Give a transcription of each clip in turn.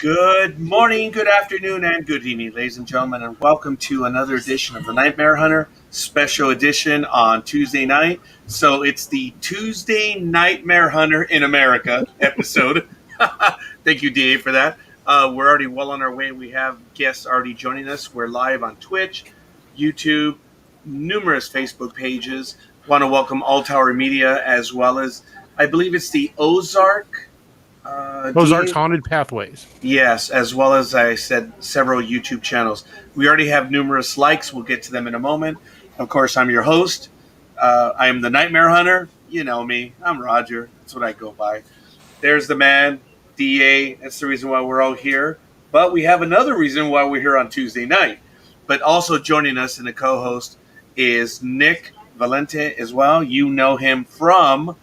Good morning, good afternoon, and good evening, ladies and gentlemen, and welcome to another edition of the Nightmare Hunter special edition on Tuesday night. So it's the Tuesday Nightmare Hunter in America episode. Thank you, DA, for that. We're already well on our way. We have guests already joining us. We're live on Twitch, YouTube, numerous Facebook pages. Want to welcome All Tower Media as well as, I believe it's the Ozark's Haunted Pathways. Yes, as well as I said, several YouTube channels. We already have numerous likes. We'll get to them in a moment. Of course, I'm your host. I am the Nightmare Hunter. You know me. I'm Roger. That's what I go by. There's the man, DA. That's the reason why we're all here. But we have another reason why we're here on Tuesday night. But also joining us in the co-host is Nick Valente as well. You know him from...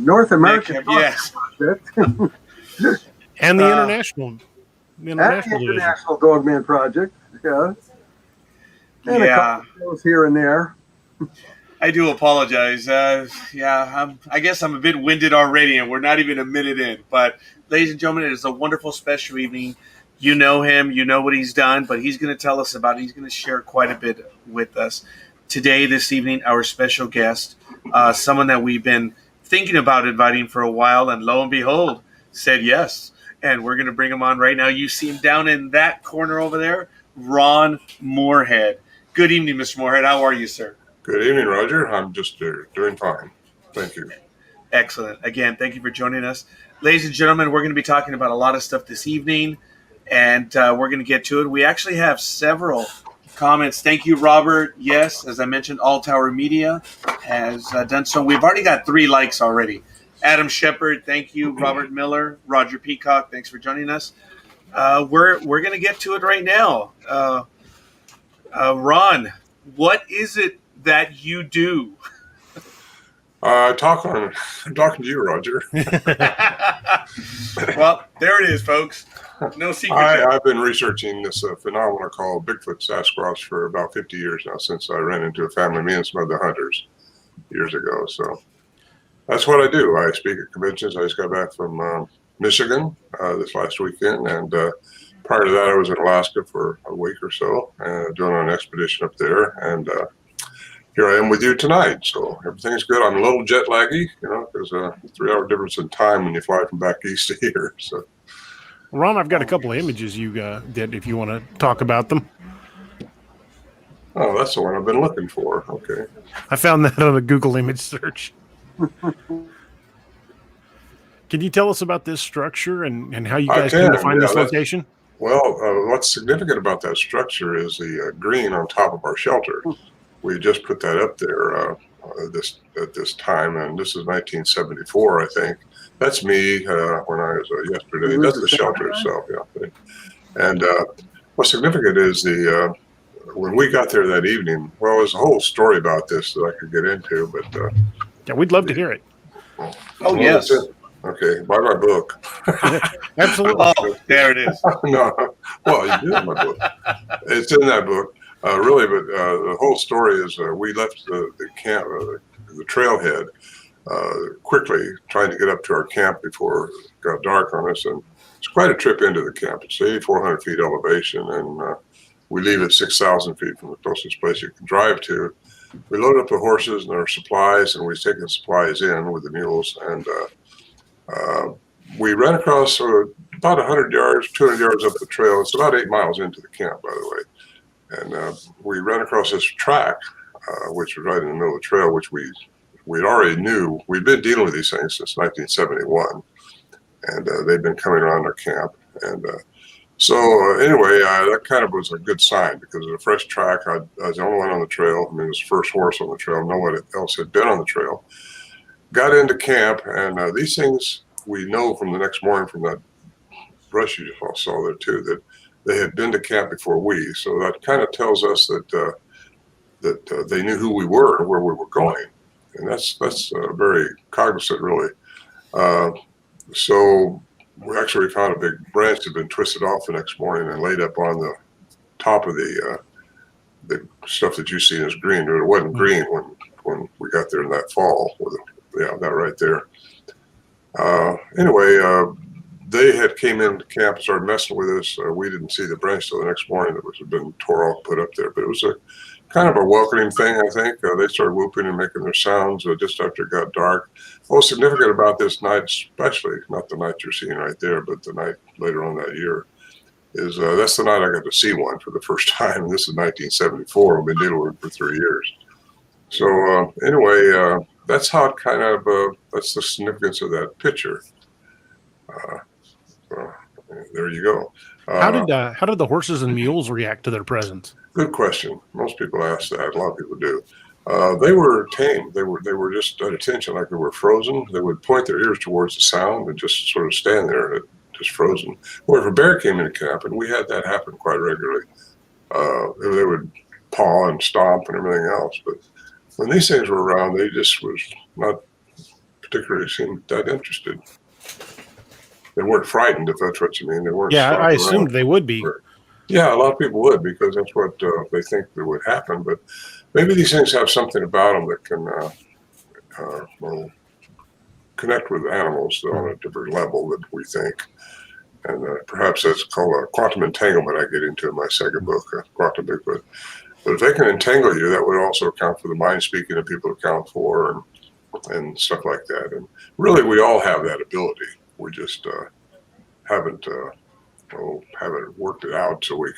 North American yes. Project. And the International Dogman Project, yeah. And a couple of those here and there. I do apologize. I guess I'm a bit winded already, and we're not even a minute in. But, ladies and gentlemen, it is a wonderful special evening. You know him. You know what he's done. But he's going to tell us about it. He's going to share quite a bit with us. Today, this evening, our special guest, someone that we've been thinking about inviting for a while, and lo and behold, said yes. And we're going to bring him on right now. You see him down in that corner over there, Ron Morehead. Good evening, Mr. Morehead. How are you, sir? Good evening, Roger. I'm just doing fine. Thank you. Excellent. Again, thank you for joining us. Ladies and gentlemen, we're going to be talking about a lot of stuff this evening, and we're going to get to it. We actually have several comments. Thank you, Robert. Yes, as I mentioned, All Tower Media has done so. We've already got 3 likes already. Adam Shepard, thank you. Robert Miller, Roger Peacock, thanks for joining us. We're going to get to it right now. Ron, what is it that you do? I'm talking to you, Roger. Well, there it is, folks. No secret. I've been researching this phenomenon called Bigfoot Sasquatch for about 50 years now, since I ran into a family, me and some other hunters, years ago. So that's what I do. I speak at conventions. I just got back from Michigan this last weekend, and prior to that, I was in Alaska for a week or so, doing an expedition up there, and here I am with you tonight. So everything's good. I'm a little jet laggy, because a 3-hour difference in time when you fly from back east to here. So. Ron, I've got a couple of images you did if you want to talk about them. Oh, that's the one I've been looking for. Okay. I found that on a Google image search. Can you tell us about this structure and how you guys came to find this location? Well, what's significant about that structure is the green on top of our shelter. We just put that up there at this time, and this is 1974, I think. That's me when I was yesterday. That's the shelter itself, yeah. And what's significant is when we got there that evening. Well, there's a whole story about this that I could get into, but yeah, we'd love to hear it. Oh, yes. Okay, buy my book. Absolutely. Oh, there it is. No, well, you did my book. It's in that book, really. But the whole story is we left the camp, the trailhead. Quickly trying to get up to our camp before it got dark on us, and it's quite a trip into the camp. It's 8,400 feet elevation, and we leave at 6,000 feet from the closest place you can drive to. We load up the horses and our supplies, and we take the supplies in with the mules, and we ran across about 100 yards, 200 yards up the trail. It's about 8 miles into the camp, by the way, and we ran across this track, which was right in the middle of the trail, which we already knew. We'd been dealing with these things since 1971, and they've been coming around our camp. And so anyway, that kind of was a good sign, because it was a fresh track. I was the only one on the trail. I mean, it was the first horse on the trail. No one else had been on the trail. Got into camp, and these things we know from the next morning from that brush you saw there too, that they had been to camp before we. So that kind of tells us that they knew who we were and where we were going. And that's very cognizant, really. So we actually found a big branch that had been twisted off the next morning and laid up on the top of the stuff that you see as green. But it wasn't green when we got there in that fall. That right there. Anyway, they had came into camp and started messing with us. We didn't see the branch till the next morning that was had been tore off, put up there. But it was a kind of a welcoming thing, I think. They started whooping and making their sounds just after it got dark. What was significant about this night, especially, not the night you're seeing right there, but the night later on that year, is that's the night I got to see one for the first time. And this is 1974. We've been dealing with it for 3 years. So anyway, that's how it kind of, that's the significance of that picture. There you go. How did the horses and mules react to their presence? Good question. Most people ask that. A lot of people do. They were tame. They were just at attention, like they were frozen. They would point their ears towards the sound and just sort of stand there, just frozen. Or if a bear came into camp, and we had that happen quite regularly, they would paw and stomp and everything else. But when these things were around, they just was not particularly seemed that interested. They weren't frightened, if that's what you mean. They weren't. Yeah, I assumed they would be. Yeah, a lot of people would, because that's what they think that would happen. But maybe these things have something about them that can connect with animals on a different level that we think. And perhaps that's called a quantum entanglement I get into in my second book, Quantum Bigfoot. But if they can entangle you, that would also account for the mind speaking that people account for and stuff like that. And really, we all have that ability. We just haven't worked it out, so we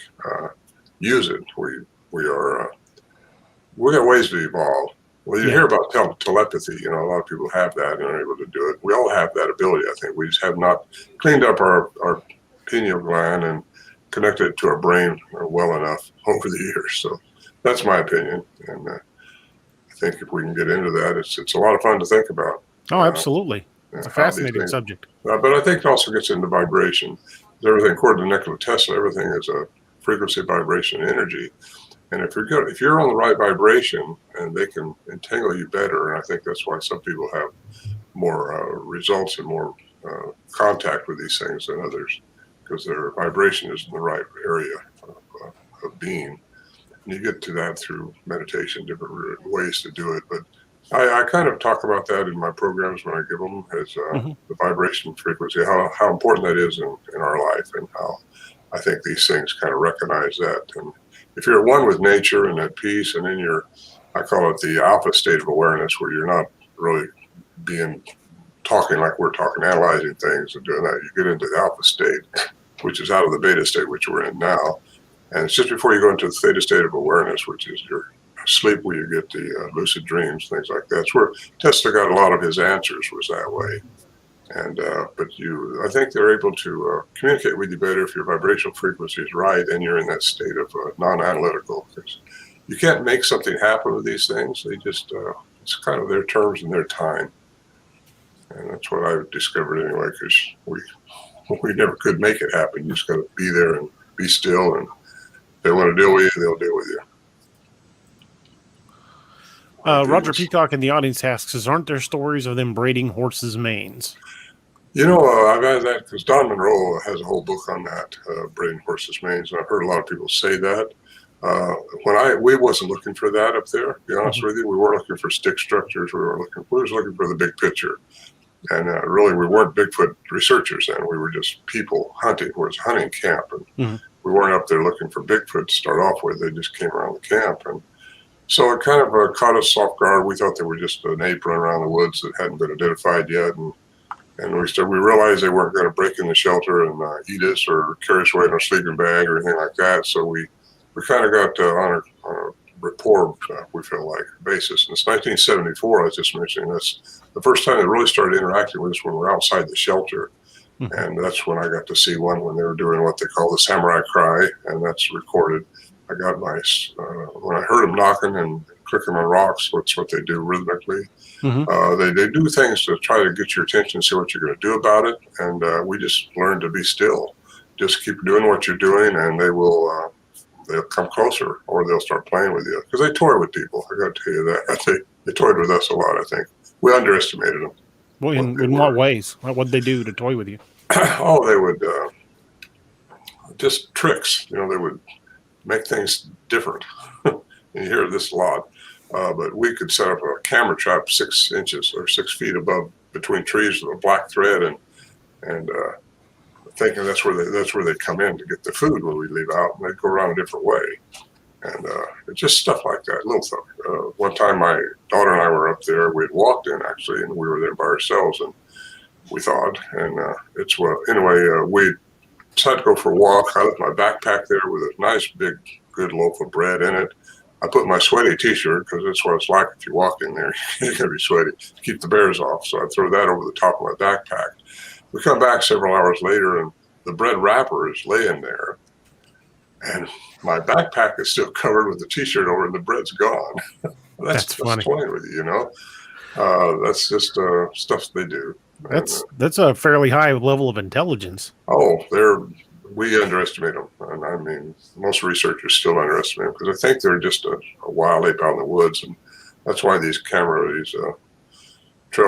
use it. We got ways to evolve. Well, you hear about telepathy. You know, a lot of people have that and are able to do it. We all have that ability, I think. We just have not cleaned up our pineal gland and connected it to our brain well enough over the years. So that's my opinion. And I think if we can get into that, it's a lot of fun to think about. Oh, absolutely. It's a fascinating subject. But I think it also gets into vibration. Everything, according to Nikola Tesla, everything is a frequency, vibration, energy. And if you're on the right vibration, and they can entangle you better, and I think that's why some people have more results and more contact with these things than others, because their vibration is in the right area of being. And you get to that through meditation, different ways to do it. But I kind of talk about that in my programs when I give them as the vibration frequency, how important that is in our life, and how I think these things kind of recognize that. And if you're at one with nature and at peace, and then I call it the alpha state of awareness, where you're not really talking like we're talking, analyzing things and doing that. You get into the alpha state, which is out of the beta state, which we're in now. And it's just before you go into the theta state of awareness, which is your sleep, where you get the lucid dreams, things like that. It's where Tesla got a lot of his answers, was that way. And but I think they're able to communicate with you better if your vibrational frequency is right and you're in that state of non-analytical. Because you can't make something happen with these things. They just it's kind of their terms and their time. And that's what I've discovered anyway. Because we never could make it happen. You just got to be there and be still. And if they want to deal with you, they'll deal with you. Roger Peacock in the audience asks, aren't there stories of them braiding horses' manes? You know, I've had that because Don Monroe has a whole book on that, braiding horses' manes, and I've heard a lot of people say that. We wasn't looking for that up there, to be honest with you. We weren't looking for stick structures. We were just looking for the big picture. And really, we weren't Bigfoot researchers then. We were just people hunting. It was a hunting camp, and we weren't up there looking for Bigfoot to start off with. They just came around the camp, and so it kind of caught us off guard. We thought they were just an ape running around the woods that hadn't been identified yet, and we realized they weren't going to break in the shelter and eat us or carry us away in our sleeping bag or anything like that. So we kind of got on a rapport, we feel like, basis. And it's 1974, I was just mentioning. That's the first time they really started interacting with us, when we were outside the shelter. And that's when I got to see one when they were doing what they call the samurai cry, and that's recorded. I got when I heard them knocking and clicking on rocks, that's what they do rhythmically. They do things to try to get your attention and see what you're going to do about it. And we just learned to be still. Just keep doing what you're doing, and they'll come closer, or they'll start playing with you. Because they toy with people. I got to tell you that. They toyed with us a lot, I think. We underestimated them. Well, in what ways? What'd they do to toy with you? Oh, they would just tricks. You know, they would make things different. You hear this a lot. But we could set up a camera trap 6 inches or 6 feet above between trees with a black thread, and thinking that's where they come in to get the food when we leave out, and they go around a different way. And it's just stuff like that, little stuff. One time my daughter and I were up there. We had walked in, actually, and we were there by ourselves, and we thought, and we decided to go for a walk. I left my backpack there with a nice, big, good loaf of bread in it. I put my sweaty T-shirt, because that's what it's like if you walk in there. You're going to be sweaty to keep the bears off. So I throw that over the top of my backpack. We come back several hours later, and the bread wrapper is laying there. And my backpack is still covered with the T-shirt over, and the bread's gone. That's funny. Toying with you, That's just stuff they do. That's a fairly high level of intelligence. Oh, we underestimate them, and I mean, most researchers still underestimate them because I think they're just a wild ape out in the woods, and that's why these trail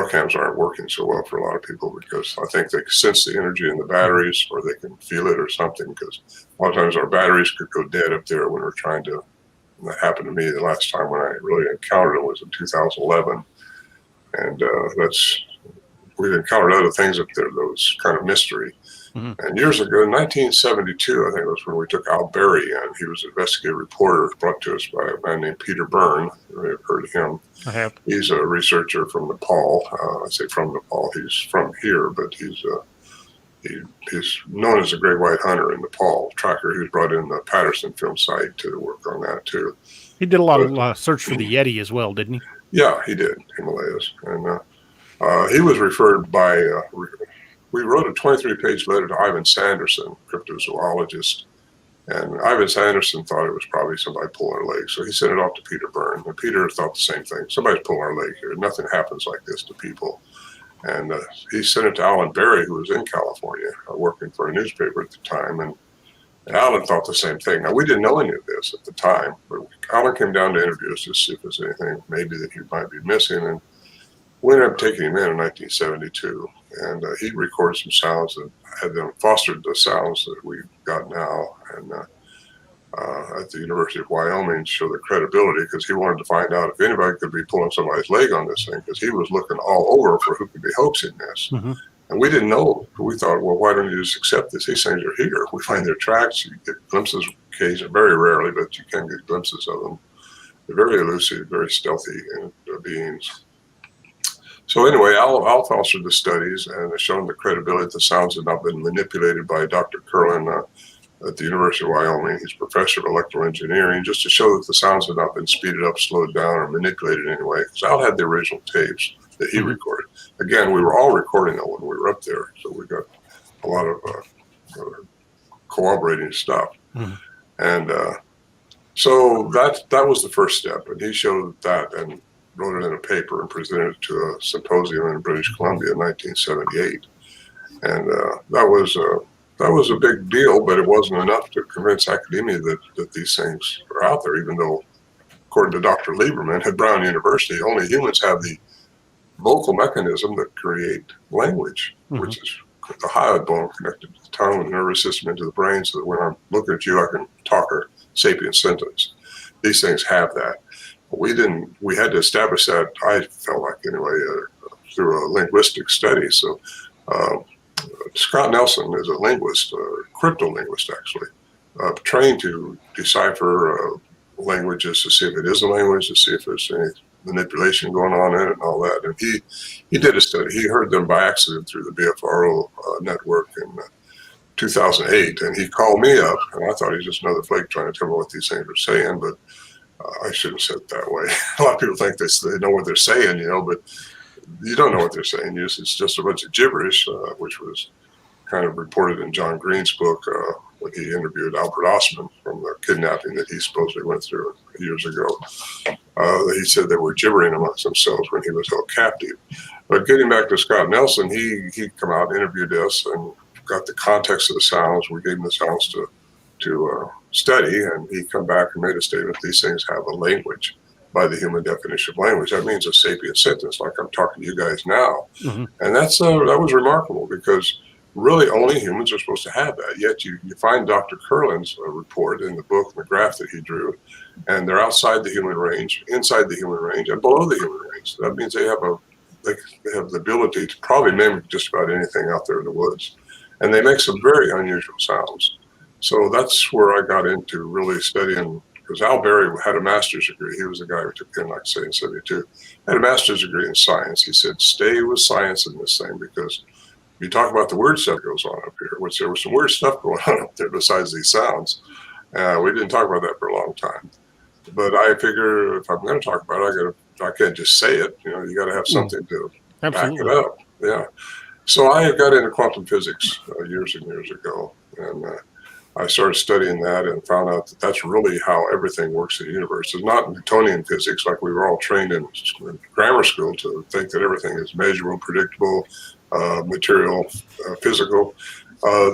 cams aren't working so well for a lot of people, because I think they sense the energy in the batteries, or they can feel it or something, because a lot of times our batteries could go dead up there when we're trying to, and that happened to me the last time when I really encountered it was in 2011. And we've encountered other things up there, those kind of mystery. Mm-hmm. And years ago, in 1972, I think it was when we took Al Berry in. He was an investigative reporter brought to us by a man named Peter Byrne. You may have heard of him. I have. He's a researcher from Nepal. I say from Nepal. He's from here, but he's known as a great white hunter in Nepal. Tracker. He was brought in the Patterson film site to work on that too. He did a lot of search for the Yeti as well, didn't he? Yeah, he did. Himalayas. And he was referred by... we wrote a 23-page letter to Ivan Sanderson, cryptozoologist, and Ivan Sanderson thought it was probably somebody pulling our leg, so he sent it off to Peter Byrne, and Peter thought the same thing. Somebody's pulling our leg here. Nothing happens like this to people. And he sent it to Alan Berry, who was in California, working for a newspaper at the time, and Alan thought the same thing. Now, we didn't know any of this at the time, but Alan came down to interview us to see if there's anything maybe that he might be missing, and we ended up taking him in 1972, and he recorded some sounds and had them fostered the sounds that we've got now, and at the University of Wyoming to show their credibility, because he wanted to find out if anybody could be pulling somebody's leg on this thing, because he was looking all over for who could be hoaxing this. Mm-hmm. And we didn't know. We thought, well, why don't you just accept this? These things are here. We find their tracks. You get glimpses occasionally, very rarely, but you can get glimpses of them. They're very elusive, very stealthy beings. So anyway, Al fostered the studies and shown the credibility that the sounds had not been manipulated by Dr. Curlin at the University of Wyoming. He's professor of electrical engineering, just to show that the sounds had not been speeded up, slowed down, or manipulated in any way. Because Al had the original tapes that he recorded. Again, we were all recording that when we were up there, so we got a lot of corroborating stuff. Mm-hmm. And so that was the first step, and he showed that and wrote it in a paper and presented it to a symposium in British Columbia in 1978. And that was a big deal, but it wasn't enough to convince academia that these things are out there, even though, according to Dr. Lieberman at Brown University, only humans have the vocal mechanism that create language, mm-hmm. which is the hyoid bone connected to the tongue and nervous system into the brain, so that when I'm looking at you, I can talk a sapient sentence. These things have that. We had to establish that, I felt like anyway, through a linguistic study. So Scott Nelson is a linguist, a cryptolinguist actually, trained to decipher languages to see if it is a language, to see if there's any manipulation going on in it and all that. And he did a study. He heard them by accident through the BFRO network in 2008, and he called me up, and I thought he was just another flake trying to tell me what these things are saying, but I shouldn't have said it that way. A lot of people think they know what they're saying, but you don't know what they're saying. It's just a bunch of gibberish, which was kind of reported in John Green's book when he interviewed Albert Ostman from the kidnapping that he supposedly went through years ago. He said they were gibbering amongst themselves when he was held captive. But getting back to Scott Nelson, he come out and interviewed us and got the context of the sounds. We gave him the sounds to study, and he come back and made a statement: these things have a language by the human definition of language. That means a sapient sentence, like I'm talking to you guys now. Mm-hmm. And that was remarkable, because really only humans are supposed to have that. Yet you find Dr. Curlin's report in the book, the graph that he drew, and they're outside the human range, inside the human range, and below the human range. That means they have they have the ability to probably mimic just about anything out there in the woods. And they make some very unusual sounds. So that's where I got into really studying, because Al Berry had a master's degree. He was the guy who took in, like I say, in 72. Had a master's degree in science. He said, stay with science in this thing, because you talk about the weird stuff that goes on up here, which there was some weird stuff going on up there besides these sounds. We didn't talk about that for a long time. But I figure if I'm going to talk about it, I can't just say it. You got to have something to back it up. Yeah. So I got into quantum physics years and years ago, and I started studying that and found out that that's really how everything works in the universe. It's not Newtonian physics like we were all trained in grammar school to think that everything is measurable, predictable, material, physical.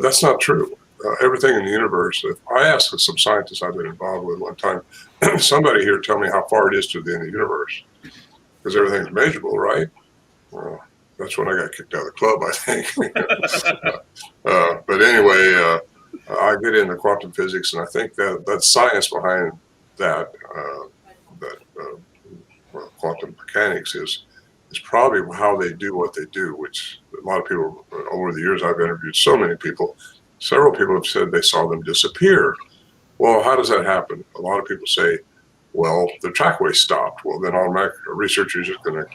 That's not true. Everything in the universe, if I asked some scientists I've been involved with one time, somebody here tell me how far it is to the end of the universe, because everything's measurable, right? Well, that's when I got kicked out of the club, I think. But anyway, I get into quantum physics, and I think that science behind that, quantum mechanics is probably how they do what they do, which a lot of people, over the years I've interviewed so many people, several people have said they saw them disappear. Well, how does that happen? A lot of people say, well, the trackway stopped. Well, then automatically a researcher is just going to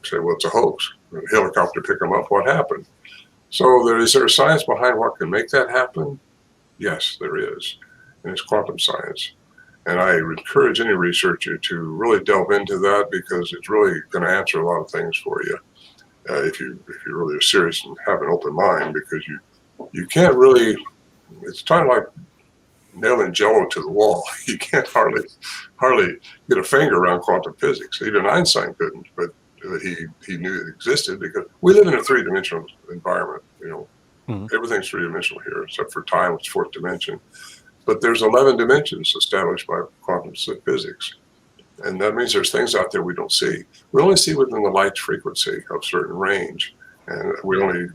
say, well, it's a hoax. A helicopter pick them up. What happened? So is there science behind what can make that happen? Yes, there is. And it's quantum science. And I encourage any researcher to really delve into that, because it's really going to answer a lot of things for you if you really are serious and have an open mind, because you can't really, it's kind of like nailing Jello to the wall. You can't hardly get a finger around quantum physics. Even Einstein couldn't, but he knew it existed, because we live in a three-dimensional environment. Everything's three-dimensional here, except for time, it's fourth dimension. But there's 11 dimensions established by quantum physics. And that means there's things out there we don't see. We only see within the light frequency of certain range. And we only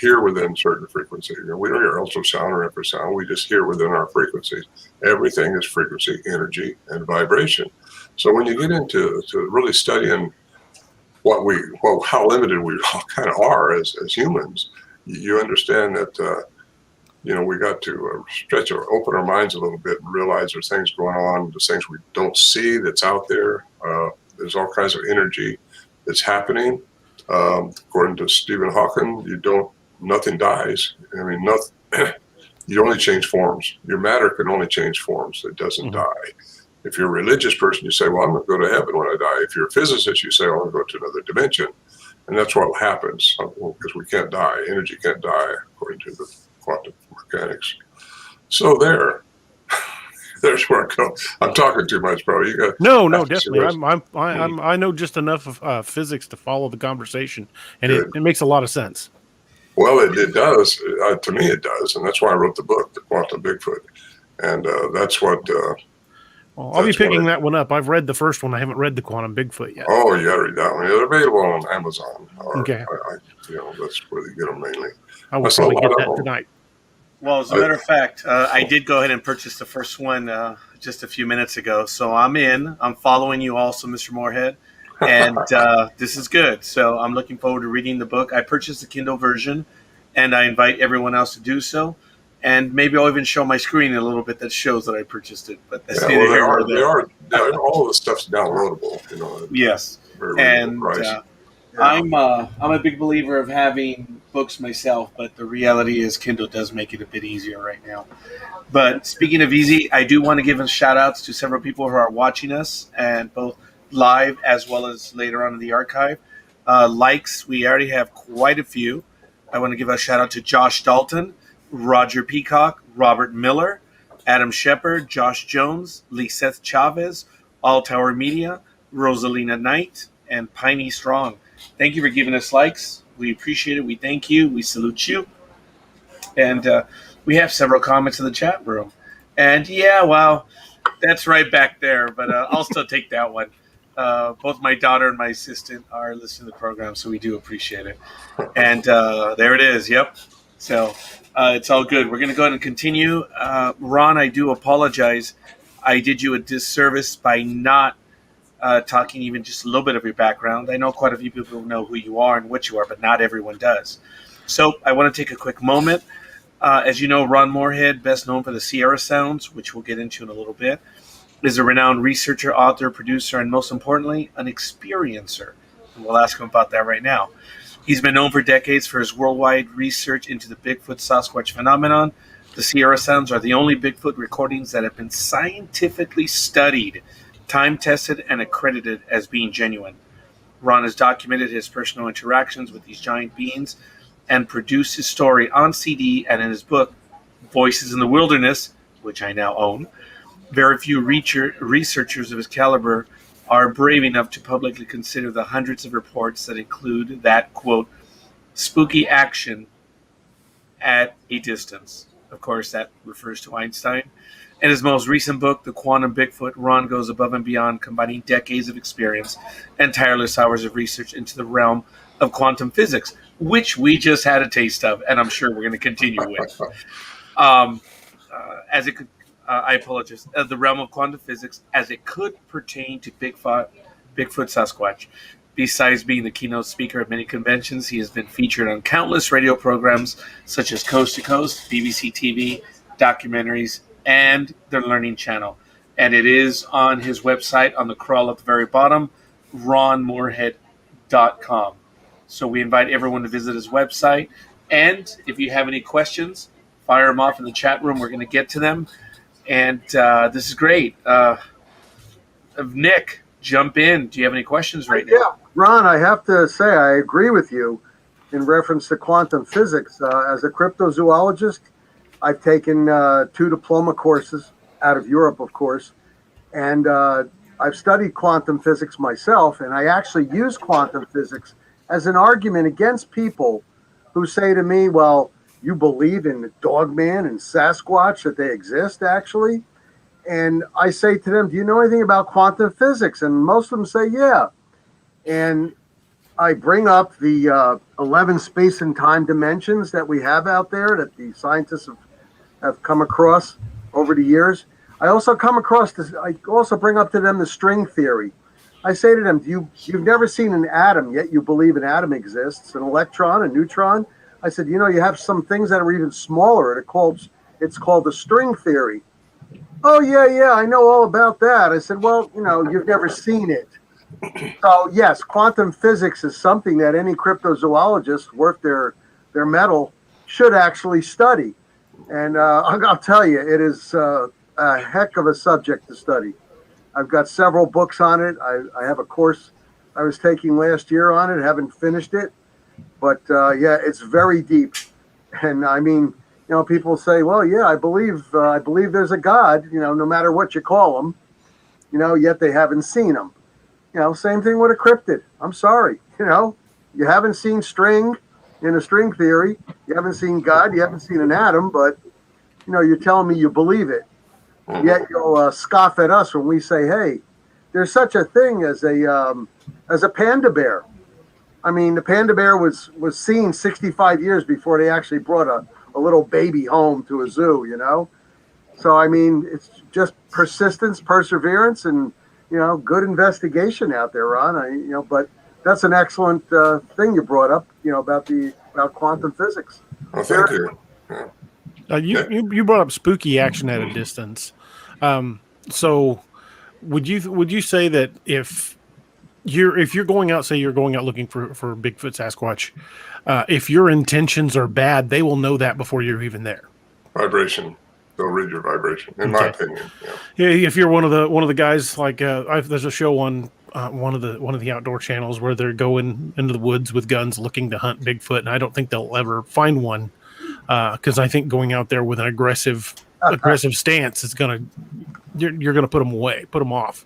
hear within certain frequencies. We don't hear ultrasound or infrasound. We just hear within our frequencies. Everything is frequency, energy, and vibration. So when you get into really studying how limited we all kind of are as humans, you understand that we got to open our minds a little bit and realize there's things going on, there's things we don't see that's out there. There's all kinds of energy that's happening. According to Stephen Hawking, nothing dies. I mean, nothing. You only change forms. Your matter can only change forms. It doesn't die. If you're a religious person, you say, well, I'm going to go to heaven when I die. If you're a physicist, you say, I'm going to go to another dimension. And that's what happens, because we can't die. Energy can't die, according to the quantum mechanics. So there's where I go. I'm talking too much, bro. No, definitely. I know just enough of physics to follow the conversation, and it makes a lot of sense. Well, it does. To me, it does, and that's why I wrote the book, The Quantum Bigfoot, and that's what. Well, I'll be picking that one up. I've read the first one. I haven't read The Quantum Bigfoot yet. Oh, you got to read that one. They're available on Amazon. Okay. That's where you get them mainly. I will probably get that tonight. Well, as a matter of fact, I did go ahead and purchase the first one just a few minutes ago. So I'm following you also, Mr. Morehead. And this is good. So I'm looking forward to reading the book. I purchased the Kindle version, and I invite everyone else to do so. And maybe I'll even show my screen a little bit that shows that I purchased it. But that's they are. All of the stuff's downloadable. Yes, and I'm a big believer of having books myself, but the reality is Kindle does make it a bit easier right now. But speaking of easy, I do want to give shout outs to several people who are watching us, and both live as well as later on in the archive. Likes, we already have quite a few. I want to give a shout out to Josh Dalton, Roger Peacock, Robert Miller, Adam Shepard, Josh Jones, Liseth Chavez, All Tower Media, Rosalina Knight, and Piney Strong. Thank you for giving us likes. We appreciate it. We thank you. We salute you. And we have several comments in the chat room. And that's right back there, but I'll still take that one. Both my daughter and my assistant are listening to the program, so we do appreciate it. And there it is. Yep. So it's all good. We're going to go ahead and continue. Ron, I do apologize. I did you a disservice by not talking even just a little bit of your background. I know quite a few people know who you are and what you are, but not everyone does. So I want to take a quick moment. As you know, Ron Morehead, best known for the Sierra Sounds, which we'll get into in a little bit, is a renowned researcher, author, producer, and most importantly, an experiencer. And we'll ask him about that right now. He's been known for decades for his worldwide research into the Bigfoot Sasquatch phenomenon. The Sierra Sounds are the only Bigfoot recordings that have been scientifically studied, time-tested, and accredited as being genuine. Ron has documented his personal interactions with these giant beings and produced his story on CD and in his book, Voices in the Wilderness, which I now own. Very few researchers of his caliber are brave enough to publicly consider the hundreds of reports that include that, quote, spooky action at a distance. Of course, that refers to Einstein. In his most recent book, The Quantum Bigfoot, Ron goes above and beyond, combining decades of experience and tireless hours of research into the realm of quantum physics, which we just had a taste of, and I'm sure we're going to continue with. I apologize. The realm of quantum physics as it could pertain to Bigfoot Sasquatch. Besides being the keynote speaker at many conventions, he has been featured on countless radio programs such as Coast to Coast, BBC TV, documentaries, and the Learning Channel. And it is on his website on the crawl at the very bottom, ronmorehead.com. So we invite everyone to visit his website. And if you have any questions, fire them off in the chat room. We're going to get to them. And this is great. Nick, jump in. Do you have any questions right now? Yeah, Ron, I have to say I agree with you in reference to quantum physics. As a cryptozoologist, I've taken 2 diploma courses out of Europe, of course, and I've studied quantum physics myself, and I actually use quantum physics as an argument against people who say to me, well, you believe in the Dogman and Sasquatch, that they exist, actually? And I say to them, do you know anything about quantum physics? And most of them say, yeah. And I bring up the 11 space and time dimensions that we have out there that the scientists have come across over the years. I also come across this. I also bring up to them the string theory. I say to them, you've never seen an atom, yet you believe an atom exists, an electron, a neutron. I said, you have some things that are even smaller. It's called the string theory. Oh, yeah, I know all about that. I said, well, you've never seen it. So, yes, quantum physics is something that any cryptozoologist worth their mettle should actually study. And I'll tell you, it is a heck of a subject to study. I've got several books on it. I have a course I was taking last year on it. Haven't finished it. But, yeah, it's very deep. And, I mean, people say, well, yeah, I believe there's a God, no matter what you call him, yet they haven't seen him. Same thing with a cryptid. I'm sorry. You haven't seen string in a string theory. You haven't seen God. You haven't seen an atom, but, you're telling me you believe it. Yet you'll scoff at us when we say, hey, there's such a thing as a panda bear. I mean, the panda bear was seen 65 years before they actually brought a little baby home to a zoo, So, I mean, it's just persistence, perseverance, and, good investigation out there, Ron. But that's an excellent thing you brought up, about quantum physics. Well, thank you. Yeah. You brought up spooky action at a distance. So would you say that if you're going out, say you're going out looking for Bigfoot, Sasquatch, if your intentions are bad, they will know that before you're even there? Vibration. They'll read your vibration, in my opinion. Yeah. If you're one of the guys, like there's a show on one of the outdoor channels where they're going into the woods with guns looking to hunt Bigfoot, and I don't think they'll ever find one because I think going out there with an aggressive stance is you're gonna put them away, put them off.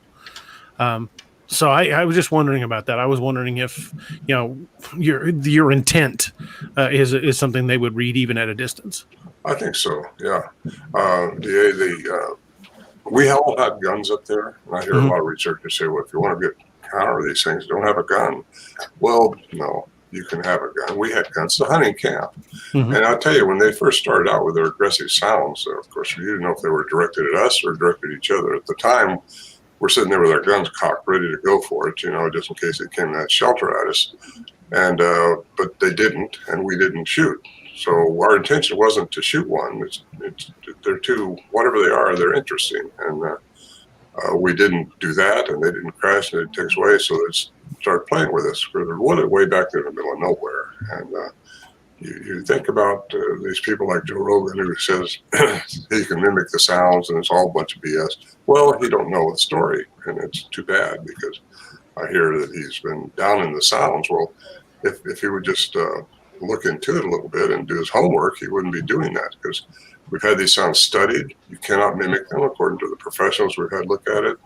So I was just wondering about that. I was wondering if your intent is something they would read even at a distance. I think so. Yeah. We all have guns up there, and I hear a lot of researchers say, "Well, if you want to counter these things, don't have a gun." Well, no, you can have a gun. We had guns. It's a hunting camp, and I'll tell you, when they first started out with their aggressive sounds, of course, we didn't know if they were directed at us or directed at each other. At the time, we're sitting there with our guns cocked, ready to go for it, just in case it came that shelter at us. And but they didn't, and we didn't shoot. So our intention wasn't to shoot one. They're too, whatever they are, they're interesting. And we didn't do that, and they didn't crash, and it takes away. So they started playing with us. We're way back there in the middle of nowhere. And you think about these people like Joe Rogan, who says he can mimic the sounds and it's all a bunch of BS. Well, he don't know the story, and it's too bad, because I hear that he's been down in the sounds. Well, if he would just look into it a little bit and do his homework, he wouldn't be doing that, because we've had these sounds studied. You cannot mimic them according to the professionals we've had look at it.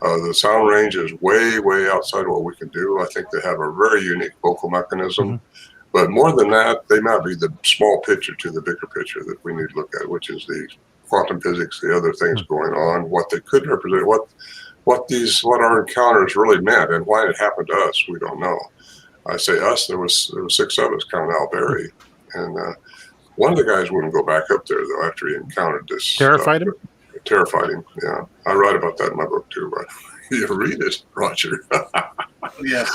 The sound range is way, way outside what we can do. I think they have a very unique vocal mechanism. Mm-hmm. But more than that, they might be the small picture to the bigger picture that we need to look at, which is the quantum physics, the other things going on, what they could represent, what our encounters really meant, and why it happened to us. We don't know. I say us. There was 6 of us, counting Al Berry, and one of the guys wouldn't go back up there though after he encountered this. Terrified him. Terrified him. Yeah, I write about that in my book too. But you read it, Roger. Yes.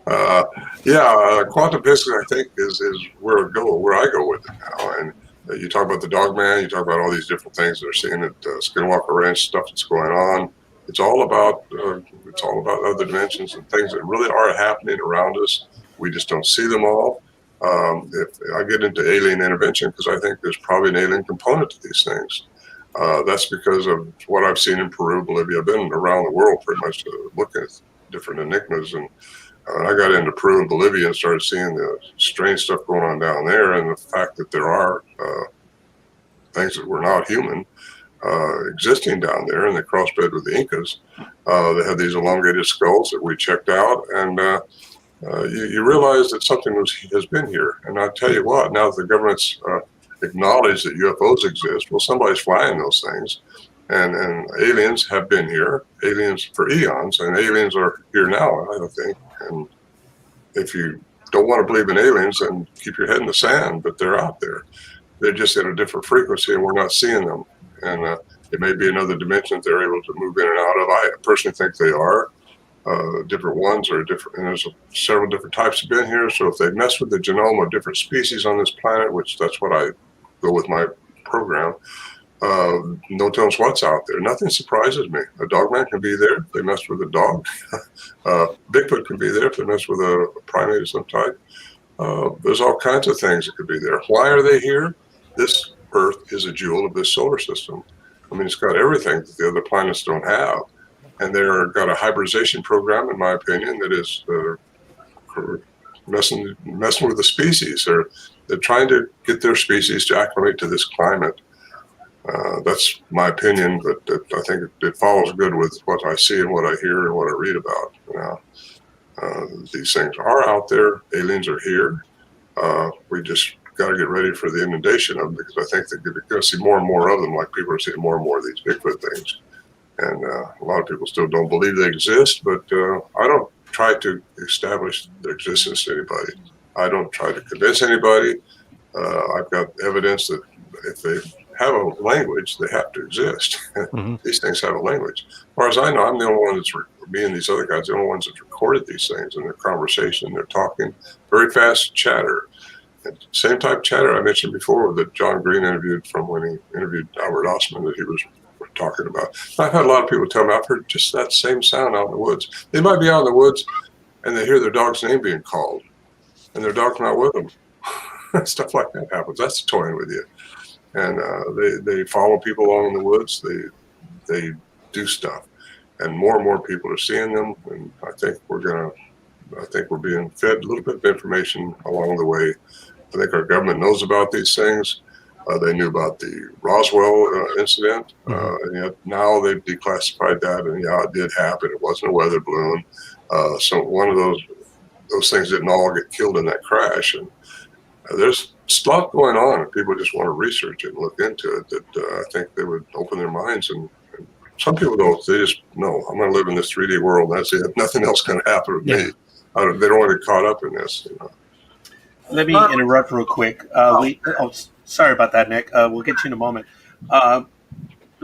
Quantum physics, I think, is where I go with it now. And you talk about the dog man, you talk about all these different things that are seeing at Skinwalker Ranch, stuff that's going on. It's all about other dimensions and things that really are happening around us. We just don't see them all. If I get into alien intervention, because I think there's probably an alien component to these things. That's because of what I've seen in Peru, Bolivia. I've been around the world pretty much looking at different enigmas. And I got into Peru and Bolivia and started seeing the strange stuff going on down there, and the fact that there are things that were not human existing down there, and they crossbred with the Incas. They had these elongated skulls that we checked out, and you realize that something has been here. And I tell you what, now that the government's acknowledged that UFOs exist, well, somebody's flying those things, and aliens have been here, aliens for eons, and aliens are here now, I think. And if you don't want to believe in aliens, then keep your head in the sand, but they're out there. They're just at a different frequency, and we're not seeing them. And it may be another dimension that they're able to move in and out of. I personally think they are. Different ones are different, and there's several different types have been here. So if they mess with the genome of different species on this planet, which that's what I go with my program, no telling what's out there. Nothing surprises me. A dogman can be there if they mess with a dog. Bigfoot can be there if they mess with a primate of some type. There's all kinds of things that could be there. Why are they here? This Earth is a jewel of this solar system. I mean, it's got everything that the other planets don't have. And they've got a hybridization program, in my opinion, that is messing with the species. They're trying to get their species to acclimate to this climate. That's my opinion, but I think it follows good with what I see and what I hear and what I read about. These things are out there. Aliens are here. We just got to get ready for the inundation of them, because I think they're going to see more and more of them, like people are seeing more and more of these Bigfoot things. And a lot of people still don't believe they exist, but I don't try to establish their existence to anybody. I don't try to convince anybody. I've got evidence that if they have a language, they have to exist. Mm-hmm. These things have a language. As far as I know, I'm the only one me and these other guys, the only ones that recorded these things in their conversation. They're talking very fast chatter. And same type chatter I mentioned before that John Green interviewed from when he interviewed Albert Osman that he was talking about. I've had a lot of people tell me I've heard just that same sound out in the woods. They might be out in the woods and they hear their dog's name being called and their dog's not with them. Stuff like that happens. That's toying with you. And they follow people along in the woods. They do stuff, and more people are seeing them. And I think we're being fed a little bit of information along the way. I think our government knows about these things. They knew about the Roswell incident, and yet now they've declassified that. And yeah, it did happen. It wasn't a weather balloon. So one of those things didn't all get killed in that crash. And there's a lot going on, and people just want to research it and look into it. That I think they would open their minds. And some people don't. They just know I'm going to live in this 3D world. That's it. Nothing else can happen with me. They don't want to get caught up in this. You know. Let me interrupt real quick. Sorry about that, Nick. We'll get you in a moment.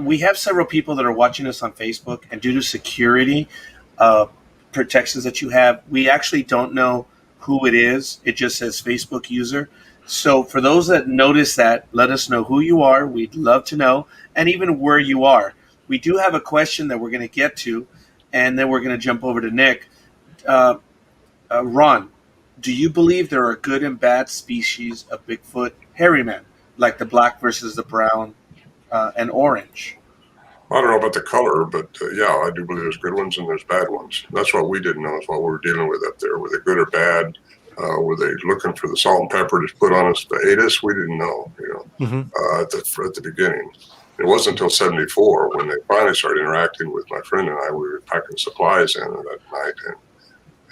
we have several people that are watching us on Facebook, and due to security protections that you have, we actually don't know who it is. It just says Facebook user. So for those that notice that, let us know who you are. We'd love to know, and even where you are. We do have a question that we're going to get to, and then we're going to jump over to Nick. Ron, do you believe there are good and bad species of Bigfoot hairy men, like the black versus the brown and orange? I don't know about the color, but yeah, I do believe there's good ones and there's bad ones. That's what we didn't know is what we were dealing with up there. Were they good or bad? Were they looking for the salt and pepper to put on us to aid us? We didn't know, at the beginning. It wasn't until 1974 when they finally started interacting with my friend and I. We were packing supplies in that night,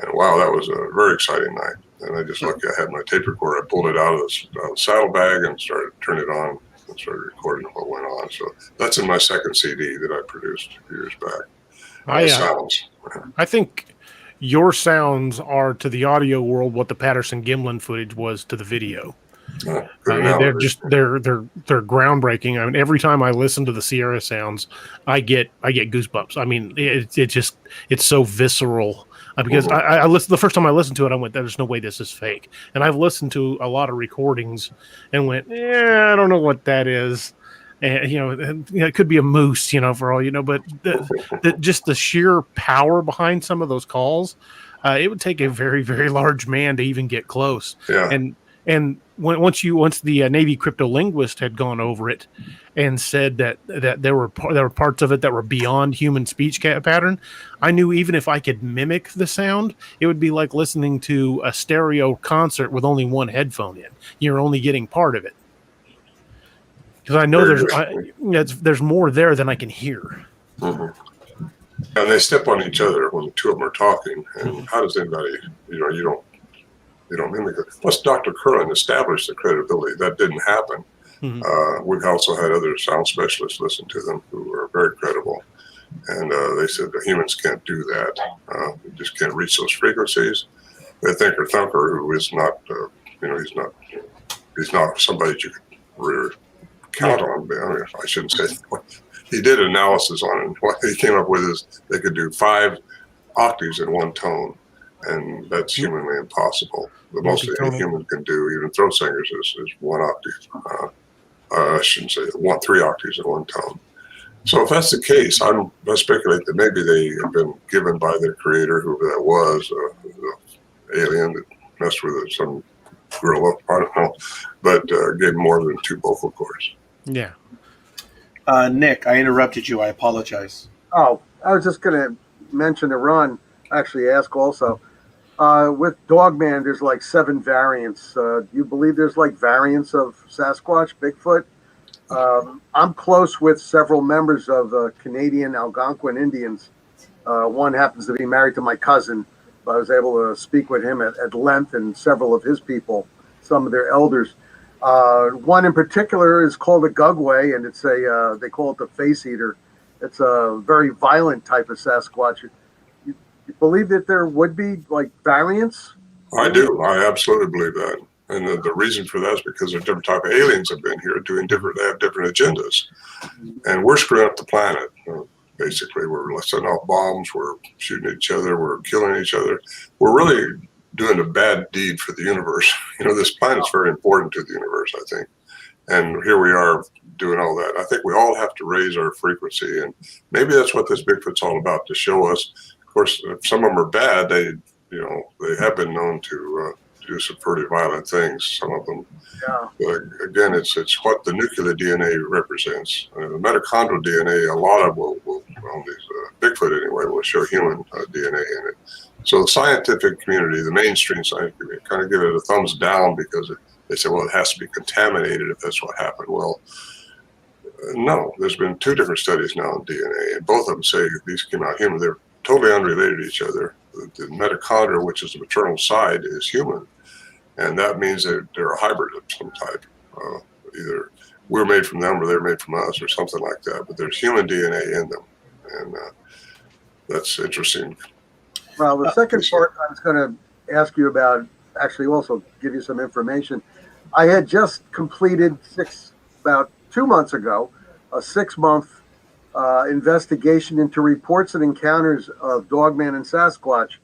and wow, that was a very exciting night. And I just lucky I had my tape recorder. I pulled it out of the saddlebag and started turning it on and started recording what went on. So that's in my second CD that I produced a few years back. Sounds. I think your sounds are to the audio world what the Patterson-Gimlin footage was to the video. They're groundbreaking. I mean, every time I listen to the Sierra sounds, I get goosebumps. I mean, it's so visceral. Because I listened the first time I listened to it, I went, "There's no way this is fake." And I've listened to a lot of recordings and went, "Yeah, I don't know what that is." And it could be a moose, for all you know. But just the sheer power behind some of those calls, it would take a very, very large man to even get close. Yeah. And once the Navy cryptolinguist had gone over it and said that there were parts of it that were beyond human speech pattern, I knew even if I could mimic the sound, it would be like listening to a stereo concert with only one headphone in. You're only getting part of it. Because I know there's more there than I can hear. Mm-hmm. And they step on each other when the two of them are talking. And how does anybody, you don't mimic it. Plus, Dr. Curran established the credibility. That didn't happen. Mm-hmm. We've also had other sound specialists listen to them who are very credible. And they said the humans can't do that. They just can't reach those frequencies. They think Thunker, who is not, he's not somebody that you could really count on. I mean, I shouldn't say he did analysis on it. And what he came up with is they could do 5 octaves in one tone. And that's humanly impossible. The most a human can do, even throat singers, is 1 octave. I shouldn't say 3 octaves in one tone. So if that's the case, I speculate that maybe they have been given by their creator, whoever that was, the alien that messed with some gorilla, I don't know, but gave more than 2 vocal cords. Yeah. Nick, I interrupted you. I apologize. Oh, I was just going to mention to Ron, actually ask also. With Dogman, there's like 7 variants. Do you believe there's like variants of Sasquatch, Bigfoot? I'm close with several members of Canadian Algonquin Indians. One happens to be married to my cousin. I was able to speak with him at length and several of his people, some of their elders. One in particular is called a Gugway, and it's they call it the face eater. It's a very violent type of Sasquatch. You believe that there would be like variants? I do. I absolutely believe that. And the reason for that is because there's different type of aliens have been here they have different agendas. And we're screwing up the planet. Basically, we're setting off bombs, we're shooting each other, we're killing each other. We're really doing a bad deed for the universe. This planet's very important to the universe, I think. And here we are doing all that. I think we all have to raise our frequency. And maybe that's what this Bigfoot's all about, to show us. Of course, if some of them are bad, they have been known to do some pretty violent things, some of them. Yeah. But again, it's what the nuclear DNA represents. The mitochondrial DNA, a lot of Bigfoot anyway, will show human DNA in it. So the scientific community, the mainstream scientific community, kind of give it a thumbs down because they say, well, it has to be contaminated if that's what happened. Well, no, there's been 2 different studies now on DNA, and both of them say these came out human. They're totally unrelated to each other. The mitochondria, which is the maternal side, is human. And that means that they're a hybrid of some type. Either we're made from them or they're made from us or something like that. But there's human DNA in them. And that's interesting. Well, the second part I was going to ask you about, actually also give you some information. I had just completed about 2 months ago, a 6-month investigation into reports and encounters of Dogman and Sasquatch.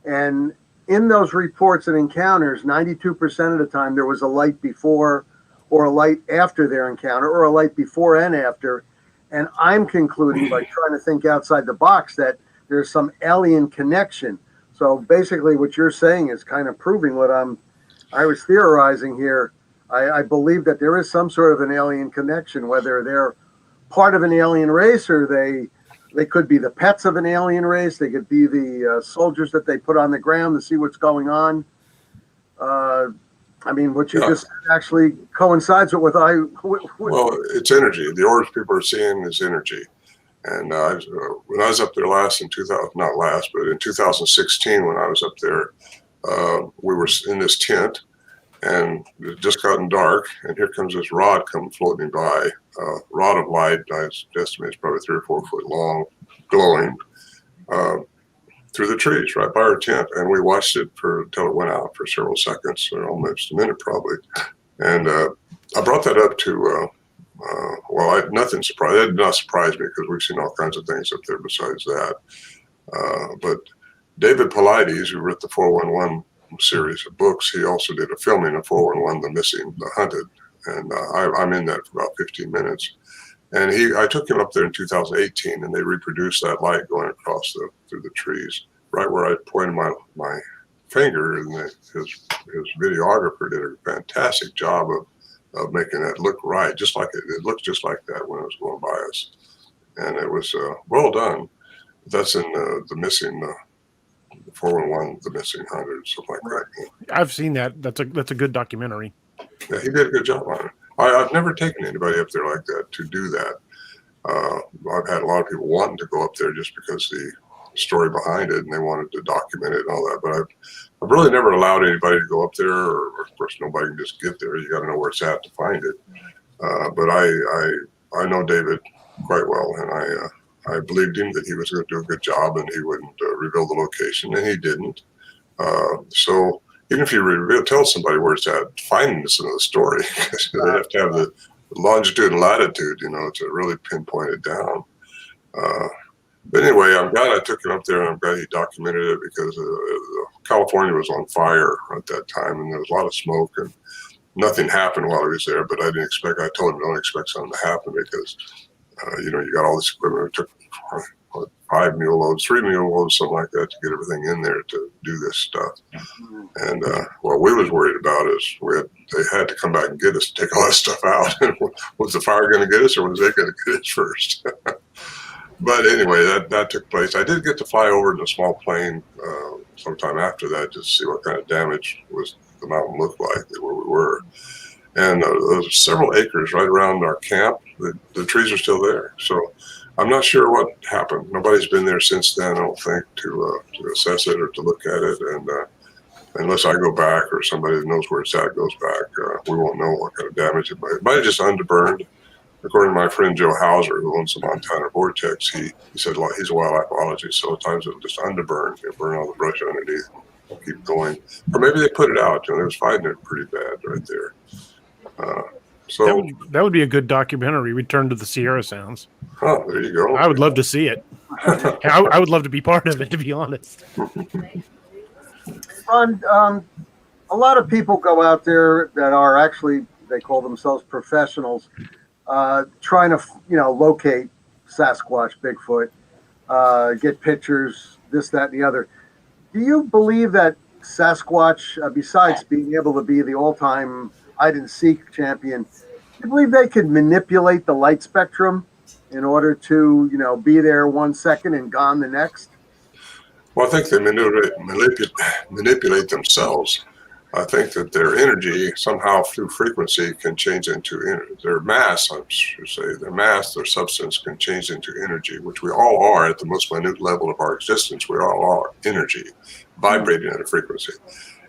And in those reports and encounters, 92% of the time there was a light before or a light after their encounter, or a light before and after. And I'm concluding by trying to think outside the box that there's some alien connection. So basically what you're saying is kind of proving what I was theorizing here. I believe that there is some sort of an alien connection, whether they're part of an alien race or they could be the pets of an alien race. They could be the soldiers that they put on the ground to see what's going on. I mean, what you just said actually coincides with what I. Well, it's energy. The orbs people are seeing is energy. And when I was up there last in 2000, not last, but in 2016, when I was up there, we were in this tent, and it had just gotten dark, and here comes this rod come floating by, rod of light. I estimate it's probably 3 or 4 foot long, glowing through the trees right by our tent, and we watched it until it went out for several seconds, or almost a minute probably. And I brought that up to. Nothing surprised. That did not surprise me because we've seen all kinds of things up there besides that. But David Paulides, who wrote the 411 series of books, he also did a filming of 411, The Missing, The Hunted. And I'm in that for about 15 minutes. And I took him up there in 2018, and they reproduced that light going across through the trees, right where I pointed my finger, and his videographer did a fantastic job of making that look right, just like it looked just like that when it was going by us, and it was well done. That's in the missing, the 411, The Missing Hunted, something like that. I've seen that. That's a good documentary. Yeah, he did a good job on it. I've never taken anybody up there like that to do that. I've had a lot of people wanting to go up there just because the story behind it, and they wanted to document it and all that. But I've really never allowed anybody to go up there, or of course nobody can just get there. You got to know where it's at to find it. But I know David quite well, and I believed him that he was going to do a good job and he wouldn't reveal the location, and he didn't. So even if you tell somebody where it's at, finding this another story, because they have to have the longitude and latitude, to really pinpoint it down. But anyway, I'm glad I took him up there, and I'm glad he documented it, because California was on fire at that time, and there was a lot of smoke, and nothing happened while he was there. But I told him don't expect something to happen, because you got all this equipment. It took 3 mule loads, something like that, to get everything in there to do this stuff. And what we was worried about is they had to come back and get us to take all that stuff out. Was the fire going to get us, or was they going to get us first? But anyway, that took place. I did get to fly over in a small plane sometime after that, just to see what kind of damage the mountain looked like where we were. And there was several acres right around our camp. The trees are still there. So I'm not sure what happened. Nobody's been there since then, I don't think, to assess it or to look at it. And unless I go back, or somebody that knows where it's at goes back, we won't know what kind of damage it might. It might have just underburned. According to my friend Joe Hauser, who owns the Montana Vortex, he said he's a wildlife biologist, so at times it'll just underburn, burn all the brush underneath, and keep going. Or maybe they put it out. They was fighting it pretty bad right there. So that would be a good documentary. Return to the Sierra Sounds. Oh, there you go. I would love to see it. I would love to be part of it, to be honest. Ron, a lot of people go out there that are actually, they call themselves professionals, trying to, locate Sasquatch, Bigfoot, get pictures, this, that, and the other. Do you believe that Sasquatch, besides being able to be the all-time hide-and-seek champion, do you believe they could manipulate the light spectrum in order to, be there 1 second and gone the next? Well, I think they manipulate themselves. I think that their energy somehow through frequency can change into their mass, I should say, their substance can change into energy, which we all are at the most minute level of our existence. We all are energy vibrating at a frequency.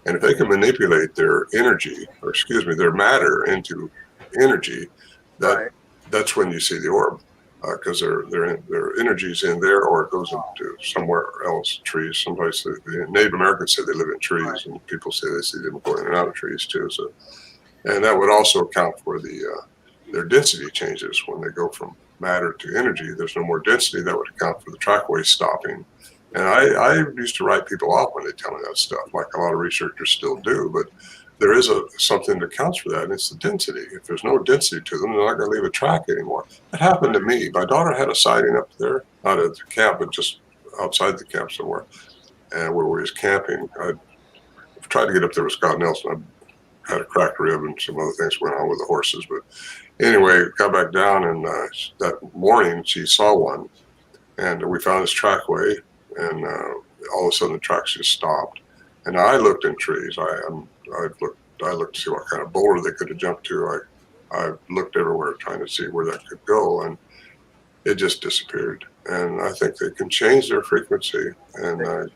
And if they can manipulate their energy, their matter into energy, that's when you see the orb. Because their energy's in there, or it goes into somewhere else, trees. Somebody said, the Native Americans say they live in trees, and people say they see them going in and out of trees too. So, and that would also account for their density changes when they go from matter to energy. There's no more density that would account for the trackways stopping. And I used to write people off when they tell me that stuff, like a lot of researchers still do. But there is something that accounts for that, and it's the density. If there's no density to them, they're not going to leave a track anymore. It happened to me. My daughter had a sighting up there, not at the camp, but just outside the camp somewhere, and where we was camping. I tried to get up there with Scott Nelson. I had a cracked rib and some other things went on with the horses. But anyway, got back down, and that morning she saw one, and we found this trackway. And all of a sudden the tracks just stopped. And I looked in trees. I looked to see what kind of boulder they could have jumped to. I looked everywhere trying to see where that could go, and it just disappeared. And I think they can change their frequency and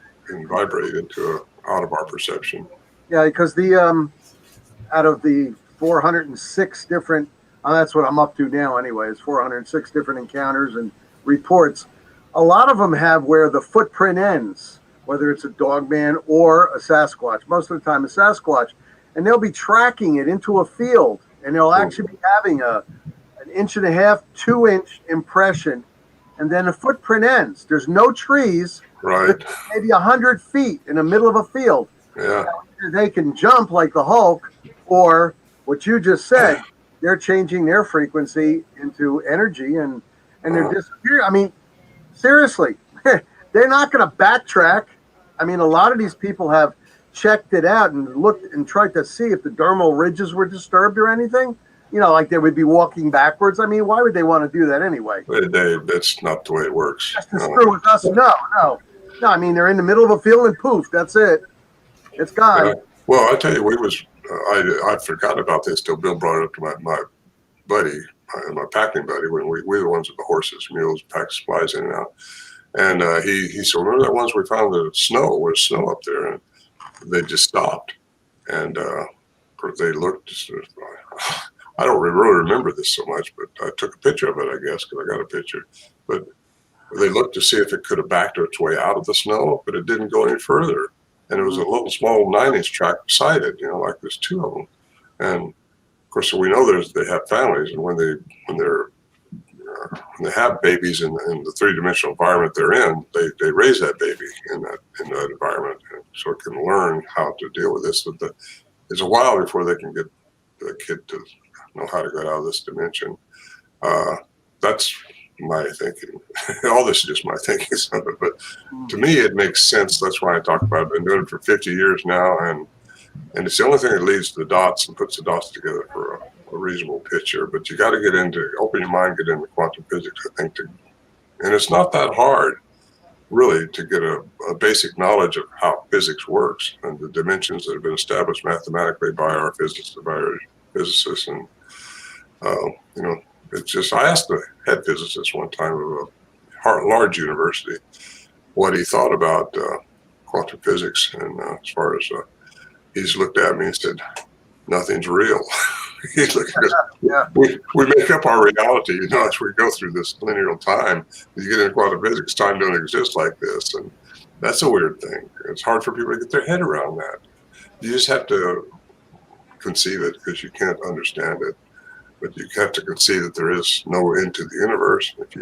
vibrate into out of our perception. Yeah, because the out of the 406 different, that's what I'm up to now anyway, is 406 different encounters and reports. A lot of them have where the footprint ends, whether it's a dogman or a Sasquatch, most of the time a Sasquatch, and they'll be tracking it into a field, and they'll actually be having an 1.5 inch, 2 inch impression, and then the footprint ends. There's no trees, right? Maybe 100 feet in the middle of a field. Yeah. Now, they can jump like the Hulk, or what you just said, they're changing their frequency into energy, and they're disappearing. I mean, seriously, they're not going to backtrack. I mean, a lot of these people have checked it out and looked and tried to see if the dermal ridges were disturbed or anything. You know, like they would be walking backwards. I mean, why would they want to do that anyway? That's not the way it works. Just to screw with us? No. I mean, they're in the middle of a field and poof, that's it. It's gone. Yeah. Well, I tell you, I forgot about this till Bill brought it up to my buddy, my packing buddy, when we were the ones with the horses, mules, pack supplies in and out. And he said, remember that ones we found the snow, where snow up there, and they just stopped. And they looked, I don't really remember this so much, but I took a picture of it, I guess, because I got a picture. But they looked to see if it could have backed its way out of the snow, but it didn't go any further. And it was a little small 9-inch track beside it, like there's two of them. And of course, we know they have families, and when they have babies in the three-dimensional environment they're in, they raise that baby in that environment, so it can learn how to deal with this. But it's a while before they can get the kid to know how to get out of this dimension. That's my thinking. All this is just my thinking, but to me it makes sense. That's why I talk about it. I've been doing it for 50 years now, and it's the only thing that leads to the dots and puts the dots together for a reasonable picture. But you got to open your mind, get into quantum physics, I think, and it's not that hard, really, to get a basic knowledge of how physics works and the dimensions that have been established mathematically by our physicists, and it's just, I asked the head physicist one time of a large university what he thought about quantum physics, and as far as he's looked at me and said, nothing's real. He's like, yeah. we make up our reality, as we go through this linear time. You get into quantum physics, time don't exist like this, and that's a weird thing. It's hard for people to get their head around that. You just have to conceive it, because you can't understand it. But you have to concede that there is no end to the universe. If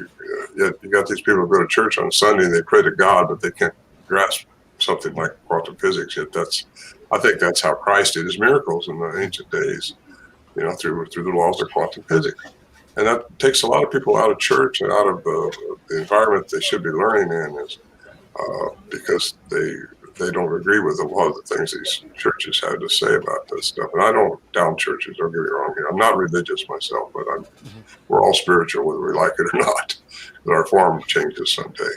yet you got these people who go to church on Sunday and they pray to God, but they can't grasp something like quantum physics yet. I think that's how Christ did his miracles in the ancient days, through the laws of quantum physics. And that takes a lot of people out of church and out of the environment they should be learning in, because they don't agree with a lot of the things these churches have to say about this stuff. And I don't down churches, don't get me wrong here. I'm not religious myself, but we're all spiritual whether we like it or not. But our form changes someday.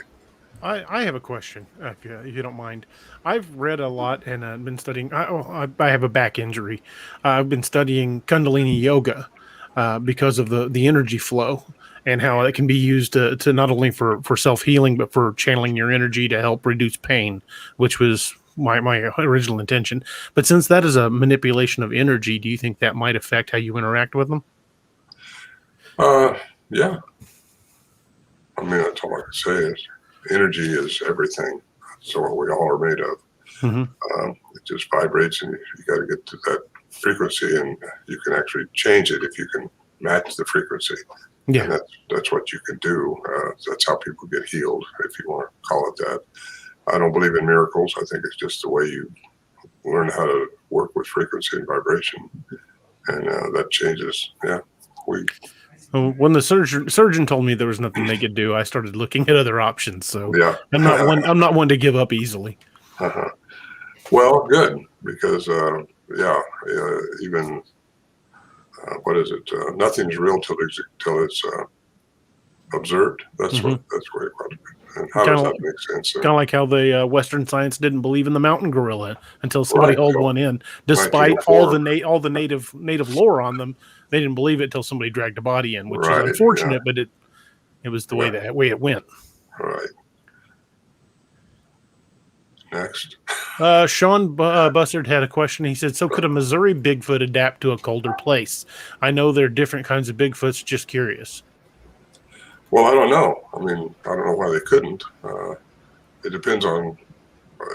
I have a question, if you don't mind. I've read a lot and been studying. I have a back injury. I've been studying Kundalini yoga because of the energy flow and how it can be used to not only for self-healing, but for channeling your energy to help reduce pain, which was my original intention. But since that is a manipulation of energy, do you think that might affect how you interact with them? Yeah. I mean, that's all I can say is energy is everything. So what we all are made of. Mm-hmm. It just vibrates, and you got to get to that frequency, and you can actually change it if you can match the frequency. Yeah. And that's what you can do. That's how people get healed, if you want to call it that. I don't believe in miracles. I think it's just the way you learn how to work with frequency and vibration. And that changes. Yeah. When the surgeon told me there was nothing they could do, I started looking at other options. So Yeah. I'm not one to give up easily. Uh-huh. Well, good, because even what is it? Nothing's real till it's observed. That's what it was. And how does that make sense? Kind of like how the Western science didn't believe in the mountain gorilla until somebody hauled one in, despite all the native lore on them. They didn't believe it until somebody dragged a body in, which is unfortunate, but it was the way it went. Right. Next. Sean Bussard had a question. He said, so could a Missouri Bigfoot adapt to a colder place? I know there are different kinds of Bigfoots, just curious. Well, I don't know. I mean, I don't know why they couldn't. It depends on,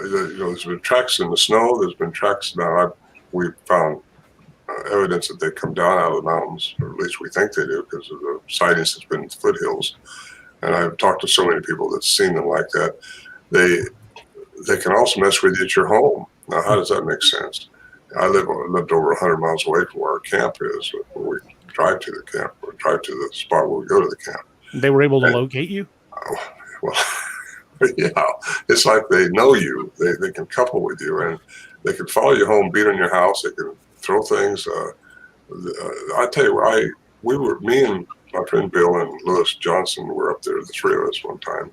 there's been tracks in the snow. There's been tracks now. We've found evidence that they come down out of the mountains, or at least we think they do, because of the sightings that's been in the foothills. And I've talked to so many people that's seen them like that. They can also mess with you at your home. Now, how does that make sense? I lived over 100 miles away from where our camp is, where we drive to the camp, or drive to the spot where we go to the camp. They were able to locate you? Well, yeah. It's like they know you. They can couple with you, and they can follow you home, beat on your house. They can throw things. I tell you, me and my friend Bill and Lewis Johnson were up there, the three of us one time,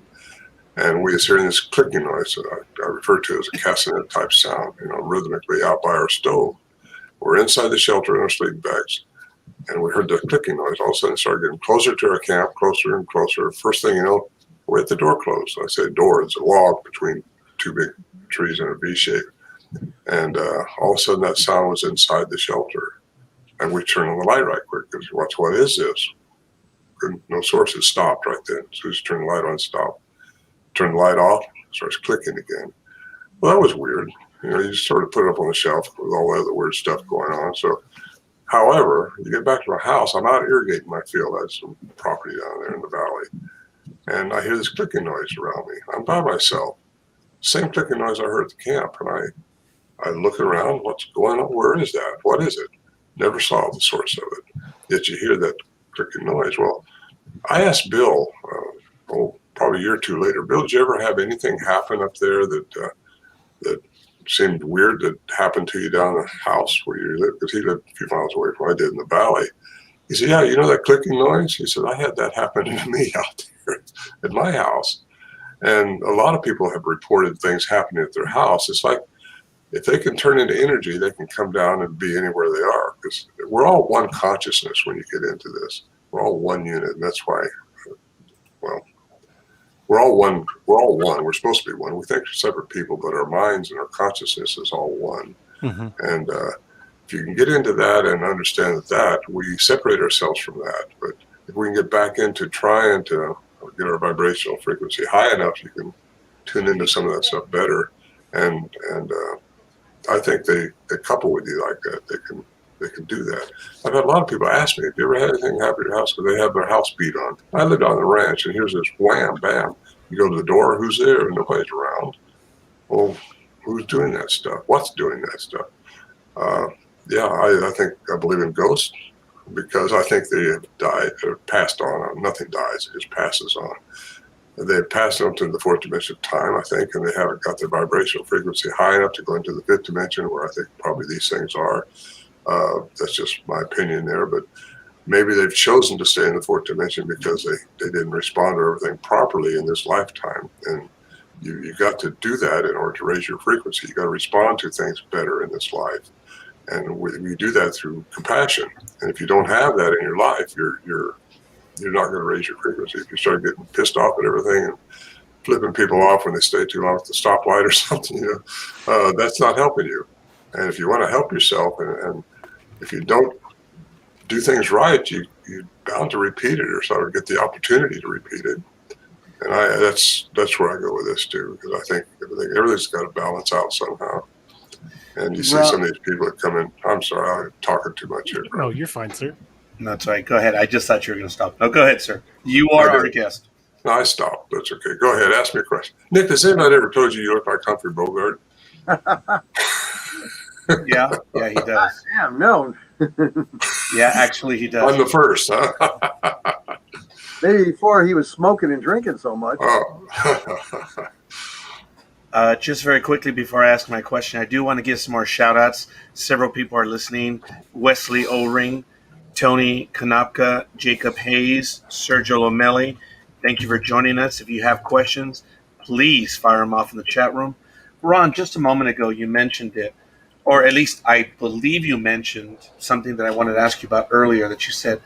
and we was hearing this clicking noise that I refer to as a castanet type sound, rhythmically out by our stove. We're inside the shelter in our sleeping bags, and we heard the clicking noise. All of a sudden, it started getting closer to our camp, closer and closer. First thing you know, we're at the door closed. I say door, it's a log between two big trees in a V shape. And all of a sudden, that sound was inside the shelter. And we turned on the light right quick because what is this? No source. It stopped right then. So we just turned the light on and stopped. Turn the light off, starts clicking again. Well, that was weird. You just sort of put it up on the shelf with all the other weird stuff going on. So, however, you get back to my house, I'm out irrigating my field. I have some property down there in the valley. And I hear this clicking noise around me. I'm by myself. Same clicking noise I heard at the camp. And I look around, what's going on? Where is that? What is it? Never saw the source of it. Yet you hear that clicking noise. Well, I asked Bill, probably a year or two later, Bill, did you ever have anything happen up there that seemed weird that happened to you down the house where you live? Because he lived a few miles away from where I did in the valley. He said, yeah, that clicking noise? He said, I had that happen to me out there at my house. And a lot of people have reported things happening at their house. It's like, if they can turn into energy, they can come down and be anywhere they are. Because we're all one consciousness when you get into this. We're all one unit. And that's why, we're all one. We're supposed to be one. We think we're separate people, but our minds and our consciousness is all one. Mm-hmm. And if you can get into that and understand that, we separate ourselves from that. But if we can get back into trying to get our vibrational frequency high enough, you can tune into some of that stuff better. And I think they couple with you like that. They can do that. I've had a lot of people ask me, have you ever had anything happen to your house? Because they have their house beat on. I lived on the ranch, and here's this wham, bam. You go to the door, who's there? Nobody's around. Well, who's doing that stuff? What's doing that stuff? I believe in ghosts because I think they have died or passed on. Nothing dies, it just passes on. They've passed on to the fourth dimension of time, I think, and they haven't got their vibrational frequency high enough to go into the fifth dimension where I think probably these things are. That's just my opinion there, but maybe they've chosen to stay in the fourth dimension because they didn't respond to everything properly in this lifetime. And you got to do that in order to raise your frequency. You got to respond to things better in this life. And we do that through compassion. And if you don't have that in your life, you're not going to raise your frequency. If you start getting pissed off at everything and flipping people off when they stay too long at the stoplight or something, that's not helping you. And if you want to help yourself, and if you don't do things right, you're bound to repeat it or sort of get the opportunity to repeat it. And that's where I go with this too, because I think everything's got to balance out somehow. And you see some of these people that come in. I'm sorry, I'm talking too much here. No, you're fine, sir. That's right. Go ahead. I just thought you were going to stop. No, go ahead, sir. You are our guest. No, I stopped. That's okay. Go ahead. Ask me a question. Nick, has anybody ever told you look like Humphrey Bogart? Yeah, he does. Damn, no. Yeah, actually, he does. I'm the first, huh? Maybe before he was smoking and drinking so much. Oh. Just very quickly before I ask my question, I do want to give some more shout outs. Several people are listening. Wesley O-Ring, Tony Kanopka, Jacob Hayes, Sergio Lomelli. Thank you for joining us. If you have questions, please fire them off in the chat room. Ron, just a moment ago, you mentioned it, or at least I believe you mentioned something that I wanted to ask you about earlier, that you said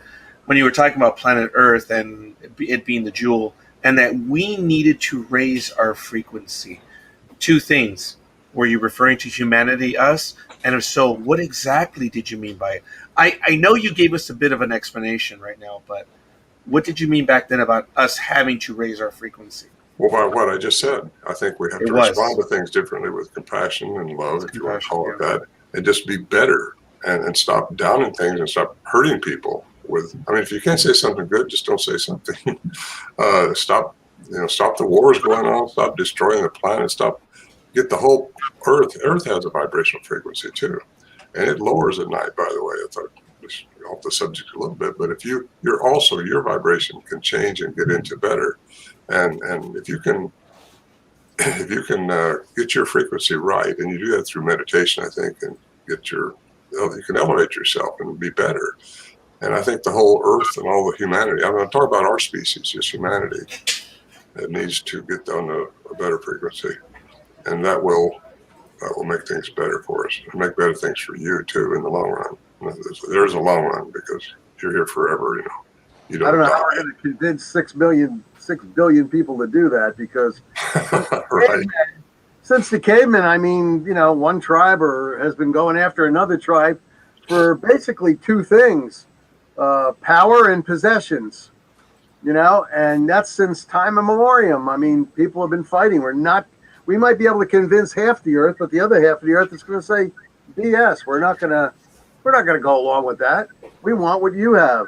when you were talking about planet Earth and it being the jewel, and that we needed to raise our frequency. Two things. Were you referring to humanity, us? And if so, what exactly did you mean by it? I know you gave us a bit of an explanation right now, but what did you mean back then about us having to raise our frequency? Well, by what I just said, I think we have to respond to things differently with compassion and love, if you want to call it that, and just be better and stop downing things and stop hurting people with. I mean, if you can't say something good, just don't say something. Stop the wars going on. Stop destroying the planet. Get the whole Earth. Earth has a vibrational frequency too, and it lowers at night. By the way, I thought just off the subject a little bit, but if your vibration can change and get into better, and if you can get your frequency right, and you do that through meditation, I think, and you can elevate yourself and be better. And I think the whole Earth and all the humanity. I'm going to talk about our species, just humanity. It needs to get down to a better frequency, and that will make things better for us and make better things for you too in the long run. There's a long run because you're here forever. You don't. I don't know how we're going to convince 6 billion people to do that, because right. Since the cavemen, I mean, one tribe has been going after another tribe for basically two things: power and possessions. And that's since time immemorial. I mean, people have been fighting. We might be able to convince half the Earth, but the other half of the Earth is going to say, BS. We're not going to go along with that. We want what you have.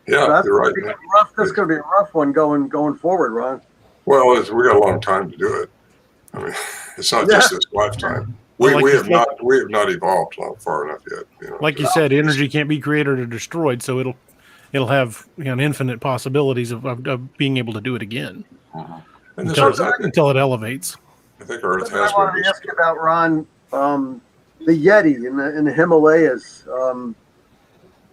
Yeah, you're right. That's going to be a rough one going forward, Ron. Well, we got a long time to do it. I mean, it's not just this lifetime. We have not evolved far enough yet. Like you said, energy can't be created or destroyed, so it'll have an infinite possibilities of being able to do it again until it elevates. I think Earth has. I wanted to ask you about, Ron, the Yeti in the Himalayas.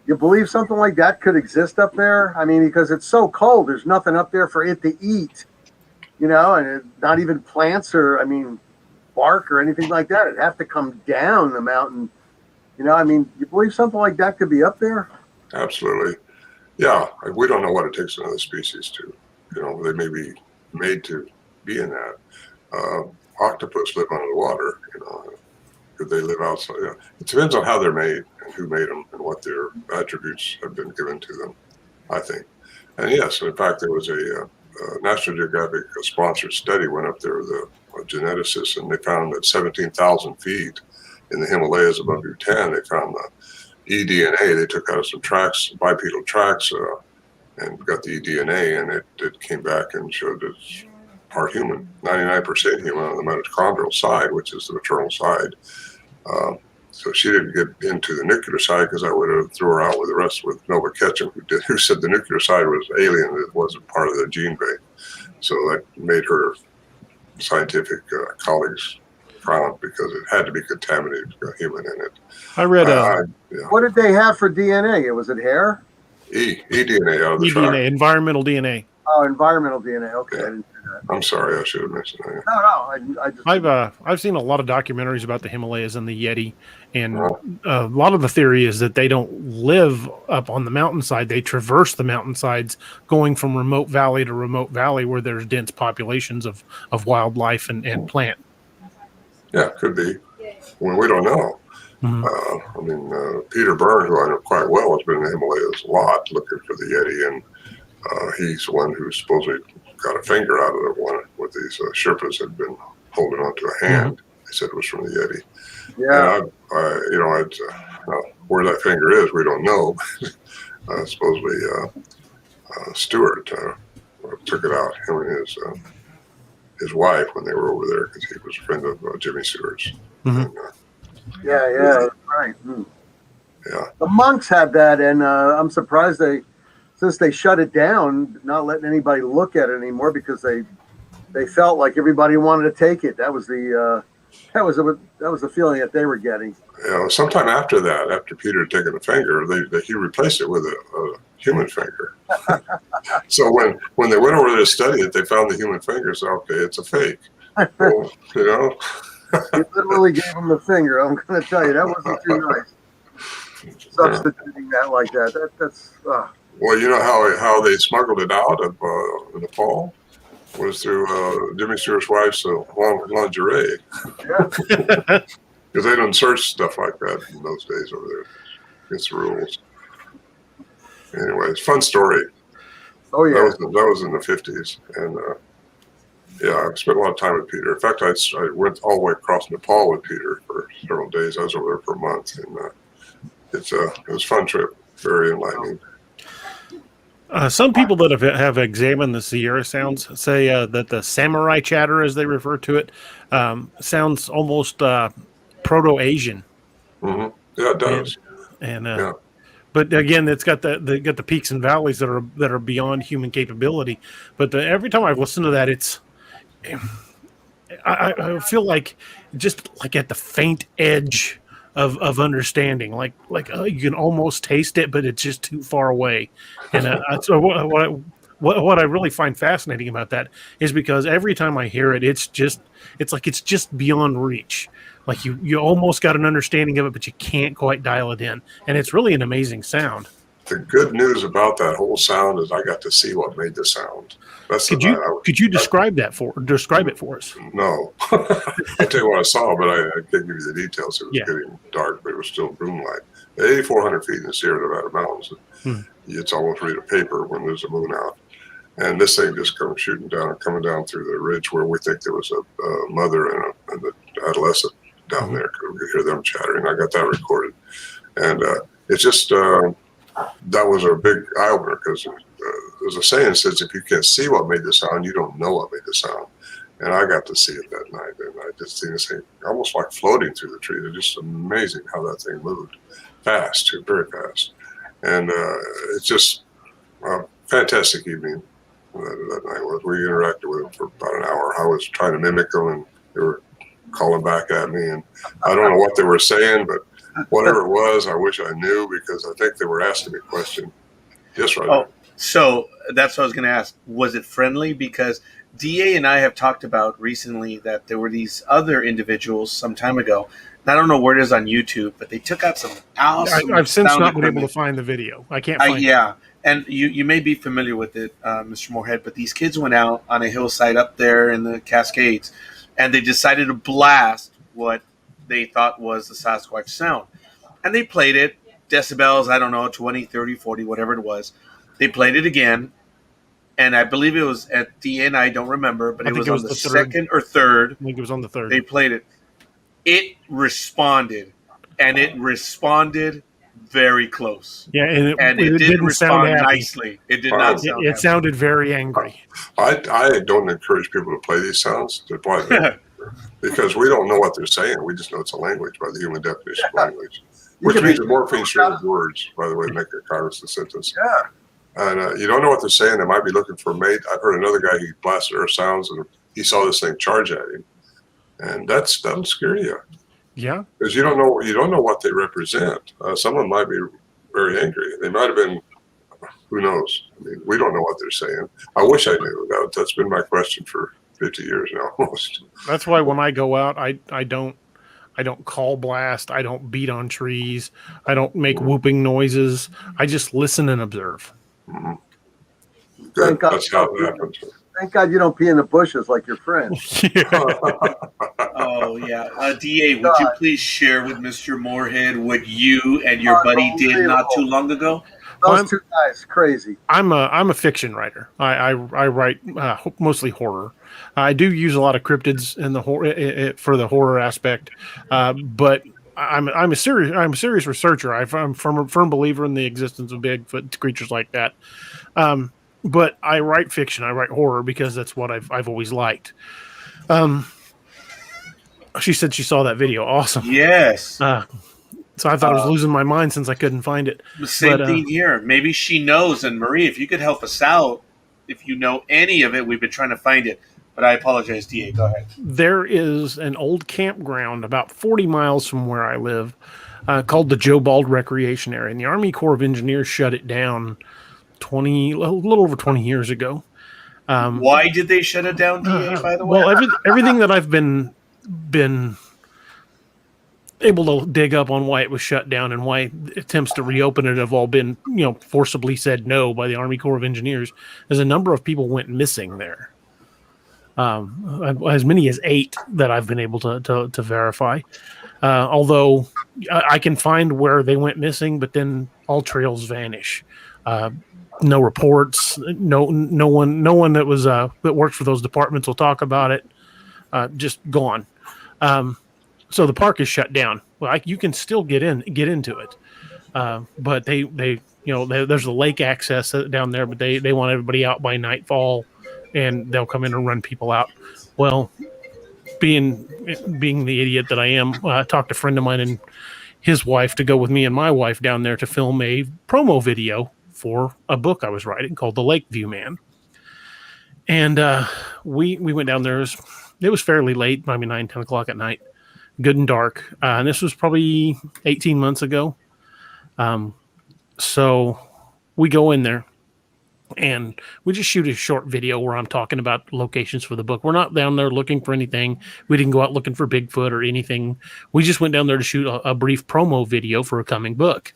You believe something like that could exist up there? I mean, because it's so cold, there's nothing up there for it to eat, and not even plants or, bark or anything like that. It'd have to come down the mountain. You believe something like that could be up there? Absolutely. Yeah. We don't know what it takes another species to, they may be made to be in that. Octopus live under the water, could they live outside? Yeah. It depends on how they're made and who made them and what their attributes have been given to them, I think. And yes, in fact, there was a National Geographic sponsored study went up there with a geneticist, and they found that 17,000 feet in the Himalayas above Bhutan, they found the eDNA. They took out some tracks, bipedal tracks, and got the eDNA, and it came back and showed it's part human, 99% human on the mitochondrial side, which is the maternal side. So she didn't get into the nuclear side, because I would have threw her out with the rest, with Nova Ketchum, who said the nuclear side was alien, it wasn't part of the gene bank. So that made her scientific colleagues frown, because it had to be contaminated, human in it. I read What did they have for DNA? Was it hair? eDNA out of the track. Environmental DNA. Oh, environmental DNA. Okay, Yeah. I didn't see that. I'm sorry, I should have mentioned that. No, I just. I've seen a lot of documentaries about the Himalayas and the Yeti, and a lot of the theory is that they don't live up on the mountainside. They traverse the mountainsides, going from remote valley to remote valley where there's dense populations of wildlife and plant. Yeah, could be. Well, we don't know. Mm-hmm. Peter Byrne, who I know quite well, has been in the Himalayas a lot looking for the Yeti, and he's the one who supposedly got a finger out of one. What these Sherpas had been holding onto a hand. They said it was from the Yeti. Yeah. And where that finger is, we don't know. Supposedly, Stewart took it out, him and his wife, when they were over there, because he was a friend of Jimmy Stewart's. Mhm. And, Yeah, that's right. yeah. The monks had that, and I'm surprised since they shut it down, not letting anybody look at it anymore because they felt like everybody wanted to take it. That was the feeling that they were getting. Sometime after that, after Peter had taken the finger, he replaced it with a human finger. So when they went over there to study it, they found the human finger. So okay, it's a fake. Well, You literally gave him the finger. I'm going to tell you, that wasn't too nice. Substituting that like that. That's. Well, you know how they smuggled it out of Nepal was through Jimmy Stewart's wife's lingerie. Yeah. Because they don't search stuff like that in those days over there. Against the rules. Anyways, fun story. Oh yeah. That was in the 50s, and I spent a lot of time with Peter. In fact, I went all the way across Nepal with Peter for several days. I was over there for a month, and it was a fun trip, very enlightening. Some people that have examined the Sierra sounds say that the samurai chatter, as they refer to it, sounds almost Proto-Asian. Mm-hmm. Yeah, it does. And but again, it's got the peaks and valleys that are beyond human capability. But every time I've listened to that, I feel like just like at the faint edge of understanding, like you can almost taste it, but it's just too far away. And so what I really find fascinating about that is because every time I hear it, it's like it's just beyond reach. Like you almost got an understanding of it, but you can't quite dial it in. And it's really an amazing sound. The good news about that whole sound is I got to see what made the sound. Could you describe it for us? No. I'll tell you what I saw, but I can't give you the details. It was getting dark, but it was still moonlight. 8,400 feet in the Sierra Nevada mountains. It's almost read a paper when there's a moon out. And this thing just comes shooting down and coming down through the ridge where we think there was a mother and an adolescent down there, because we could hear them chattering. I got that recorded. And it's just, that was a big eye-opener, because there's a saying that says if you can't see what made the sound, you don't know what made the sound. And I got to see it that night, and I just seen this thing almost like floating through the trees. It's just amazing how that thing moved fast, too, very fast. And it's just a fantastic evening that night was. We interacted with them for about an hour. I was trying to mimic them, and they were calling back at me, and I don't know what they were saying, but whatever it was, I wish I knew, because I think they were asking me a question. Yes, right. Oh, so that's what I was going to ask. Was it friendly? Because DA and I have talked about recently that there were these other individuals some time ago. I don't know where it is on YouTube, but they took out some awesome. I've since not been able to find the video. I can't find it. Yeah, and you may be familiar with it, Mr. Morehead, but these kids went out on a hillside up there in the Cascades, and they decided to blast what they thought was the Sasquatch sound. And they played it, decibels, I don't know, 20, 30, 40, whatever it was. They played it again, and I believe it was at the end, I don't remember, but it was on the second or third. I think it was on the third. They played it. It responded, and it responded very close. Yeah, and it didn't sound respond happy. nicely. It did not sound It sounded very angry. I don't encourage people to play these sounds. Because we don't know what they're saying. We just know it's a language by the human definition of language. Which means the morphine shared words, by the way, to make a constant sentence. Yeah. And you don't know what they're saying. They might be looking for a mate. I've heard another guy, he blasted earth sounds, and he saw this thing charge at him. And that'll scare you. Yeah. Because you don't know what they represent. Someone might be very angry. They might have been, who knows? I mean, we don't know what they're saying. I wish I knew. That's been my question for 50 years now, almost. That's why when I go out, I don't call blast. I don't beat on trees. I don't make whooping noises. I just listen and observe. Mm-hmm. Good. That's how it happens. Thank God you don't pee in the bushes like your friend. Oh, yeah. DA, would you please share with Mr. Morehead what you and your buddy did not too long ago? Those two guys, crazy. I'm a fiction writer. I write mostly horror, I do use a lot of cryptids in the for the horror aspect, but I'm a serious researcher. I'm a firm believer in the existence of Bigfoot creatures like that. But I write fiction. I write horror because that's what I've always liked. She said she saw that video. Awesome. Yes. So I thought I was losing my mind since I couldn't find it. Same thing here. Maybe she knows. And Marie, if you could help us out, if you know any of it, we've been trying to find it. But I apologize, DA. Go ahead. There is an old campground about 40 miles from where I live called the Joe Bald Recreation Area. And the Army Corps of Engineers shut it down a little over 20 years ago. Why did they shut it down, DA, by the way? Well, everything that I've been able to dig up on why it was shut down and why attempts to reopen it have all been, forcibly said no by the Army Corps of Engineers, as a number of people went missing there. As many as 8 that I've been able to verify. Although I can find where they went missing, but then all trails vanish. No reports. No one that was that works for those departments will talk about it. Just gone. So the park is shut down. Well, you can still get into it, but they there's the lake access down there, but they want everybody out by nightfall, and they'll come in and run people out. Well, being the idiot that I am, I talked to a friend of mine and his wife to go with me and my wife down there to film a promo video for a book I was writing called The Lakeview Man. And we went down there. It was fairly late, maybe 9, 10 o'clock at night, good and dark. And this was probably 18 months ago. So we go in there and we just shoot a short video where I'm talking about locations for the book. We're not down there looking for anything. We didn't go out looking for Bigfoot or anything. We just went down there to shoot a brief promo video for a coming book.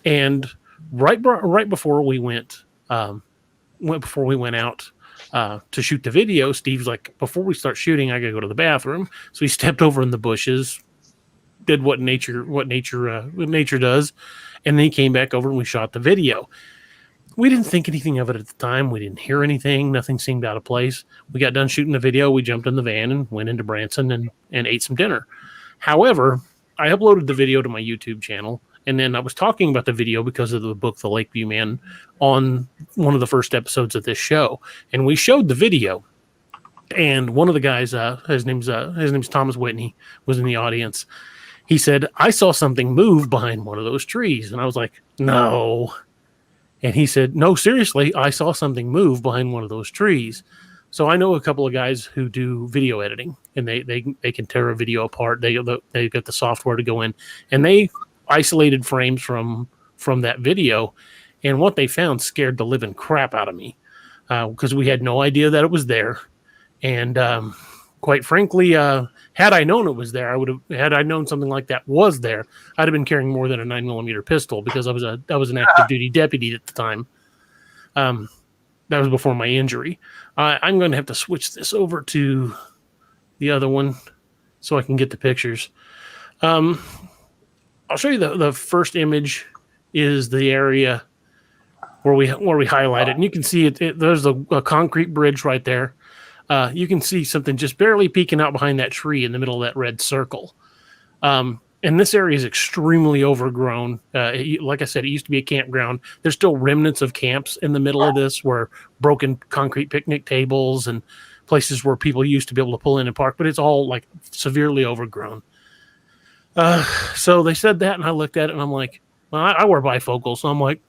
And right before we went out to shoot the video, Steve's like, before we start shooting, I gotta go to the bathroom. So he stepped over in the bushes, did what nature does, and then he came back over and we shot the video. We didn't think anything of it at the time. We didn't hear anything. Nothing seemed out of place. We got done shooting the video. We jumped in the van and went into Branson and ate some dinner. However, I uploaded the video to my YouTube channel, and then I was talking about the video because of the book, The Lakeview Man, on one of the first episodes of this show. And we showed the video. And one of the guys, his name's Thomas Whitney, was in the audience. He said, I saw something move behind one of those trees. And I was like, no. And he said, no, seriously, I saw something move behind one of those trees. So I know a couple of guys who do video editing, and they can tear a video apart. They got the software to go in, and they isolated frames from that video. And what they found scared the living crap out of me because we had no idea that it was there. And quite frankly, had I known it was there, had I known something like that was there, I'd have been carrying more than a 9mm pistol because I was an active duty deputy at the time. That was before my injury. I'm going to have to switch this over to the other one so I can get the pictures. I'll show you the first image is the area where we highlight it, and you can see it there's a concrete bridge right there. You can see something just barely peeking out behind that tree in the middle of that red circle. And this area is extremely overgrown. Like I said, it used to be a campground. There's still remnants of camps in the middle of this where broken concrete picnic tables and places where people used to be able to pull in and park, but it's all like severely overgrown. So they said that, and I looked at it, and I'm like, well, I wear bifocals, so I'm like,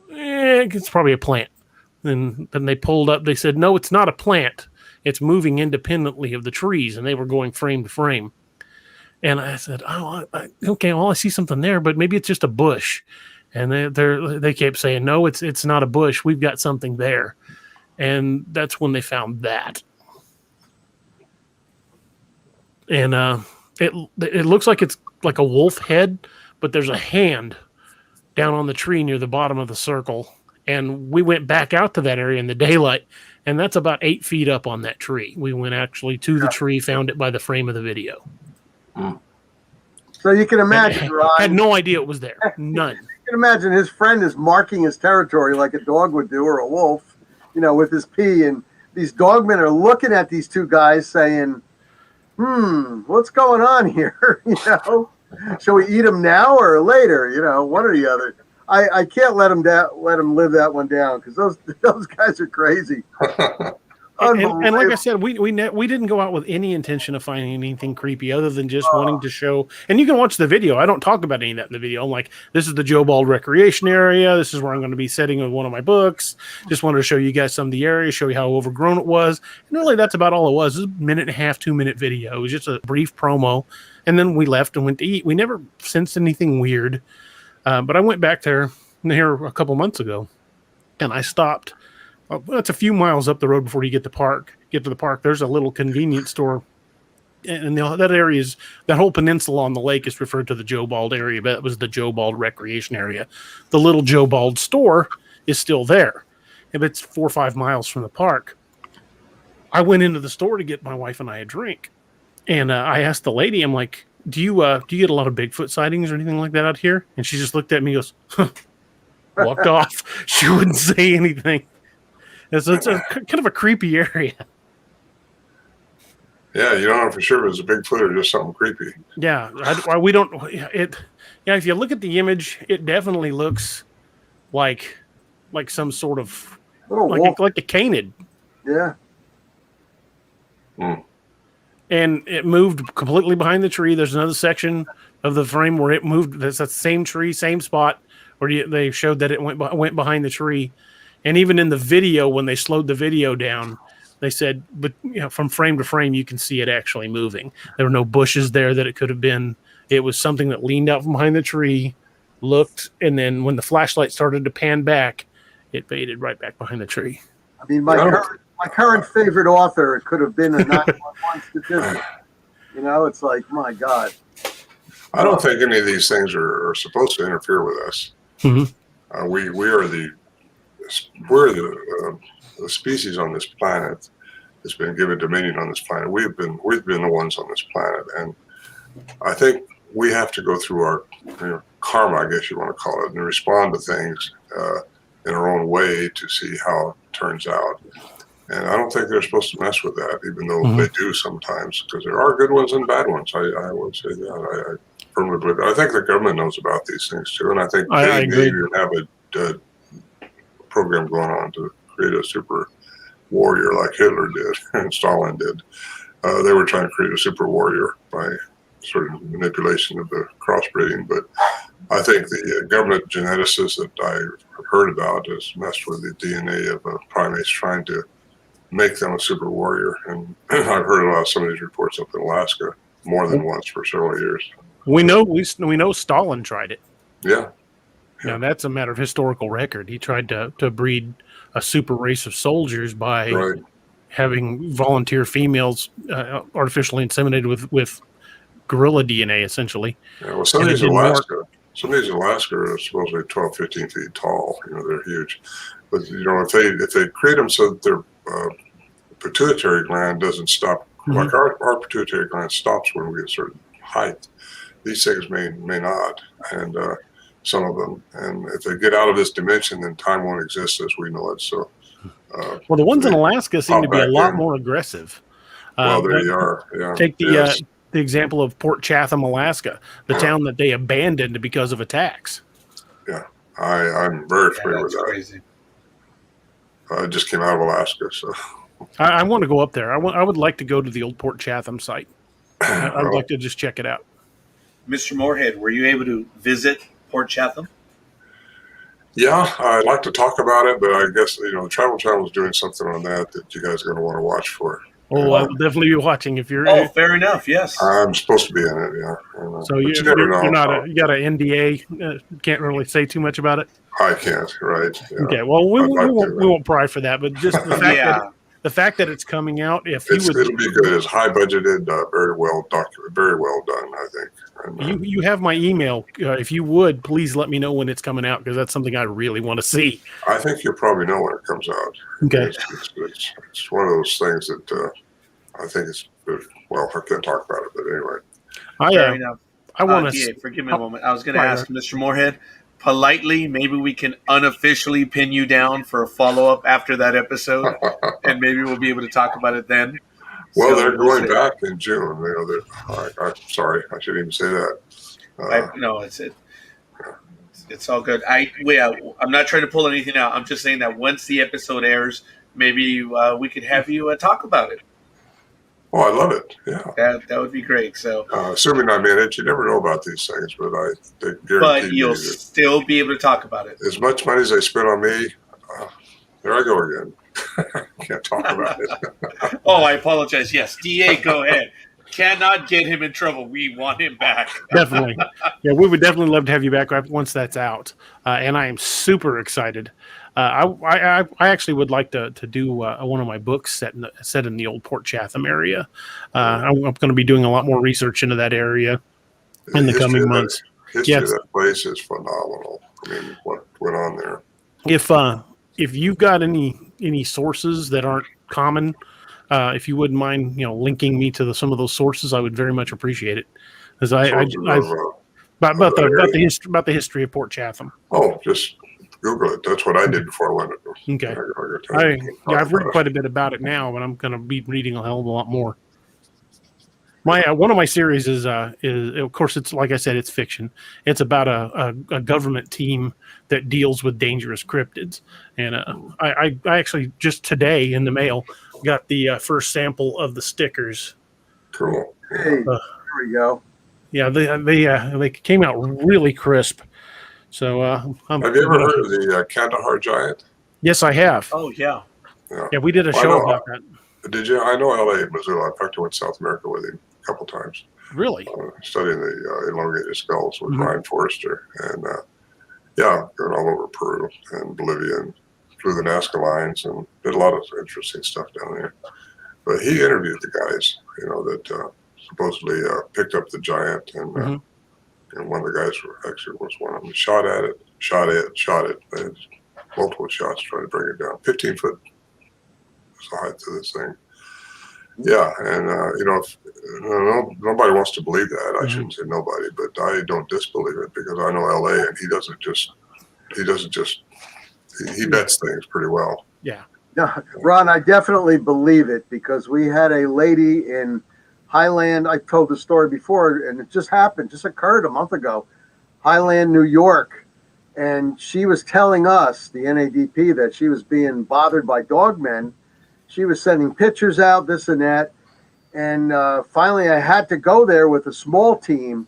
it's probably a plant. And then they pulled up. They said, no, it's not a plant. It's moving independently of the trees, and they were going frame to frame. And I said, okay, well, I see something there, but maybe it's just a bush. And they kept saying, no, it's not a bush. We've got something there. And that's when they found that. And it looks like it's like a wolf head, but there's a hand down on the tree near the bottom of the circle. And we went back out to that area in the daylight, and that's about 8 feet up on that tree. We went actually to the tree, found it by the frame of the video. So you can imagine, Ron. Had no idea it was there. None. You can imagine his friend is marking his territory like a dog would do or a wolf, with his pee, and these dogmen are looking at these two guys saying, what's going on here? Shall we eat them now or later? One or the other. I can't let them live that one down, because those guys are crazy. And like I said, we didn't go out with any intention of finding anything creepy other than just wanting to show. And you can watch the video. I don't talk about any of that in the video. I'm like, this is the Joe Bald recreation area. This is where I'm going to be setting with one of my books. Just wanted to show you guys some of the area, show you how overgrown it was. And really, that's about all it was. It was a 1.5, 2-minute video. It was just a brief promo. And then we left and went to eat. We never sensed anything weird. But I went back there a couple months ago, and I stopped. It's a few miles up the road before you get to the park. There's a little convenience store, and that area that whole peninsula on the lake is referred to the Joe Bald area, but it was the Joe Bald recreation area. The little Joe Bald store is still there, and it's 4 or 5 miles from the park. I went into the store to get my wife and I a drink, and I asked the lady, I'm like, do you get a lot of Bigfoot sightings or anything like that out here? And she just looked at me and goes, walked off. She wouldn't say anything. It's a kind of a creepy area. Yeah, you don't know for sure if it's a Bigfoot or just something creepy. Yeah, we don't. If you look at the image, it definitely looks like some sort of like a canid. Yeah. And it moved completely behind the tree. There's another section of the frame where it moved. That's that same tree, same spot where they showed that it went behind the tree. And even in the video, when they slowed the video down, they said, but from frame to frame, you can see it actually moving. There were no bushes there that it could have been. It was something that leaned out from behind the tree, looked, and then when the flashlight started to pan back, it faded right back behind the tree. I mean, my current favorite author could have been a 911 statistic. It's like, my God. I don't think any of these things are supposed to interfere with us. Mm-hmm. We're the species on this planet that's been given dominion on this planet. We've been the ones on this planet, and I think we have to go through our karma, I guess you want to call it, and respond to things in our own way to see how it turns out. And I don't think they're supposed to mess with that, even though they do sometimes, because there are good ones and bad ones. I would say that. I firmly believe that. I think the government knows about these things too, and I think they even have a program going on to create a super warrior like Hitler did and Stalin did. They were trying to create a super warrior by sort of manipulation of the crossbreeding, but I think the government geneticists that I've heard about has messed with the DNA of primates, trying to make them a super warrior. And I've heard about some of these reports up in Alaska more than once for several years. We know Stalin tried it. Yeah. Now that's a matter of historical record. He tried to breed a super race of soldiers by having volunteer females artificially inseminated with gorilla DNA, essentially. Yeah, well, some of these in Alaska are supposedly 12, 15 feet tall. They're huge. But if they create them so that their pituitary gland doesn't stop, like our pituitary gland stops when we get a certain height. These things may not, and some of them. And if they get out of this dimension, then time won't exist as we know it. So, well, the ones in Alaska seem to be a lot more aggressive. Well, there you are. Yeah. Take the example of Port Chatham, Alaska, the town that they abandoned because of attacks. Yeah, I'm very familiar with that. Crazy. I just came out of Alaska, so I want to go up there. I would like to go to the old Port Chatham site. I'd like to just check it out. Mr. Morehead, were you able to visit Port Chatham? Yeah, I'd like to talk about it, but I guess the Travel Channel is doing something on that you guys are going to want to watch for. Oh, I will definitely be watching if you're. Oh, fair enough. Yes, I'm supposed to be in it. Yeah. So you got an NDA. Can't really say too much about it. I can't. Right. Yeah. Okay. Well, we won't pry for that, but just the fact that it's coming out. It'll be good. It's high budgeted, very well documented, very well done. I think. And, you have my email. If you would, please let me know when it's coming out, because that's something I really want to see. I think you'll probably know when it comes out. Okay. It's one of those things that I think it's well. I can't talk about it, but anyway. I want to. Forgive me a moment. I was going to ask Mr. Morehead, politely, maybe we can unofficially pin you down for a follow-up after that episode, and maybe we'll be able to talk about it then. Well, So they're we'll going see. back in June. I'm sorry, I shouldn't even say that. No, it's all good. I'm not trying to pull anything out. I'm just saying that once the episode airs, maybe we could have you talk about it. Oh, I love it. Yeah. That would be great. So, assuming I'm in it, you never know about these things, but they guarantee but you'll me that still be able to talk about it. as much money as they spend on me, there I go again. Can't talk about it. Oh, I apologize. Yes, DA, go ahead. Cannot get him in trouble. We want him back. Definitely. Yeah, we would definitely love to have you back once that's out. And I am super excited. I actually would like to do one of my books set in the old Port Chatham area. I'm going to be doing a lot more research into that area in the coming months. History of that place is phenomenal. I mean, what went on there? If you've got any sources that aren't common, if you wouldn't mind, linking me to some of those sources, I would very much appreciate it. Because about the history of Port Chatham. Oh, just Google it. That's what I did before I went. Okay. I've read quite a bit about it now, but I'm going to be reading a hell of a lot more. One of my series is of course, it's like I said, it's fiction. It's about a government team that deals with dangerous cryptids, and I actually just today in the mail got the first sample of the stickers. Cool. Hey, there we go. Yeah, they came out really crisp. So, have you ever heard of the Kandahar giant? Yes, I have. Oh, yeah. Yeah, we did a show about that. Did you? I know L.A. and Missoula. In fact, I went to South America with him a couple times. Really? Studying the elongated skulls with Ryan Forrester. And, going all over Peru and Bolivia and flew the Nazca lines and did a lot of interesting stuff down there. But he interviewed the guys, that supposedly picked up the giant, and one of the guys was one of them. Shot it. They had multiple shots trying to bring it down. 15 foot was the height of this thing. Yeah, and nobody wants to believe that. I shouldn't say nobody, but I don't disbelieve it because I know LA, and he bets things pretty well. Yeah. No, Ron, I definitely believe it because we had a lady in Highland. I told the story before, and it just occurred a month ago. Highland, New York, and she was telling us, the NADP, that she was being bothered by dogmen. She was sending pictures out, this and that, and finally I had to go there with a small team,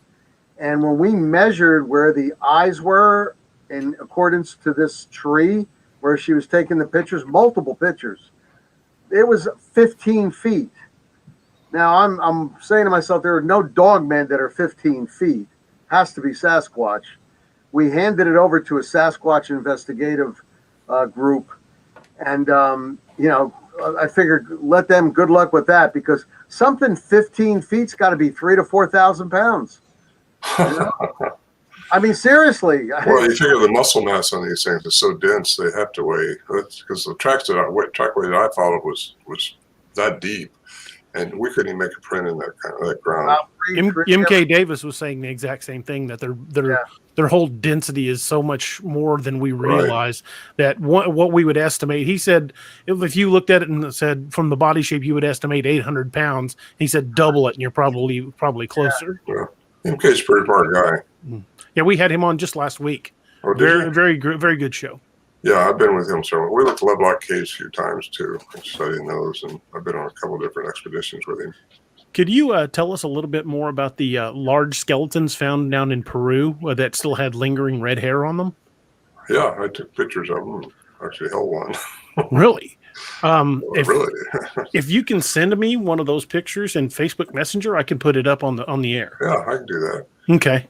and when we measured where the eyes were in accordance to this tree where she was taking the pictures, multiple pictures, it was 15 feet. Now, I'm saying to myself, there are no dogmen that are 15 feet. Has to be Sasquatch. We handed it over to a Sasquatch investigative group. And, I figured let them good luck with that because something 15 feet's got to be 3,000 to 4,000 pounds. I mean, seriously. Well, you figure the muscle mass on these things is so dense, they have to weigh. That's because the trackway that I followed was that deep. And we couldn't even make a print in that ground. MK Davis was saying the exact same thing, that their whole density is so much more than we realize. That what we would estimate, he said, if you looked at it and said from the body shape, you would estimate 800 pounds. He said double it, and you're probably closer. Yeah. MK's a pretty smart guy. Yeah, we had him on just last week. Oh, very good show. Yeah, I've been with him. So we looked at Lovelock Caves a few times too, studying those, and I've been on a couple of different expeditions with him. Could you tell us a little bit more about the large skeletons found down in Peru that still had lingering red hair on them? Yeah, I took pictures of them. Actually held one. Really? Really? If you can send me one of those pictures in Facebook Messenger, I can put it up on the air. Yeah, I can do that. Okay.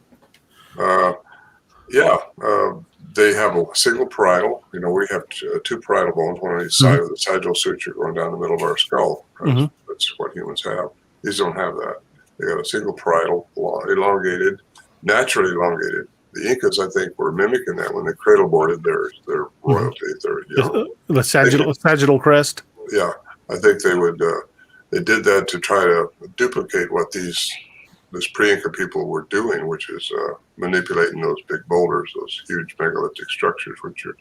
They have a single parietal. We have two parietal bones, one on each side of the sagittal suture going down the middle of our skull. That's what humans have. These don't have that. They got a single parietal, elongated, naturally elongated. The Incas, I think, were mimicking that when they cradle boarded their royalty. The sagittal crest. Yeah, I think they would. They did that to try to duplicate what these this pre-Inca people were doing, which is manipulating those big boulders, those huge megalithic structures, which are,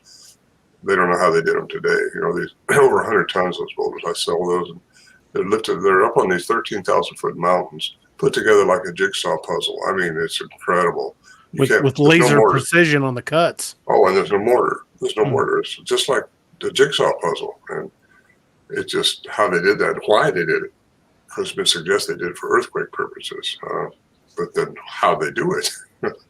they don't know how they did them today. You know, these over 100 tons, those boulders, I sell those, and they're up on these 13,000 foot mountains, put together like a jigsaw puzzle. I mean, it's incredible. With laser precision on the cuts. Oh, and there's no mortar. There's no mortar. It's just like the jigsaw puzzle. And it's just how they did that, why they did it. It's been suggested they did it for earthquake purposes. But then how they do it.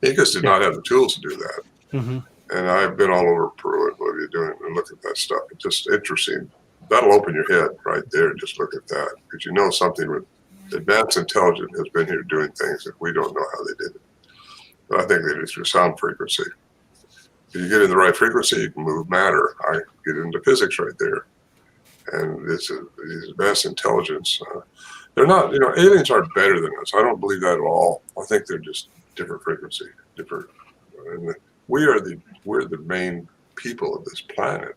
Incas did not have the tools to do that. Mm-hmm. And I've been all over Peru and Bolivia doing and look at that stuff. It's just interesting. That'll open your head right there. Just look at that. Because you know something with advanced intelligence has been here doing things that we don't know how they did it. But I think they do through sound frequency. If you get in the right frequency, you can move matter. I get into physics right there. And these advanced intelligence, they're not, you know, aliens aren't better than us. I don't believe that at all. I think they're just different frequency, different. And we're the main people of this planet.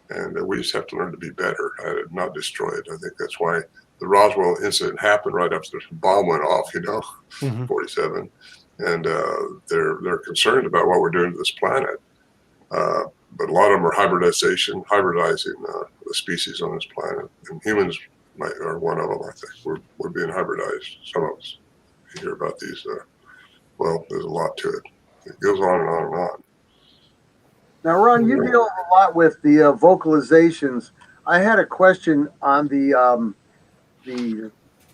And we just have to learn to be better at it, not destroy it. I think that's why the Roswell incident happened right after the bomb went off, you know, 47. And they're concerned about what we're doing to this planet. But a lot of them are hybridizing the species on this planet. And humans are one of them, I think. We're being hybridized, some of us. You hear about these, well, there's a lot to it. It goes on and on and on. Now, Ron, you deal a lot with the vocalizations. I had a question on the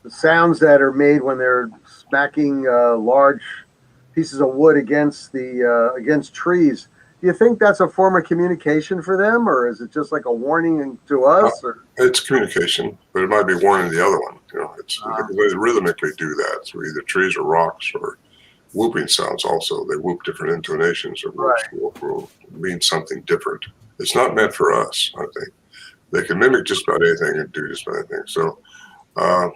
sounds that are made when they're smacking large pieces of wood against trees. Do you think that's a form of communication for them, or is it just like a warning to us? Or? It's communication, but it might be warning the other one. You know, it's they rhythmically do that. So either trees or rocks or whooping sounds. Also, they whoop different intonations, which will mean something different. It's not meant for us. I think they can mimic just about anything and do just about anything. So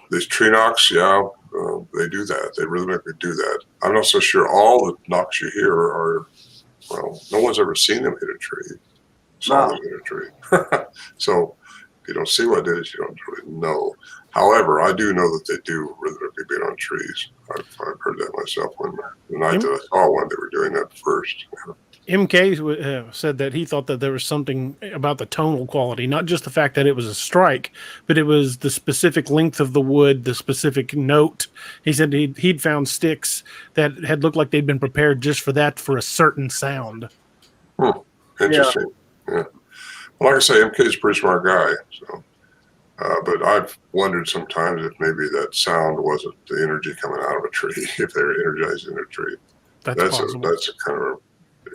these tree knocks, they do that. They rhythmically do that. I'm not so sure all the knocks you hear are. Well, no one's ever seen them hit a tree. Saw them hit a tree. So if you don't see what it is, you don't really know. However, I do know that they do rhythmically beat on trees. I've heard that myself when the night that I saw one, they were doing that first. MK said that he thought that there was something about the tonal quality, not just the fact that it was a strike, but it was the specific length of the wood, the specific note. He said he'd found sticks that had looked like they'd been prepared just for that, for a certain sound. Interesting. Yeah. Well, like I say, MK is a pretty smart guy. So, but I've wondered sometimes if maybe that sound wasn't the energy coming out of a tree, if they were energizing a tree. That's a kind of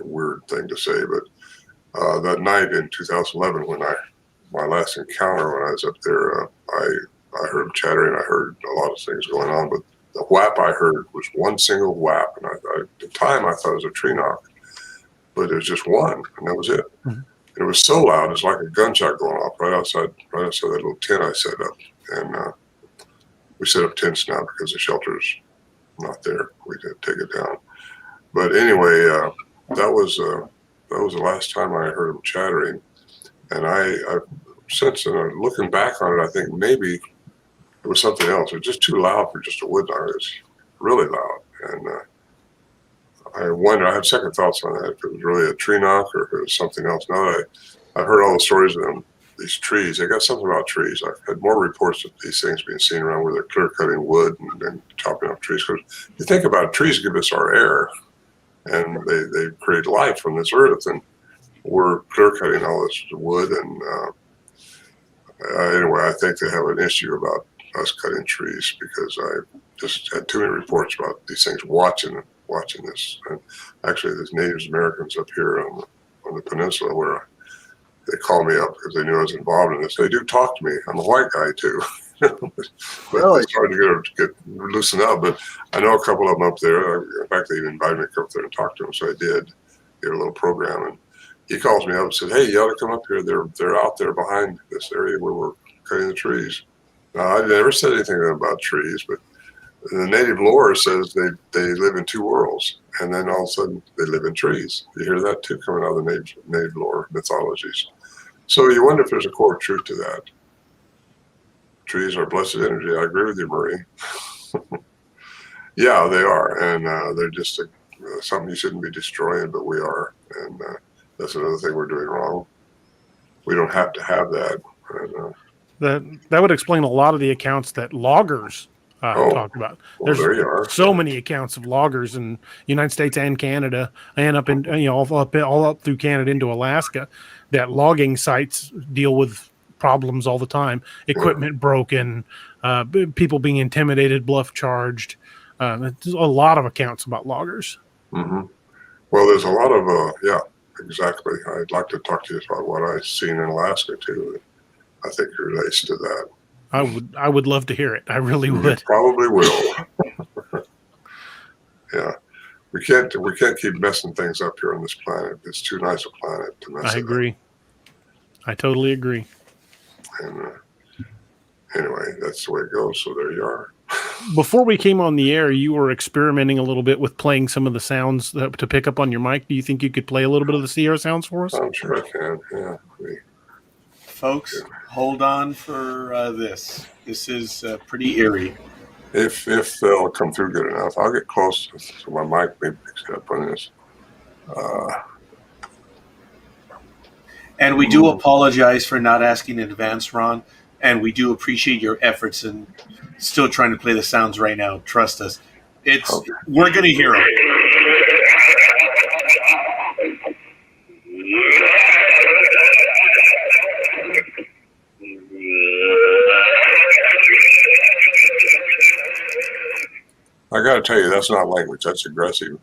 a weird thing to say, but that night in 2011, when my last encounter when I was up there, I heard chattering. I heard a lot of things going on, but the whap I heard was one single whap, and at the time I thought it was a tree knock, but it was just one, and that was it. Mm-hmm. It was so loud, it's like a gunshot going off right outside that little tent I set up, and we set up tents now because the shelter's not there. We did take it down, but anyway. That was the last time I heard him chattering, and I since then, looking back on it, I think maybe it was something else. It was just too loud for just a wood knock. It was really loud, and I wonder. I had second thoughts on that, if it was really a tree knock or if it was something else. Now that I've heard all the stories of them, these trees, they got something about trees. I've had more reports of these things being seen around where they're clear cutting wood and chopping off trees. Because you think about it, trees give us our air. And they create life on this earth, and we're clear cutting all this wood. And anyway, I think they have an issue about us cutting trees because I just had too many reports about these things watching this. And actually, there's Native Americans up here on the peninsula where they call me up because they knew I was involved in this. They do talk to me. I'm a white guy too. But really? It's hard to get loosened up. But I know a couple of them up there. In fact, they even invited me to come up there and talk to them, so I did. Get a little program, and he calls me up and said, "Hey, you ought to come up here. They're out there behind this area where we're cutting the trees." Now, I never said anything to them about trees, but the native lore says they live in two worlds, and then all of a sudden they live in trees. You hear that too coming out of the native lore mythologies. So you wonder if there's a core truth to that. Trees are blessed energy. I agree with you, Marie. Yeah, they are, and they're just something you shouldn't be destroying, but we are, and that's another thing we're doing wrong. We don't have to have that. And, That would explain a lot of the accounts that loggers talk about. Well, There's there you are. so many accounts of loggers in United States and Canada, and up in all up through Canada into Alaska, that logging sites deal with problems all the time. Equipment broken, people being intimidated, bluff charged. There's a lot of accounts about loggers. Mm-hmm. Well, there's a lot of yeah, exactly. I'd like to talk to you about what I've seen in Alaska too. I think it relates to that. I would love to hear it. I really would. You probably will. Yeah, we can't keep messing things up here on this planet. It's too nice a planet to mess. I agree. I totally agree. And anyway, that's the way it goes. So there you are. Before we came on the air, you were experimenting a little bit with playing some of the sounds to pick up on your mic. Do you think you could play a little bit of the Sierra sounds for us? I'm sure I can. Yeah. Folks, hold on for this. This is pretty eerie. If they'll come through good enough, I'll get close so my mic maybe picks it up on this. And we do apologize for not asking in advance, Ron. And we do appreciate your efforts in still trying to play the sounds right now. Trust us. We're going to hear them. I got to tell you, that's not language. That's aggressive,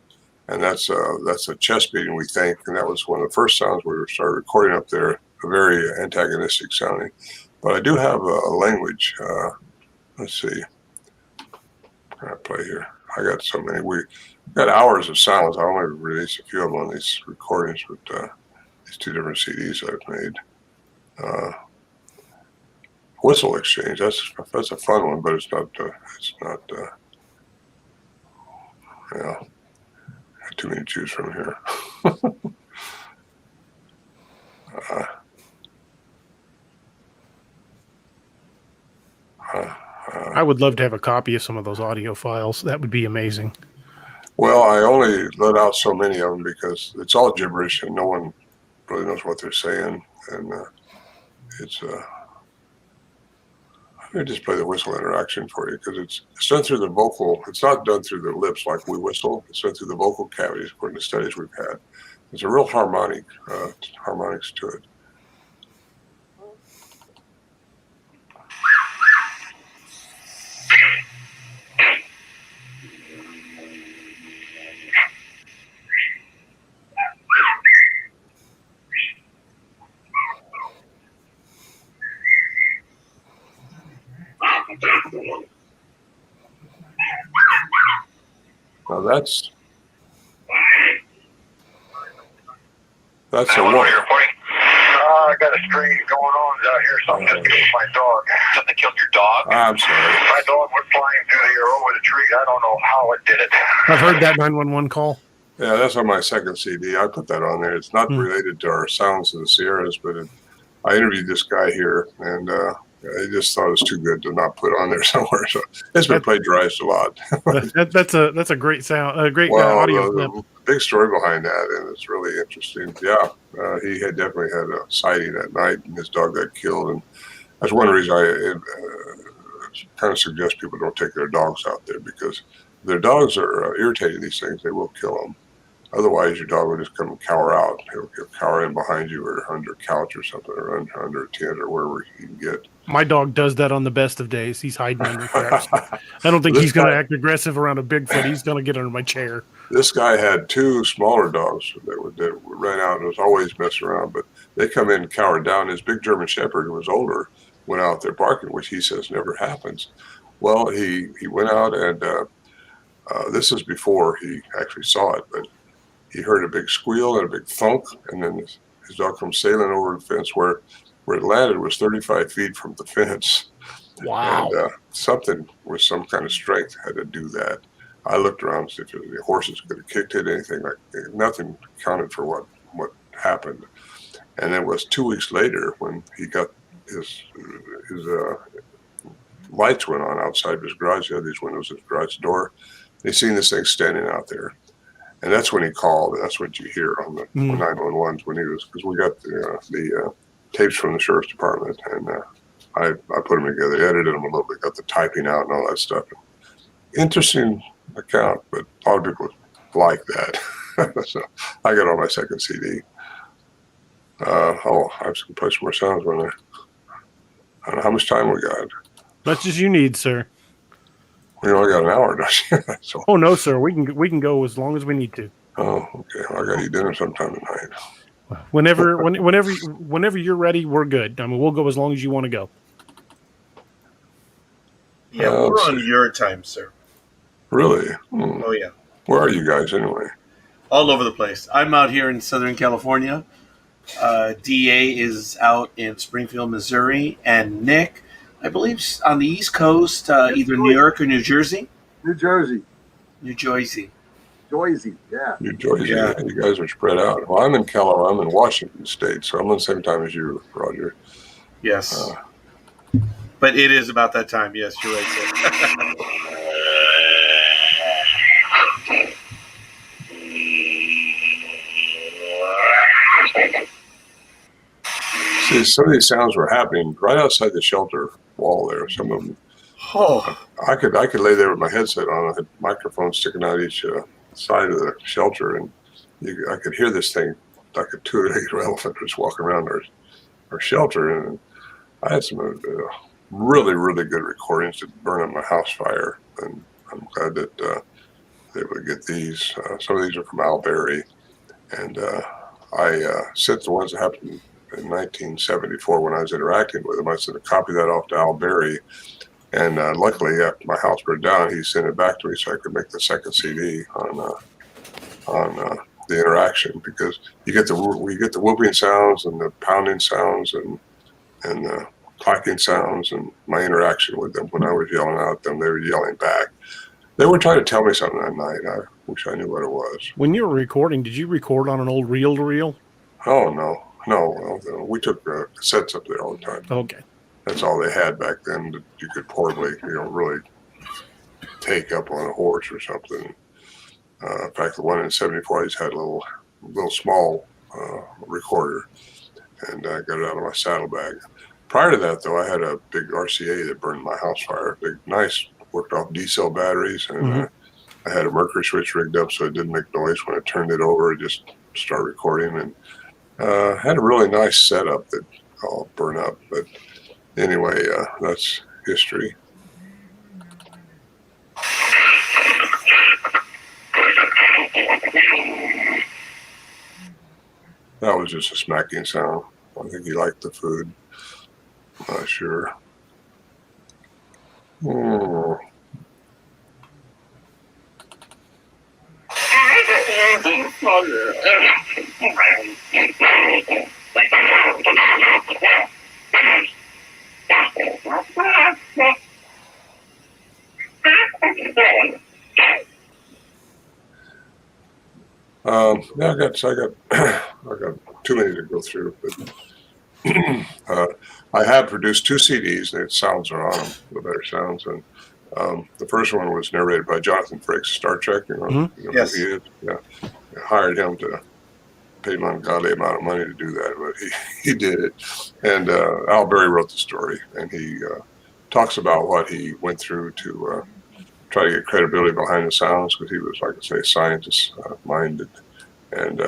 and that's a chest beating, we think. And that was one of the first sounds we started recording up there. A very antagonistic sounding. But I do have a language. Let's see. I play here. I got so many. We got hours of sounds. I only released a few of them on these recordings with these two different CDs I've made. Whistle exchange. That's a fun one, but it's not. Yeah, too many to choose from here. I would love to have a copy of some of those audio files. That would be amazing. Well, I only let out so many of them because it's all gibberish and no one really knows what they're saying. And it's let me just play the whistle interaction for you because it's done through the vocal. It's not done through the lips like we whistle. It's done through the vocal cavities according to studies we've had. There's a real harmonics to it. Now that's a one. I got a string going on out here. Something just killed my dog. Something killed your dog? I'm sorry. My dog went flying through the air over the tree. I don't know how it did it. I've heard that 911 call. Yeah, that's on my second CD. I put that on there. It's not related to our sounds of the Sierras, but I interviewed this guy here, and I just thought it was too good to not put on there somewhere. So it's been plagiarized a lot. That's a great sound, a great audio clip. The big story behind that, and it's really interesting. Yeah, he had definitely had a sighting that night, and his dog got killed. And that's one reason I kind of suggest people don't take their dogs out there because if their dogs are irritating these things, they will kill them. Otherwise, your dog will just come and cower out. He'll cower in behind you or under a couch or something, or under a tent or wherever he can get. My dog does that on the best of days. He's hiding under cracks. I don't think he's going to act aggressive around a Bigfoot. He's going to get under my chair. This guy had two smaller dogs that would run out and was always messing around, but they come in and cower down. His big German Shepherd, who was older, went out there barking, which he says never happens. Well, he went out and this is before he actually saw it, but he heard a big squeal and a big thunk, and then his dog comes sailing over the fence where it landed was 35 feet from the fence. Wow. And something with some kind of strength had to do that. I looked around to see if the horses could have kicked it, anything like nothing counted for what happened. And it was 2 weeks later when he got his lights went on outside of his garage. He had these windows at his garage door. He seen this thing standing out there. And that's when he called, and that's what you hear on the 911s when he was, because we got the tapes from the sheriff's department, and I put them together, edited them a little bit, got the typing out and all that stuff. Interesting account, but a lot of people like that. So I got on my second CD. I have to play some more sounds when I don't know how much time we got. Much as you need, sir. We only got an hour, don't you? So, oh no, sir. We can go as long as we need to. Oh, okay. Well, I got to eat dinner sometime tonight. Whenever you're ready, we're good. I mean, we'll go as long as you want to go. Yeah, we're on your time, sir. Really? Oh yeah. Where are you guys anyway? All over the place. I'm out here in Southern California. DA is out in Springfield, Missouri, and Nick, I believe, on the East Coast, either New York or New Jersey. New Jersey. New Jersey. Jersey, yeah. New Jersey. Yeah. You guys are spread out. Well, I'm in Washington State, so I'm on the same time as you, Roger. Yes. But it is about that time. Yes, you're right, sir. See, some of these sounds were happening right outside the shelter wall there. Some of them. Oh. I could lay there with my headset on. I had microphones sticking out each side of the shelter, and I could hear this thing like a two-legged elephant just walking around our shelter. And I had some really, really good recordings to burn up my house fire. And I'm glad that they would get these. Some of these are from Al Berry, and I sent the ones that happened in 1974 when I was interacting with him. I sent a copy of that off to Al Berry, and luckily after my house burned down, he sent it back to me so I could make the second CD on the interaction, because you get the whooping sounds and the pounding sounds and the clacking sounds, and my interaction with them when I was yelling out at them, they were yelling back. They were trying to tell me something that night. I wish I knew what it was. When you were recording, did you record on an old reel-to-reel? Oh no. We took cassettes up there all the time. Okay. That's all they had back then that you could portably, really take up on a horse or something. In fact, the one in '74, I just had a little small recorder, and I got it out of my saddlebag. Prior to that, though, I had a big RCA that burned my house fire. Big, nice, worked off D-cell batteries, and I had a mercury switch rigged up so it didn't make noise when I turned it over. It just started recording, and had a really nice setup that all burned up. But anyway, that's history. That was just a smacking sound. I think he liked the food. I'm not sure. Yeah, I got too many to go through, but I have produced 2 CDs. The sounds are on them, the better sounds, and the first one was narrated by Jonathan Frakes, Star Trek. You know yes. who he is. Yeah, I hired him to pay him an ungodly amount of money to do that, but he did it. And Al Berry wrote the story, and he talks about what he went through to try to get credibility behind the sounds, because he was, like I say, scientist minded, and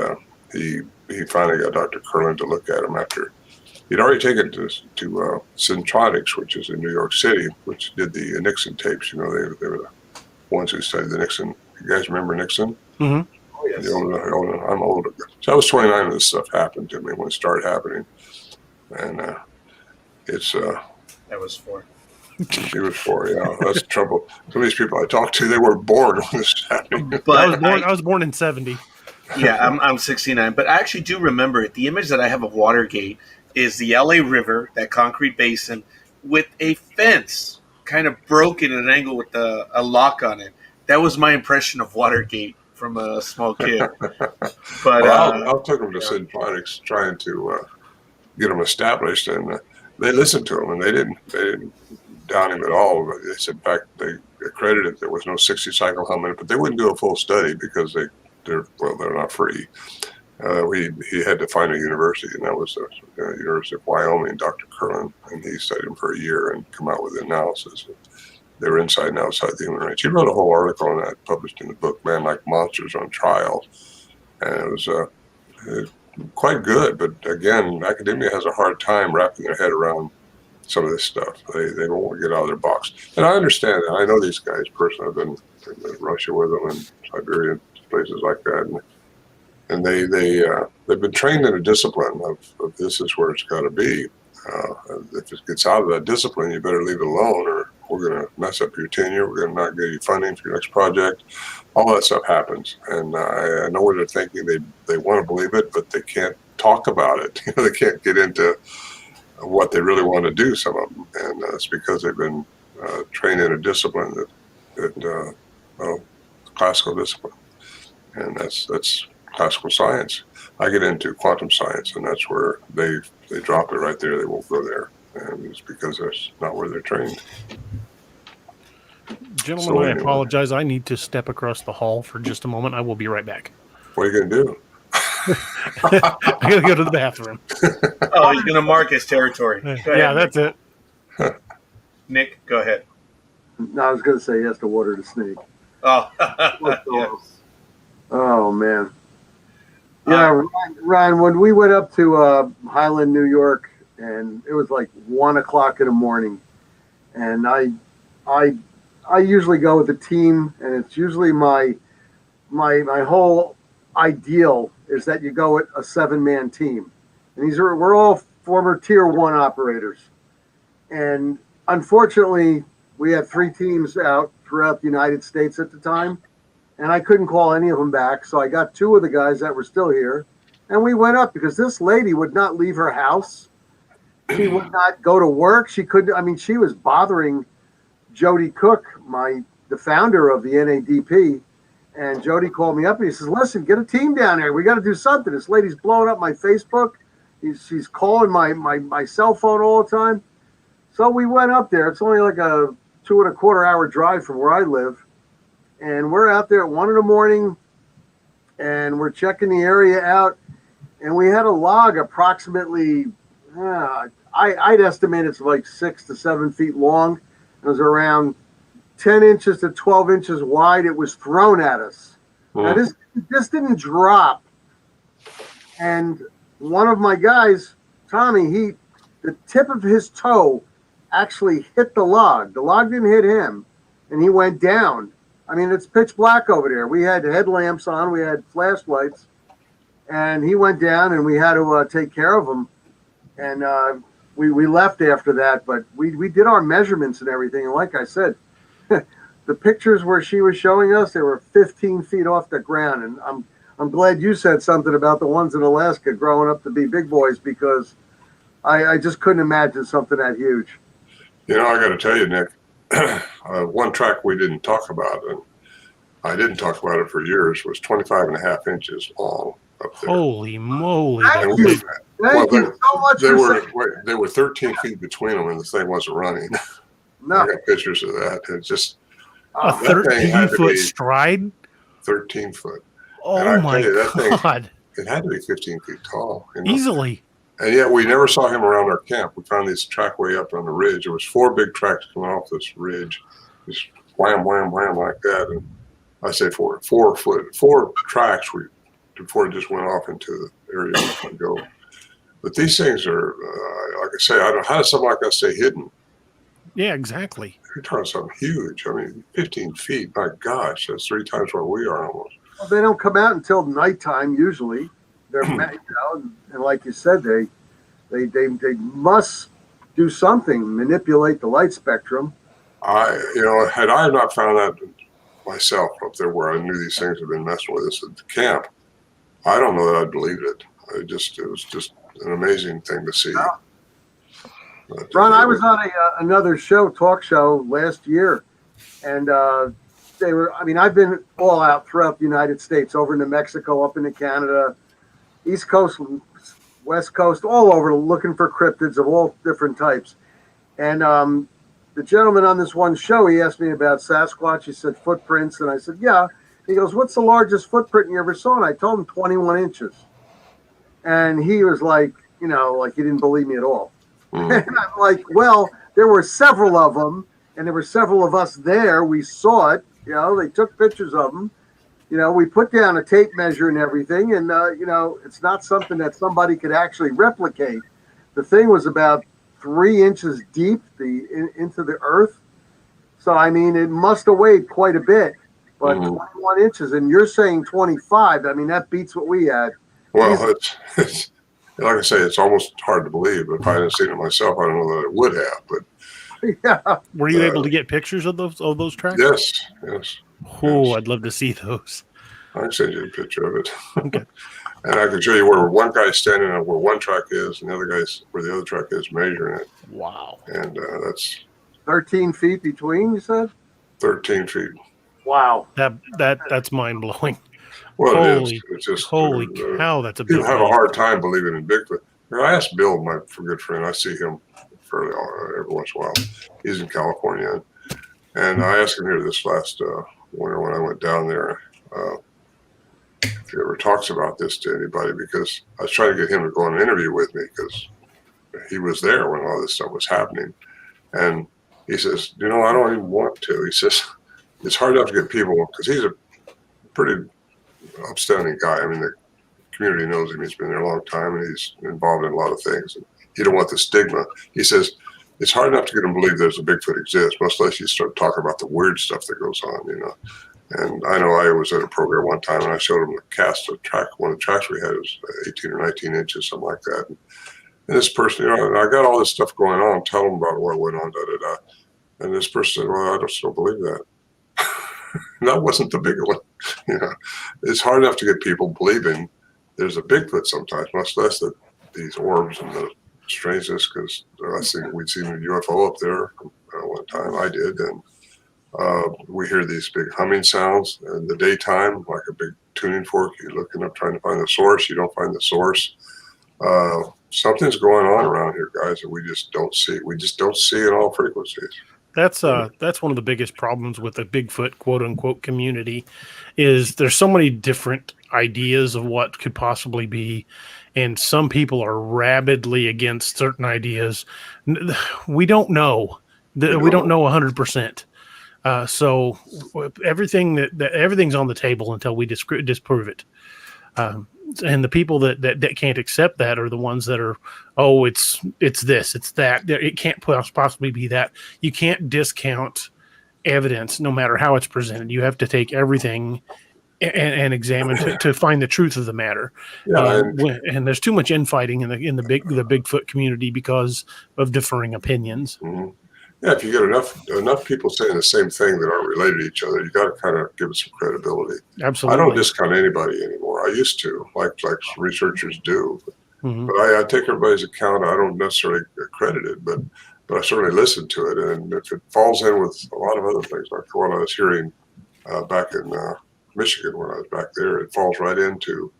he finally got Dr. Curlin to look at him after he'd already taken to Syntronics, which is in New York City, which did the Nixon tapes. They were the ones who studied the Nixon. You guys remember Nixon? Mm-hmm. Oh, yes. I'm older. So I was 29 when this stuff happened to me, when it started happening. And it's... That was 4. He was 4, yeah. That's the trouble. Some of these people I talked to, they were born when this was happening. But I was born in 70. Yeah, I'm 69. But I actually do remember it. The image that I have of Watergate is the LA River, that concrete basin, with a fence kind of broken at an angle with a lock on it. That was my impression of Watergate from a small kid. But I took them to Syntronics trying to get them established, and they listened to him, and they didn't down him at all. But they said, in fact, they accredited. There was no 60 cycle helmet, but they wouldn't do a full study because they're not free. He had to find a university, and that was the University of Wyoming, Dr. Curlin, and he studied him for a year and come out with analysis. They were inside and outside the human range. He wrote a whole article on that, published in the book Man Like Monsters on Trial, and it was quite good. But again, academia has a hard time wrapping their head around some of this stuff. They won't get out of their box. And I understand that. I know these guys personally. I've been in Russia with them and Siberia, places like that. And they've been trained in a discipline of this is where it's got to be. If it gets out of that discipline, you better leave it alone, or we're going to mess up your tenure. We're going to not give you funding for your next project. All that stuff happens, and I know what they're thinking. They want to believe it, but they can't talk about it. They can't get into what they really want to do. Some of them, and it's because they've been trained in a discipline that classical discipline, and that's classical science. I get into quantum science, and that's where they drop it right there. They won't go there, and it's because that's not where they're trained. Gentlemen, I apologize. I need to step across the hall for just a moment. I will be right back. What are you going to do? I got to go to the bathroom. Oh, he's going to mark his territory. Go Yeah, ahead, that's it. Nick, go ahead. No, I was going to say he has to water the snake. Oh, Yes. Oh, man. Yeah, Ryan, when we went up to Highland, New York, and it was like 1 o'clock in the morning, and I usually go with a team, and it's usually my whole ideal is that you go with a 7-man team, and we're all former Tier 1 operators, and unfortunately we had 3 teams out throughout the United States at the time, and I couldn't call any of them back, so I got 2 of the guys that were still here, and we went up because this lady would not leave her house. She would not go to work. She couldn't. I mean, she was bothering Jody Cook, the founder of the NADP, and Jody called me up and he says, "Listen, get a team down there. We got to do something. This lady's blowing up my Facebook. She's calling my cell phone all the time." So we went up there. It's only like a 2.25 hour drive from where I live, and we're out there at 1 in the morning, and we're checking the area out, and we had a log approximately, I'd estimate it's like 6 to 7 feet long. It was around 10 inches to 12 inches wide. It was thrown at us. Now, this didn't drop. And one of my guys, Tommy, the tip of his toe actually hit the log. The log didn't hit him, and he went down. I mean, it's pitch black over there. We had headlamps on. We had flashlights. And he went down, and we had to take care of him. And we left after that, but we did our measurements and everything. And like I said, the pictures where she was showing us, they were 15 feet off the ground. And I'm glad you said something about the ones in Alaska growing up to be big boys, because I just couldn't imagine something that huge. I got to tell you, Nick, one track we didn't talk about, and I didn't talk about it for years, was 25.5 inches long up there. Holy moly. Thank you so much. They were 13 feet between them, and the thing wasn't running. No. I got pictures of that. It's just A 13-foot stride? 13 foot. Oh my God. It had to be 15 feet tall. Easily. And yet we never saw him around our camp. We found this track way up on the ridge. There was 4 big tracks coming off this ridge. Just wham, wham, wham like that. And I say 4 tracks before it just went off into the area we could go. But these things are, like I say, how does something like that stay hidden? Yeah, exactly. You're talking something huge. I mean, 15 feet, my gosh, that's 3 times where we are almost. Well, they don't come out until nighttime usually. They're and like you said, they must do something, manipulate the light spectrum. Had I not found that myself up there where I knew these things had been messing with us at the camp, I don't know that I'd believed it. It was just an amazing thing to see. Wow. Ron, I was on another talk show last year, and I've been all out throughout the United States, over into Mexico, up into Canada, East Coast, West Coast, all over, looking for cryptids of all different types. And the gentleman on this one show, he asked me about Sasquatch. He said footprints, and I said, yeah. He goes, what's the largest footprint you ever saw? And I told him 21 inches. And he was like, like he didn't believe me at all. Mm. And I'm like, well, there were several of them, and there were several of us there. We saw it. They took pictures of them. We put down a tape measure and everything, and, it's not something that somebody could actually replicate. The thing was about 3 inches deep into the earth. So, I mean, it must have weighed quite a bit, but 21 inches, and you're saying 25. I mean, that beats what we had. Well, it's like I say, it's almost hard to believe. If I hadn't seen it myself, I don't know that it would have. But yeah. Were you able to get pictures of those tracks? Yes. Oh, Yes. I'd love to see those. I can send you a picture of it. Okay. And I can show you where one guy's standing and where one track is, and the other guy's where the other track is, measuring it. Wow. And that's 13 feet between, you said? 13 feet. Wow. That's mind blowing. Well, it Holy, is. It's just holy cow, that's a big people have a deal. hard time believing in Bigfoot. I asked Bill, my good friend. I see him fairly every once in a while. He's in California, and I asked him here this last winter when I went down there if he ever talks about this to anybody, because I was trying to get him to go on an interview with me because he was there when all this stuff was happening. And he says, I don't even want to. He says, it's hard enough to get people, because he's a pretty upstanding guy. I mean, the community knows him. He's been there a long time, and he's involved in a lot of things. And he don't want the stigma. He says, it's hard enough to get him to believe there's a Bigfoot exists, much less you start talking about the weird stuff that goes on, And I know I was at a program one time, and I showed him a cast of track. One of the tracks we had was 18 or 19 inches, something like that. And this person, and I got all this stuff going on, tell them about what went on, da-da-da. And this person said, well, I just don't believe that. And that wasn't the big one. It's hard enough to get people believing there's a Bigfoot sometimes, much less that these orbs and the strangeness, because I think we'd seen a UFO up there one time. I did. And we hear these big humming sounds in the daytime, like a big tuning fork. You're looking up trying to find the source. You don't find the source. Something's going on around here, guys, that we just don't see. We just don't see in all frequencies. That's one of the biggest problems with the Bigfoot quote unquote community is there's so many different ideas of what could possibly be, and some people are rabidly against certain ideas. We don't know. We don't know 100%. So everything's on the table until we disprove it. And the people that can't accept that are the ones that are, it's this, it's that. It can't possibly be that. You can't discount evidence no matter how it's presented. You have to take everything and examine to find the truth of the matter. Yeah, and there's too much infighting in the Bigfoot community because of differing opinions. Mm-hmm. Yeah, if you get enough people saying the same thing that aren't related to each other, you got to kind of give it some credibility. Absolutely. I don't discount anybody anymore. I used to, like researchers do, Mm-hmm. but I take everybody's account. I don't necessarily accredit it, but I certainly listen to it. And if it falls in with a lot of other things, like what I was hearing back in Michigan when I was back there, it falls right into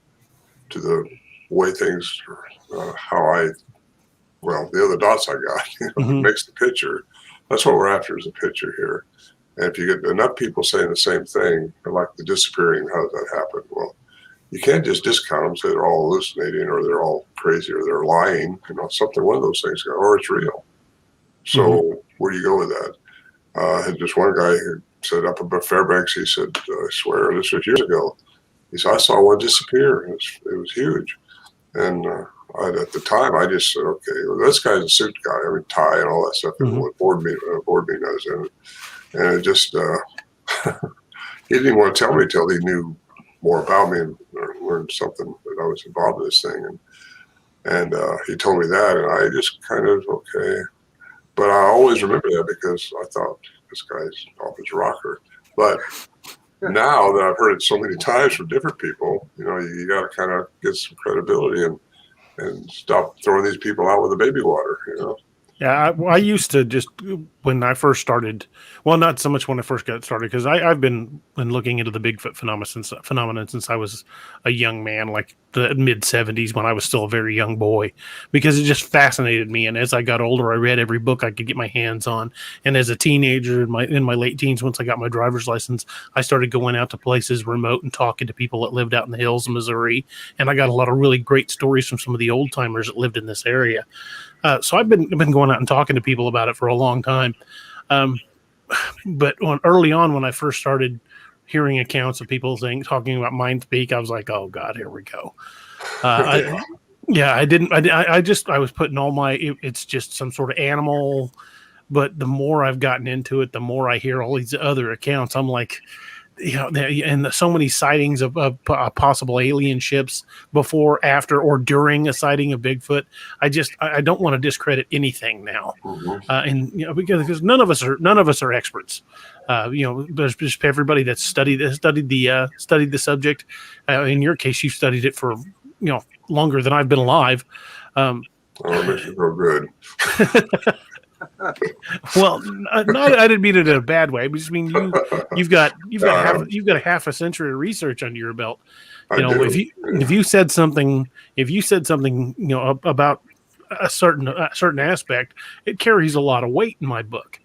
the way things, the other dots I got, Mm-hmm. makes the picture. That's what we're after, is a picture here. And if you get enough people saying the same thing, like the disappearing, how does that happen? Well, you can't just discount them, say they're all hallucinating or they're all crazy or they're lying, something, one of those things, or it's real. So where do you go with that? I had just one guy who said up above Fairbanks, he said, I swear, this was years ago. He said, I saw one disappear. It was huge. And at the time, I just said, okay, well, this guy's a suit guy. I mean, tie and all that stuff. Mm-hmm. Board meeting I was in. And it just, he didn't want to tell me till he knew more about me and learned something that I was involved in this thing. And he told me that, and I just kind of, okay. But I always remember that because I thought, this guy's off his rocker. But now that I've heard it so many times from different people, you got to kind of get some credibility and stop throwing these people out with the baby water, Yeah, I used to just when I first started. Well, not so much when I first got started because I've been looking into the Bigfoot phenomenon since I was a young man, like the mid '70s when I was still a very young boy, because it just fascinated me. And as I got older, I read every book I could get my hands on. And as a teenager in my late teens, once I got my driver's license, I started going out to places remote and talking to people that lived out in the hills of Missouri. And I got a lot of really great stories from some of the old timers that lived in this area. So I've been going out and talking to people about it for a long time. But early on, when I first started hearing accounts of people talking about mind speak, I was like, "Oh God, here we go." I was putting all it's just some sort of animal. But the more I've gotten into it, the more I hear all these other accounts. I'm like, and so many sightings of possible alien ships before, after, or during a sighting of Bigfoot. I don't want to discredit anything now, and because none of us are experts. There's just everybody that's studied the subject. In your case, you've studied it for longer than I've been alive. Oh, it makes you feel good. Well, I didn't mean it in a bad way. I just mean you've got a half a century of research under your belt. If you said something about a certain aspect, it carries a lot of weight in my book.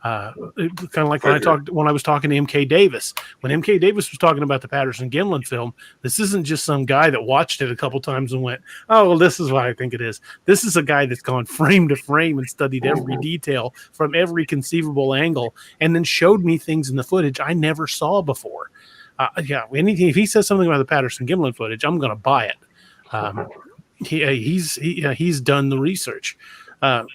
Kind of like when I was talking to MK Davis. When MK Davis was talking about the Patterson-Gimlin film, this isn't just some guy that watched it a couple times and went, "Oh, well, this is what I think it is." This is a guy that's gone frame to frame and studied every detail from every conceivable angle, and then showed me things in the footage I never saw before. Anything if he says something about the Patterson-Gimlin footage, I'm going to buy it. He's done the research.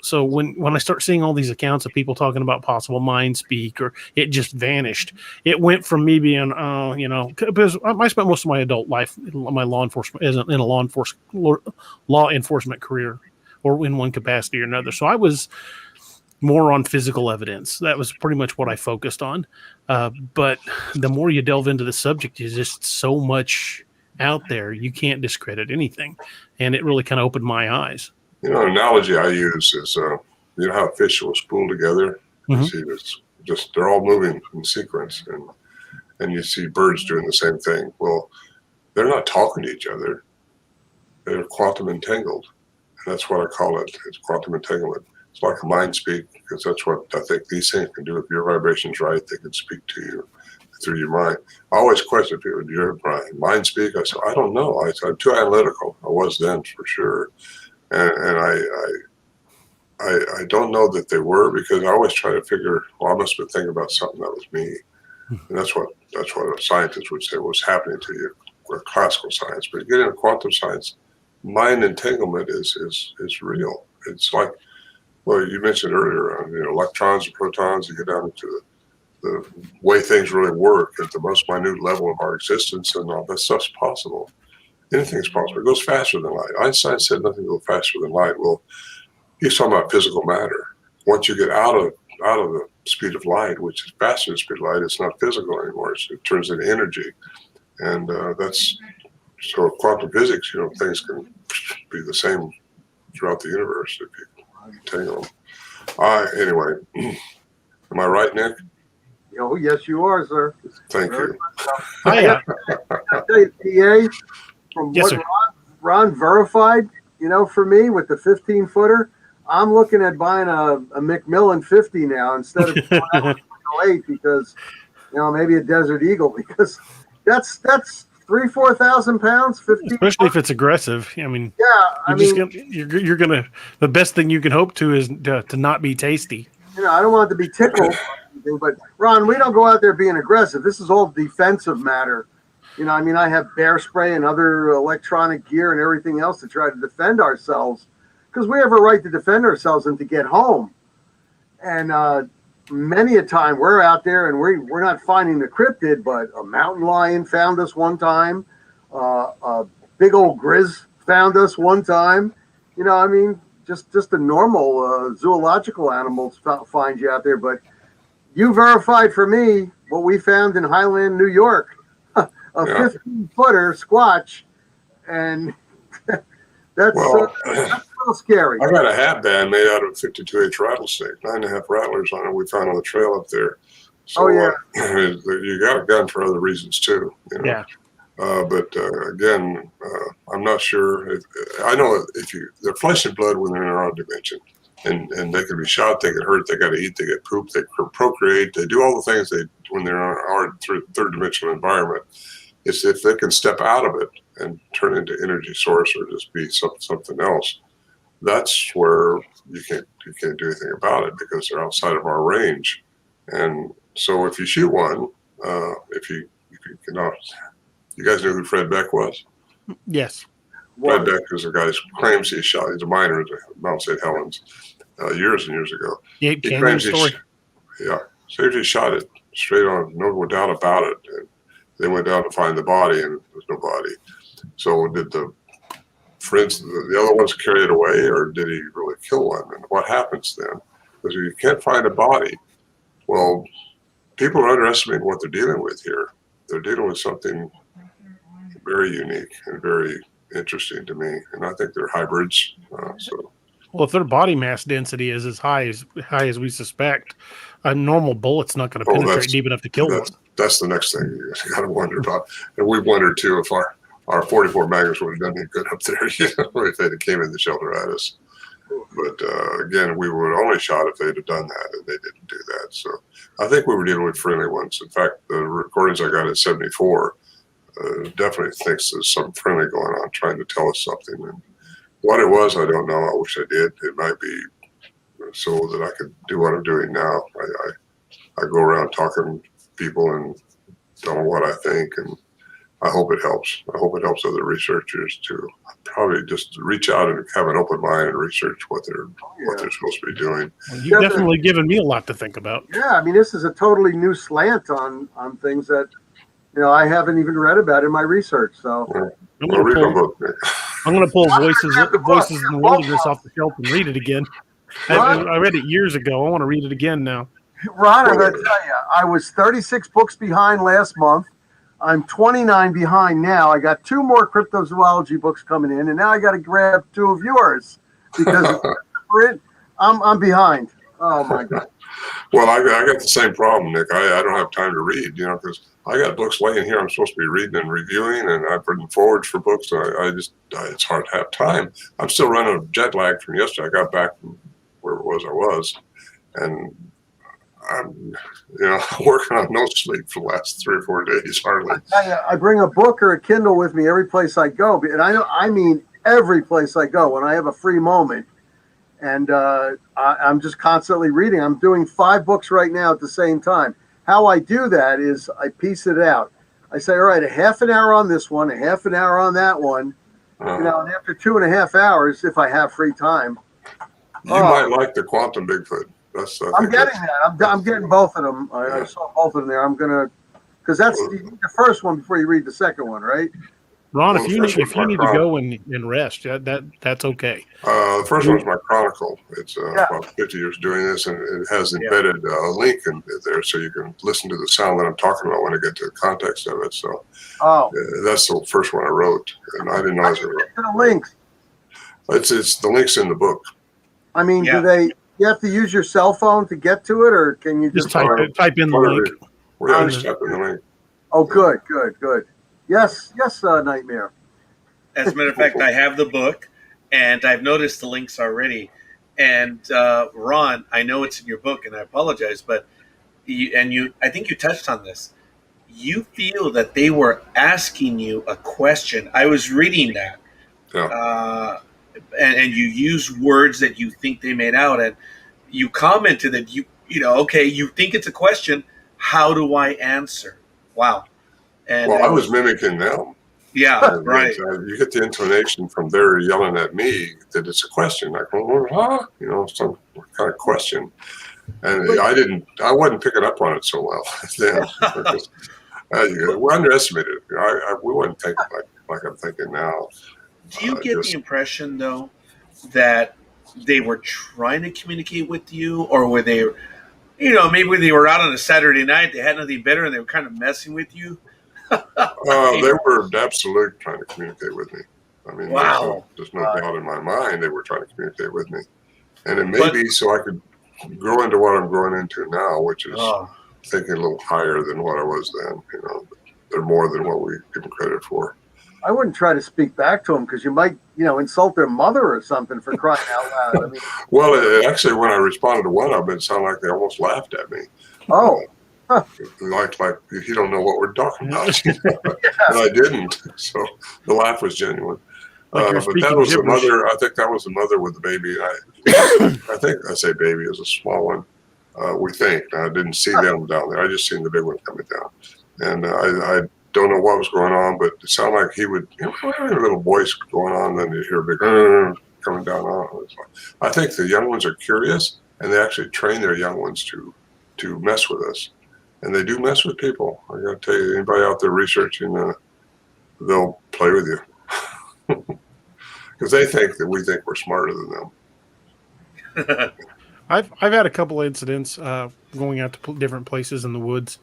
So when I start seeing all these accounts of people talking about possible mind speak, or it just vanished, it went from me being, because I spent most of my adult life in my law enforcement career, or in one capacity or another. So I was more on physical evidence. That was pretty much what I focused on. But the more you delve into the subject, there's just so much out there. You can't discredit anything. And it really kind of opened my eyes. An analogy I use is, how fish will spool together. You see this, they're all moving in sequence, and you see birds doing the same thing. Well, they're not talking to each other. They're quantum entangled. And that's what I call it. It's quantum entanglement. It's like a mind speak, because that's what I think these things can do. If your vibration's right, they can speak to you through your mind. I always question people, do you ever mind speak? I said, I don't know. I'm too analytical. I was then, for sure. And I don't know that they were, because I always try to figure, I must have been thinking about something that was me. And that's what a scientist would say was happening to you, or classical science. But getting into quantum science, mind entanglement is real. It's like, well, you mentioned earlier, electrons and protons, you get down into the way things really work at the most minute level of our existence, and all that stuff's possible. Anything's possible. It goes faster than light. Einstein said nothing goes faster than light. Well, he's talking about physical matter. Once you get out of the speed of light, which is faster than the speed of light, it's not physical anymore. It turns into energy. And so quantum physics, things can be the same throughout the universe if you entangle them. Anyway, am I right, Nick? Oh, yes, you are, sir. Thank you. I tell you, PA, from yes, what Ron verified, for me with the 15-footer, I'm looking at buying a Macmillan 50 now instead of going out to 8, because maybe a Desert Eagle, because that's 3,000-4,000 pounds, 15. Especially if it's aggressive. I mean, you're gonna. The best thing you can hope to is to not be tasty. I don't want it to be tickled, but Ron, we don't go out there being aggressive. This is all defensive matter. I have bear spray and other electronic gear and everything else to try to defend ourselves, because we have a right to defend ourselves and to get home. And many a time we're out there and we're not finding the cryptid, but a mountain lion found us one time. A big old grizz found us one time. Just the normal zoological animals find you out there. But you verified for me what we found in Highland, New York. A 15-footer Squatch, and that's little scary. I got a hat band made out of 52H rattlesnake, 9.5 rattlers on it. We found on the trail up there. So, you got a gun for other reasons too. You know? Yeah. But again, I'm not sure. I know if they're flesh and blood when they're in our dimension, and they can be shot, they get hurt, they got to eat, they get pooped, they procreate, they do all the things when they're in our third dimensional environment. It's if they can step out of it and turn into energy source or just be something else. That's where you can't do anything about it because they're outside of our range. And so if you shoot one, if you cannot. You guys know who Fred Beck was? Yes. Fred Beck is a guy who claims he shot. He's a miner at Mount St. Helens years and years ago. Yeah, he claims he shot it straight on, no doubt about it. And they went down to find the body, and there's no body. So did the friends, the other ones, carry it away, or did he really kill one? And what happens then? Because if you can't find a body, well, people are underestimating what they're dealing with here. They're dealing with something very unique and very interesting to me, and I think they're hybrids. Well, if their body mass density is as high as we suspect, a normal bullet's not going to penetrate deep enough to kill one. That's the next thing you got to wonder about, and we've wondered too if our 44 Magnums would have done any good up there, if they'd have came in the shelter at us. But again, we would only shot if they'd have done that, and they didn't do that. So I think we were dealing with friendly ones. In fact, the recordings I got at 74 definitely thinks there's something friendly going on, trying to tell us something. And what it was, I don't know. I wish I did. It might be so that I could do what I'm doing now. I go around talking to people and telling what I think, and I hope it helps. I hope it helps other researchers to probably just reach out and have an open mind and research what they're supposed to be doing. Well, you've definitely given me a lot to think about. Yeah, I mean, this is a totally new slant on things that I haven't even read about in my research. So I'm going to pull Voices in the Wilderness off the shelf and read it again. I read it years ago. I want to read it again now. Ron, I'm going to tell you, I was 36 books behind last month. I'm 29 behind now. I got 2 more cryptozoology books coming in, and now I got to grab 2 of yours because I'm behind. Oh my God. Well, I got the same problem, Nick. I don't have time to read, because I got books laying here I'm supposed to be reading and reviewing, and I've written forwards for books. It's hard to have time. I'm still running a jet lag from yesterday. I got back from where it was I was, and I'm working on no sleep for the last 3 or 4 days, hardly. I bring a book or a Kindle with me every place I go, and I mean every place I go when I have a free moment. And I'm just constantly reading. I'm doing 5 books right now at the same time. How I do that is I piece it out. I say, all right, a half an hour on this one, a half an hour on that one. And after 2.5 hours, if I have free time. You might like the Quantum Bigfoot. I'm getting that. I'm getting both of them. I saw both of them there. I'm going to, because that's the first one before you read the second one, right? Ron, if you need to go and rest, that's okay. The first one is my chronicle. It's about 50 years doing this, and it has embedded a link in there so you can listen to the sound that I'm talking about when I get to the context of it. So that's the first one I wrote, and I didn't know it was the links. It's the links in the book. I mean, you have to use your cell phone to get to it, or can you just type in the link? Yeah, just type in the link. Oh, good. Yes, Nightmare. As a matter of fact, I have the book, and I've noticed the links already. And Ron, I know it's in your book, and I apologize, but I think you touched on this. You feel that they were asking you a question. I was reading that, and you use words that you think they made out, and you commented that you think it's a question. How do I answer? Wow. And I was mimicking them. Yeah, right. You get the intonation from their yelling at me that it's a question. I go, some kind of question. And I wasn't picking up on it so well then. We underestimated it. We wouldn't think like I'm thinking now. Do you get the impression, though, that they were trying to communicate with you, or were they, maybe they were out on a Saturday night, they had nothing better, and they were kind of messing with you? They were absolutely trying to communicate with me. I mean, Wow. there's no doubt in my mind they were trying to communicate with me. And it may be so I could grow into what I'm growing into now, which is thinking a little higher than what I was then. You know, they're more than what we give them credit for. I wouldn't try to speak back to them because you might, insult their mother or something, for crying out loud. I mean, well, actually, when I responded to one of them, it sounded like they almost laughed at me. oh, Like you don't know what we're talking about, you know? And I didn't. So the laugh was genuine. Like But that was the mother. I think that was the mother with the baby. I think I say baby is a small one. We think. I didn't see them down there. I just seen the big one coming down, and I don't know what was going on, but it sounded like he would, a little voice going on, then you hear a big coming down on. I think the young ones are curious, and they actually train their young ones to mess with us, and they do mess with people. I got to tell you, anybody out there researching, they'll play with you. Because they think that we think we're smarter than them. I've had a couple of incidents going out to different places in the woods,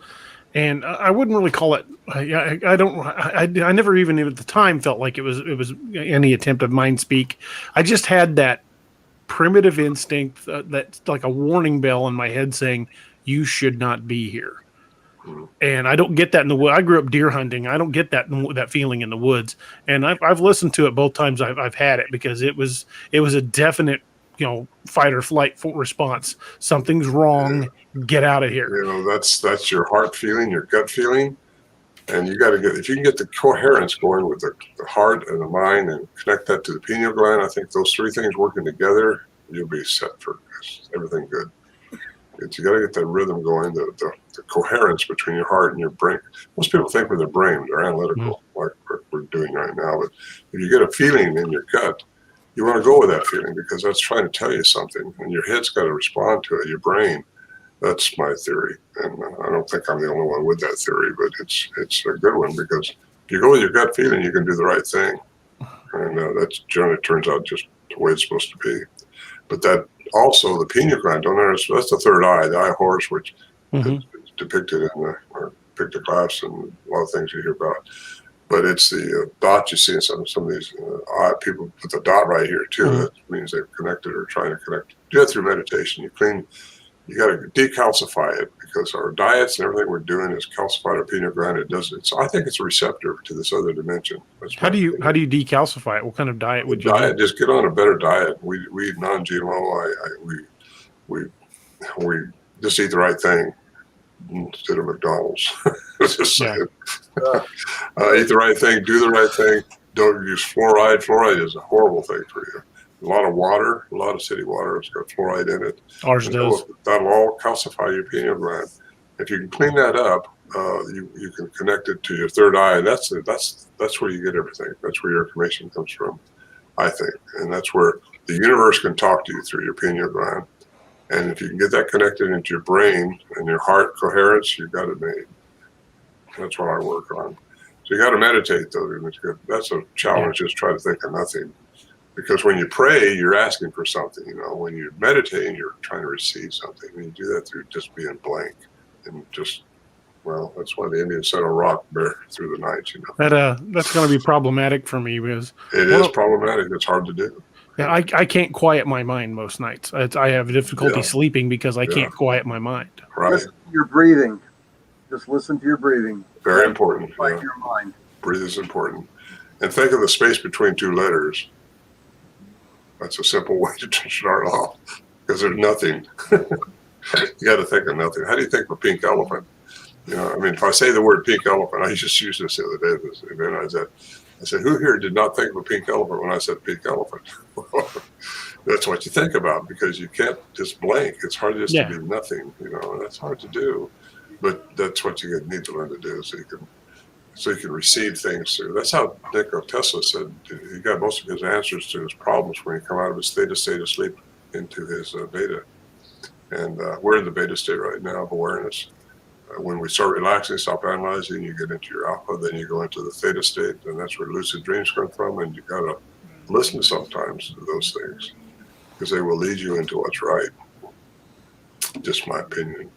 and I wouldn't really call it. I never even at the time felt like it was any attempt of mind speak. I just had that primitive instinct that's like a warning bell in my head saying you should not be here. And I don't get that in the wood. I grew up deer hunting. I don't get that feeling in the woods. And I've listened to it both times I've had it, because it was a definite, fight or flight response. Something's wrong. Yeah. Get out of here. That's your heart feeling, your gut feeling, and you got to if you can get the coherence going with the heart and the mind and connect that to the pineal gland. I think those three things working together, you'll be set for everything good. You got to get that rhythm going, the coherence between your heart and your brain. Most people think with their brain, they're analytical, like we're doing right now. But if you get a feeling in your gut, you want to go with that feeling, because that's trying to tell you something, and your head's got to respond to it. Your brain. That's my theory, and I don't think I'm the only one with that theory, but it's a good one, because if you go with your gut feeling, you can do the right thing, and that generally turns out just the way it's supposed to be. But that also the pineal gland, that's the third eye, the eye horse, which is depicted in the pictographs and a lot of things you hear about. But it's the dot you see in some of these people put the dot right here too. That means they've connected or trying to connect. Do that through meditation. You got to decalcify it, because our diets and everything we're doing is calcified our pineal gland. It does it. So I think it's a receptor to this other dimension. How do you decalcify it? What kind of diet would you do? Just get on a better diet. We eat non-GMO. We just eat the right thing instead of McDonald's. Just saying. Eat the right thing. Do the right thing. Don't use fluoride. Fluoride is a horrible thing for you. A lot of water, a lot of city water has got fluoride in it. Ours does. That'll all calcify your pineal gland. If you can clean that up, you can connect it to your third eye, and that's where you get everything. That's where your information comes from, I think, and that's where the universe can talk to you through your pineal gland. And if you can get that connected into your brain and your heart coherence, you've got it made. That's what I work on. So you got to meditate, though. That's a challenge. Just try to think of nothing. Because when you pray, you're asking for something. When you're meditating, you're trying to receive something. And you do that through just being blank and just, that's why the Indians said a rock bear through the night. That's going to be problematic for me, because it is problematic. It's hard to do. Yeah, I can't quiet my mind most nights. I have difficulty sleeping because I can't quiet my mind. Right. Listen to your breathing. Just listen to your breathing. Very important. Quiet your mind. Breathe is important. And think of the space between two letters. That's a simple way to start off, because there's nothing. You got to think of nothing. How do you think of a pink elephant? If I say the word pink elephant, I just used this the other day at this event. I said, who here did not think of a pink elephant when I said pink elephant? That's what you think about, because you can't just blank. It's hard just to be nothing, and that's hard to do. But that's what you need to learn to do, so you can receive things through. That's how Nikola Tesla said he got most of his answers to his problems when he come out of his theta state of sleep into his beta. And we're in the beta state right now of awareness. When we start relaxing, stop analyzing, you get into your alpha, then you go into the theta state, and that's where lucid dreams come from. And you got to listen sometimes to those things, because they will lead you into what's right. Just my opinion.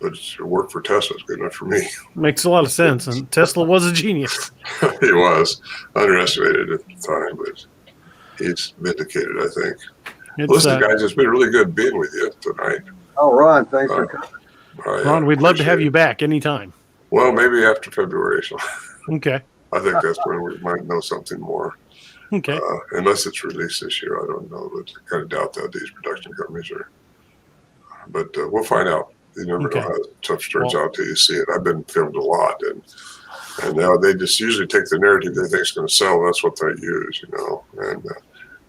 but it worked for Tesla. It's good enough for me. Makes a lot of sense. And Tesla was a genius. He was underestimated at the time, but he's vindicated, I think. Listen, guys, it's been really good being with you tonight. Oh, Ron, thanks for coming. Ron, we'd love to have you back anytime. Well, maybe after February. So. Okay. I think that's when we might know something more. Okay. Unless it's released this year, I don't know. But I kind of doubt that these production companies are. But we'll find out. You never know how stuff turns out till you see it. I've been filmed a lot, and now they just usually take the narrative they think is going to sell. That's what they use, and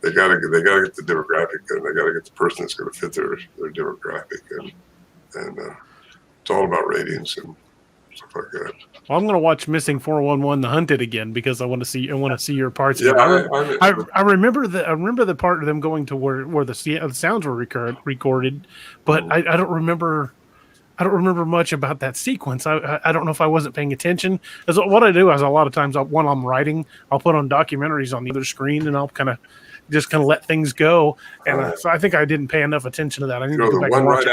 they got to get the demographic, and they got to get the person that's going to fit their demographic, and it's all about ratings and stuff like that. Well, I'm going to watch Missing 411: The Hunted again because I want to see your parts. Yeah, I remember the part of them going to where the sounds were recorded, but I don't remember. I don't remember much about that sequence. I don't know if I wasn't paying attention. As what I do is a lot of times when I'm writing, I'll put on documentaries on the other screen and I'll kind of let things go. And so I think I didn't pay enough attention to that. I need to go back and watch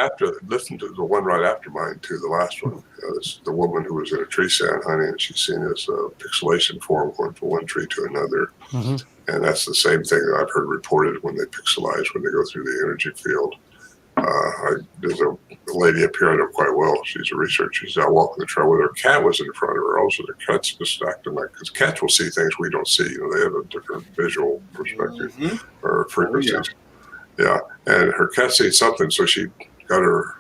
listen to the one right after mine too. The last one, it's the woman who was in a tree stand hunting, and she's seen this pixelation form going from one tree to another. Mm-hmm. And that's the same thing that I've heard reported when they pixelize, when they go through the energy field. There's a lady up here I know quite well. She's a researcher. She's out walking the trail with her cat was in front of her. Also, the cat's just acting like, because cats will see things we don't see. They have a different visual perspective or frequencies. Yeah, and her cat seen something, so she got her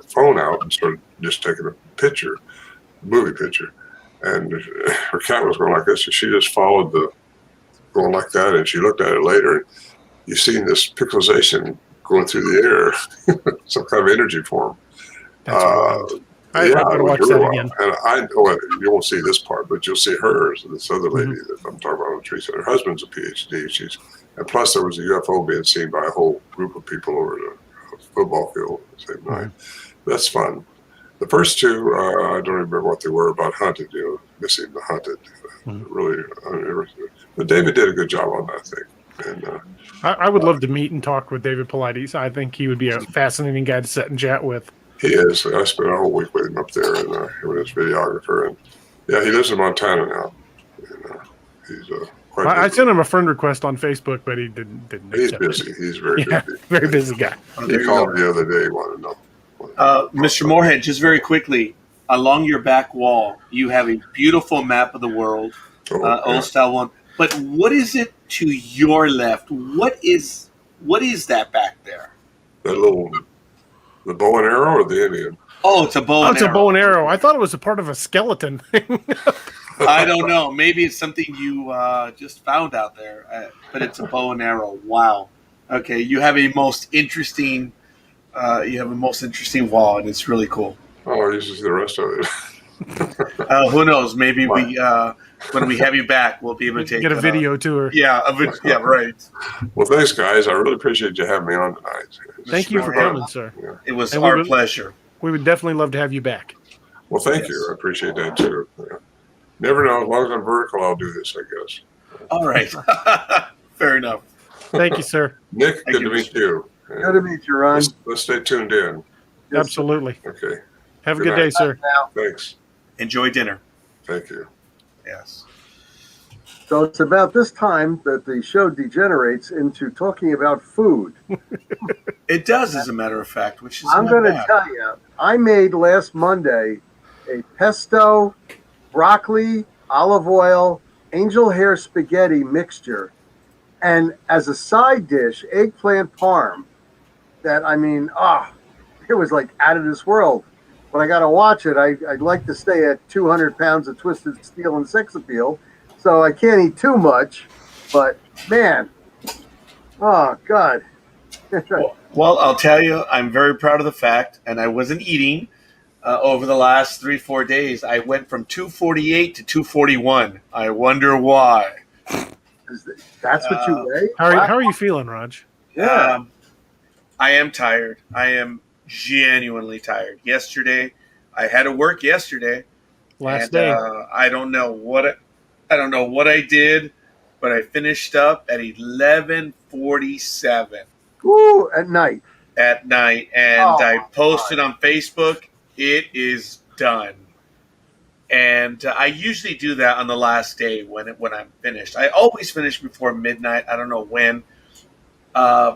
phone out and started just taking a picture, movie picture, and her cat was going like this, and she just followed going like that, and she looked at it later. And you've seen this pixelization going through the air, some kind of energy form. I gotta watch that again. And you won't see this part, but you'll see hers. This other lady that I'm talking about on the tree stand. Her husband's a PhD. And plus, there was a UFO being seen by a whole group of people over the football field at the same night. That's fun. The first two, I don't remember what they were about hunted. Missing the hunted. Really, but David did a good job on that thing. And I would love to meet and talk with David Paulides. I think he would be a fascinating guy to sit and chat with. He is. I spent a whole week with him up there, and with his videographer. And yeah, he lives in Montana now. And, he's quite. I sent him a friend request on Facebook, but he didn't. He's busy. It. He's very busy. Very busy guy. He called the other day. Wanted to know. Mr. Morehead, just very quickly, along your back wall, you have a beautiful map of the world, old style one. But what is it to your left? What is that back there? The bow and arrow or the Indian? Oh, it's a bow and arrow. It's a bow and arrow. I thought it was a part of a skeleton thing. I don't know. Maybe it's something you just found out there. But it's a bow and arrow. Wow. Okay, you have a most interesting wall, and it's really cool. Oh, you should see the rest of it. Who knows? Maybe when we have you back, we'll be able to get a video tour. Yeah, right. Well, thanks, guys. I really appreciate you having me on tonight. Thank you for coming, sir. Yeah. It was our pleasure. We would definitely love to have you back. Well, thank you. I appreciate that, too. Yeah. Never know. As long as I'm vertical, I'll do this, I guess. All right. Fair enough. Thank you, sir. Nick, good to meet you. Good to meet you, Ron. Let's stay tuned in. Absolutely. Okay. Have a good day, sir. Thanks. Enjoy dinner. Thank you. Yes. So it's about this time that the show degenerates into talking about food. It does, as a matter of fact, which is I'm going to tell you, I made last Monday a pesto, broccoli, olive oil, angel hair spaghetti mixture, and as a side dish, eggplant parm. It was like out of this world. But I got to watch it. I'd like to stay at 200 pounds of twisted steel and sex appeal, so I can't eat too much. But, man, oh, God. Well, I'll tell you, I'm very proud of the fact, and I wasn't eating over the last 3-4 days. I went from 248 to 241. I wonder why. That's what you weigh? How are you feeling, Raj? Yeah. I am tired. I am genuinely tired. I had to work yesterday. Last day. I don't know what I did, but I finished up at 11:47. Ooh, at night. at night, and Oh, I my posted on Facebook, it is done. And I usually do that on the last day when I'm finished. I always finish before midnight. I don't know when.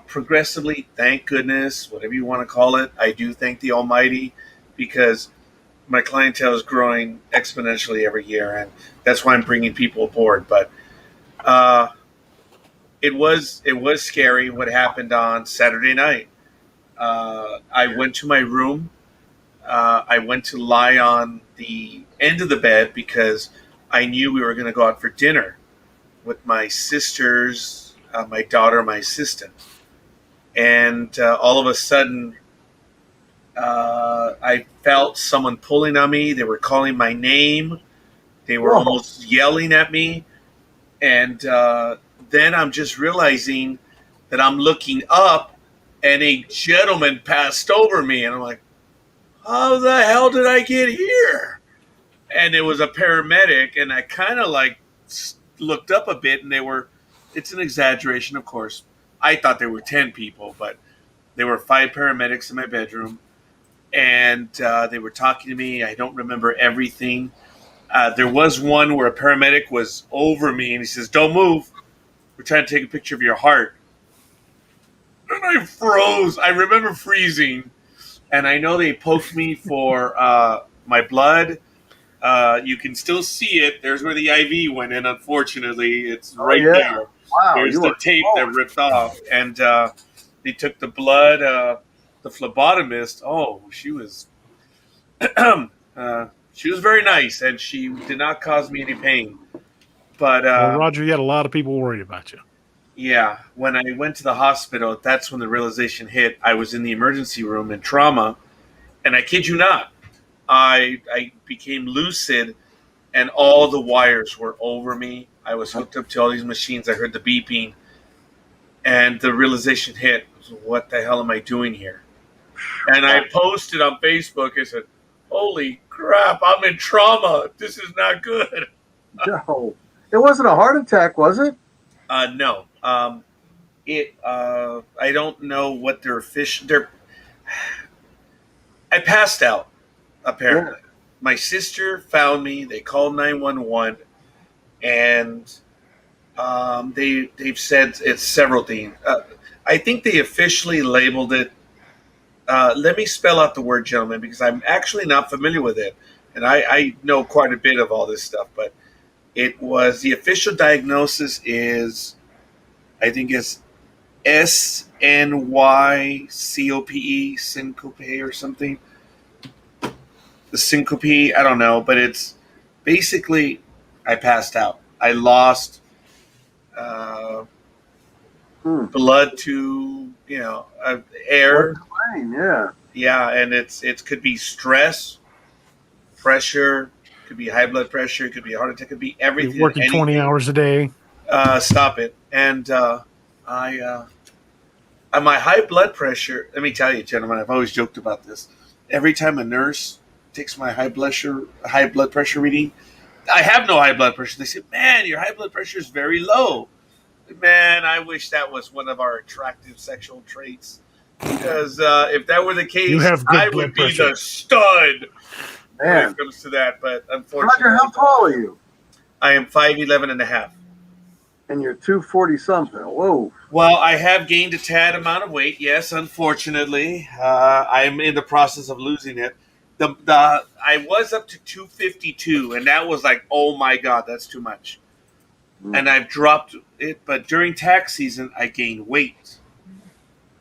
Progressively, thank goodness, whatever you want to call it, I do thank the Almighty, because my clientele is growing exponentially every year, and that's why I'm bringing people aboard. But uh, it was scary what happened on Saturday night. I went to my room. I went to lie on the end of the bed because I knew we were going to go out for dinner with my sisters, my daughter, my assistant. And all of a sudden, I felt someone pulling on me. They were calling my name. They were Whoa. almost yelling at me. And then I'm just realizing that I'm looking up and a gentleman passed over me. And I'm like, how the hell did I get here? And it was a paramedic. And I kind of like looked up a bit, and it's an exaggeration, of course. I thought there were 10 people, but there were 5 paramedics in my bedroom. And they were talking to me. I don't remember everything. There was one where a paramedic was over me, and he says, "Don't move. We're trying to take a picture of your heart." And I froze. I remember freezing. And I know they poked me for my blood. You can still see it. There's where the IV went in, unfortunately. It's right yeah. there. Wow, There's you the were tape close. that ripped off. And they took the blood. The phlebotomist, she was she was very nice, and she did not cause me any pain. But Well, Roger, you had a lot of people worried about you. yeah, when I went to the hospital, that's when the realization hit. I was in the emergency room in trauma, and I kid you not, I became lucid, and all the wires were over me. I was hooked up to all these machines. I heard the beeping, and the realization hit. What the hell am I doing here? And I posted on Facebook. I said, "Holy crap! I'm in trauma. This is not good." No. It wasn't a heart attack, was it? No. I don't know what their official. I passed out. Apparently, my sister found me. They called 911, and they've said it's several things. I think they officially labeled it. Let me spell out the word, gentlemen, because I'm actually not familiar with it, and I know quite a bit of all this stuff. But it was the official diagnosis is, I think, is SNYCOPE, syncope or something. The syncope, I don't know, but it's basically I passed out. I lost blood to air. Brain, yeah. Yeah, and it could be stress, pressure, could be high blood pressure, could be a heart attack, could be everything. You're working 20 hours a day. Stop it. And I my high blood pressure. Let me tell you, gentlemen, I've always joked about this. Every time a nurse takes my high blood pressure reading, I have no high blood pressure. They say, "Man, your high blood pressure is very low." Man, I wish that was one of our attractive sexual traits. Because if that were the case, You have good I blood would be pressure. the stud when Man. it comes to that. But unfortunately, Roger, how tall are you? I am 5'11" and a half. And you're 240 something. Whoa. Well, I have gained a tad amount of weight. Yes, unfortunately, I'm in the process of losing it. I was up to 252, and that was like, oh my god, that's too much. And I've dropped it, but during tax season, I gained weight.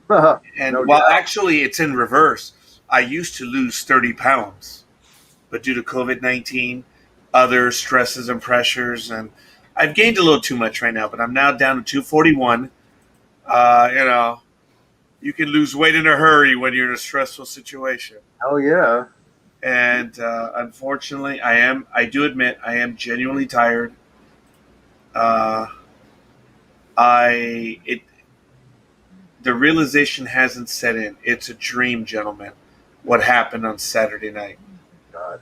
And No well, doubt. actually, it's in reverse. I used to lose 30 pounds, but due to COVID-19, other stresses and pressures, and I've gained a little too much right now, but I'm now down to 241. You can lose weight in a hurry when you're in a stressful situation. Hell yeah. And unfortunately, I do admit, I am genuinely tired. The realization hasn't set in. It's a dream, gentlemen, what happened on Saturday night. God.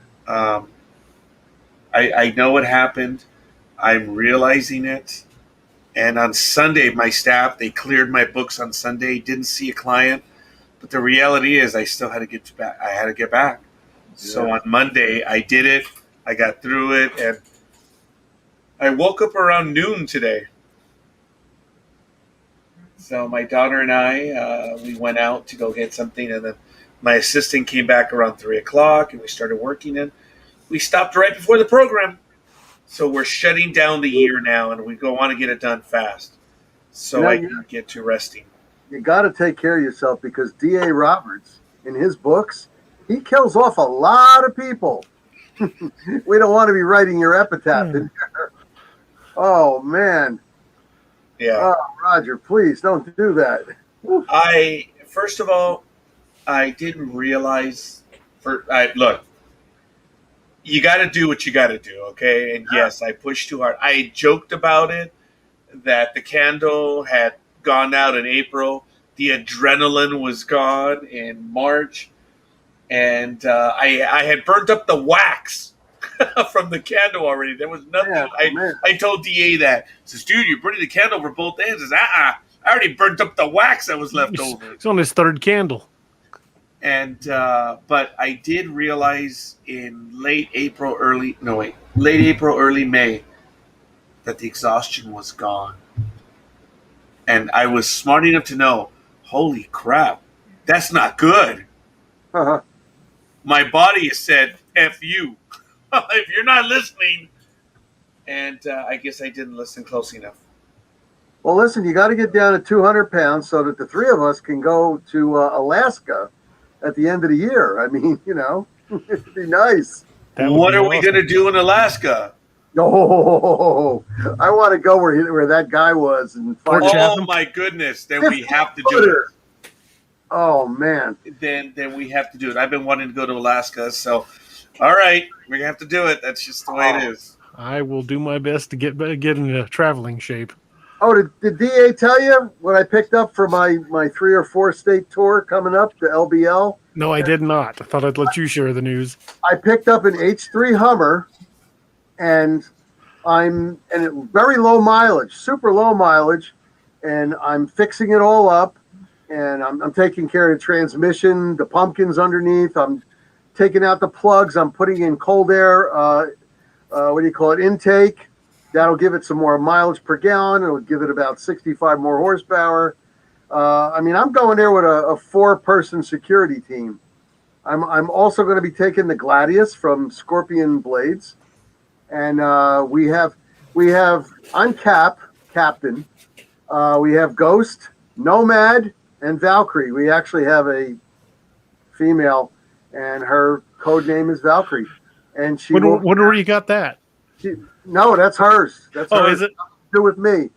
I know what happened. I'm realizing it. And on Sunday, my staff, they cleared my books on Sunday. Didn't see a client. But the reality is, I still had to get back. I had to get back. So on Monday, I did it. I got through it, and I woke up around noon today. So my daughter and I, we went out to go get something, and then my assistant came back around 3:00, and we started working. And we stopped right before the program. So we're shutting down the year now, and we want to get it done fast, so I can get to resting. You got to take care of yourself because D.A. Roberts, in his books, he kills off a lot of people. We don't want to be writing your epitaph in there. Oh, man. Yeah. Oh, Roger, please don't do that. First of all, I didn't realize. Look, you got to do what you got to do, okay? And yes, I pushed too hard. I joked about it, that the candle had gone out in April. The adrenaline was gone in March. And I had burnt up the wax from the candle already. There was nothing. I told DA that. He says, dude, you're burning the candle for both ends. He says, I already burnt up the wax that was left over. It's on his third candle. And but I did realize in late April, early May, that the exhaustion was gone. And I was smart enough to know, holy crap, that's not good. Uh-huh. My body has said, F you. If you're not listening. And I guess I didn't listen close enough. Well, listen, you got to get down to 200 pounds so that the three of us can go to Alaska at the end of the year. I mean, it'd be nice. What are we going to do in Alaska? Oh, I want to go where that guy was. And my goodness. Then we have to do it. Oh, man. Then we have to do it. I've been wanting to go to Alaska, so all right, we're gonna have to do it. That's just the way it is. I will do my best to get into traveling shape. Oh, did DA tell you what I picked up for my 3 or 4 state tour coming up, the LBL? No, I did not. I thought I'd let you share the news. I picked up an H3 Hummer, and very low mileage, super low mileage, and I'm fixing it all up. And I'm taking care of the transmission, the pumpkins underneath. I'm taking out the plugs. I'm putting in cold air, intake. That'll give it some more mileage per gallon. It'll give it about 65 more horsepower. I'm going there with a 4-person security team. I'm also going to be taking the Gladius from Scorpion Blades. And I'm Captain. We have Ghost, Nomad, and Valkyrie. We actually have a female, and her code name is Valkyrie. And she. Where you got that? No, that's hers. That's hers. Is it? Do with me.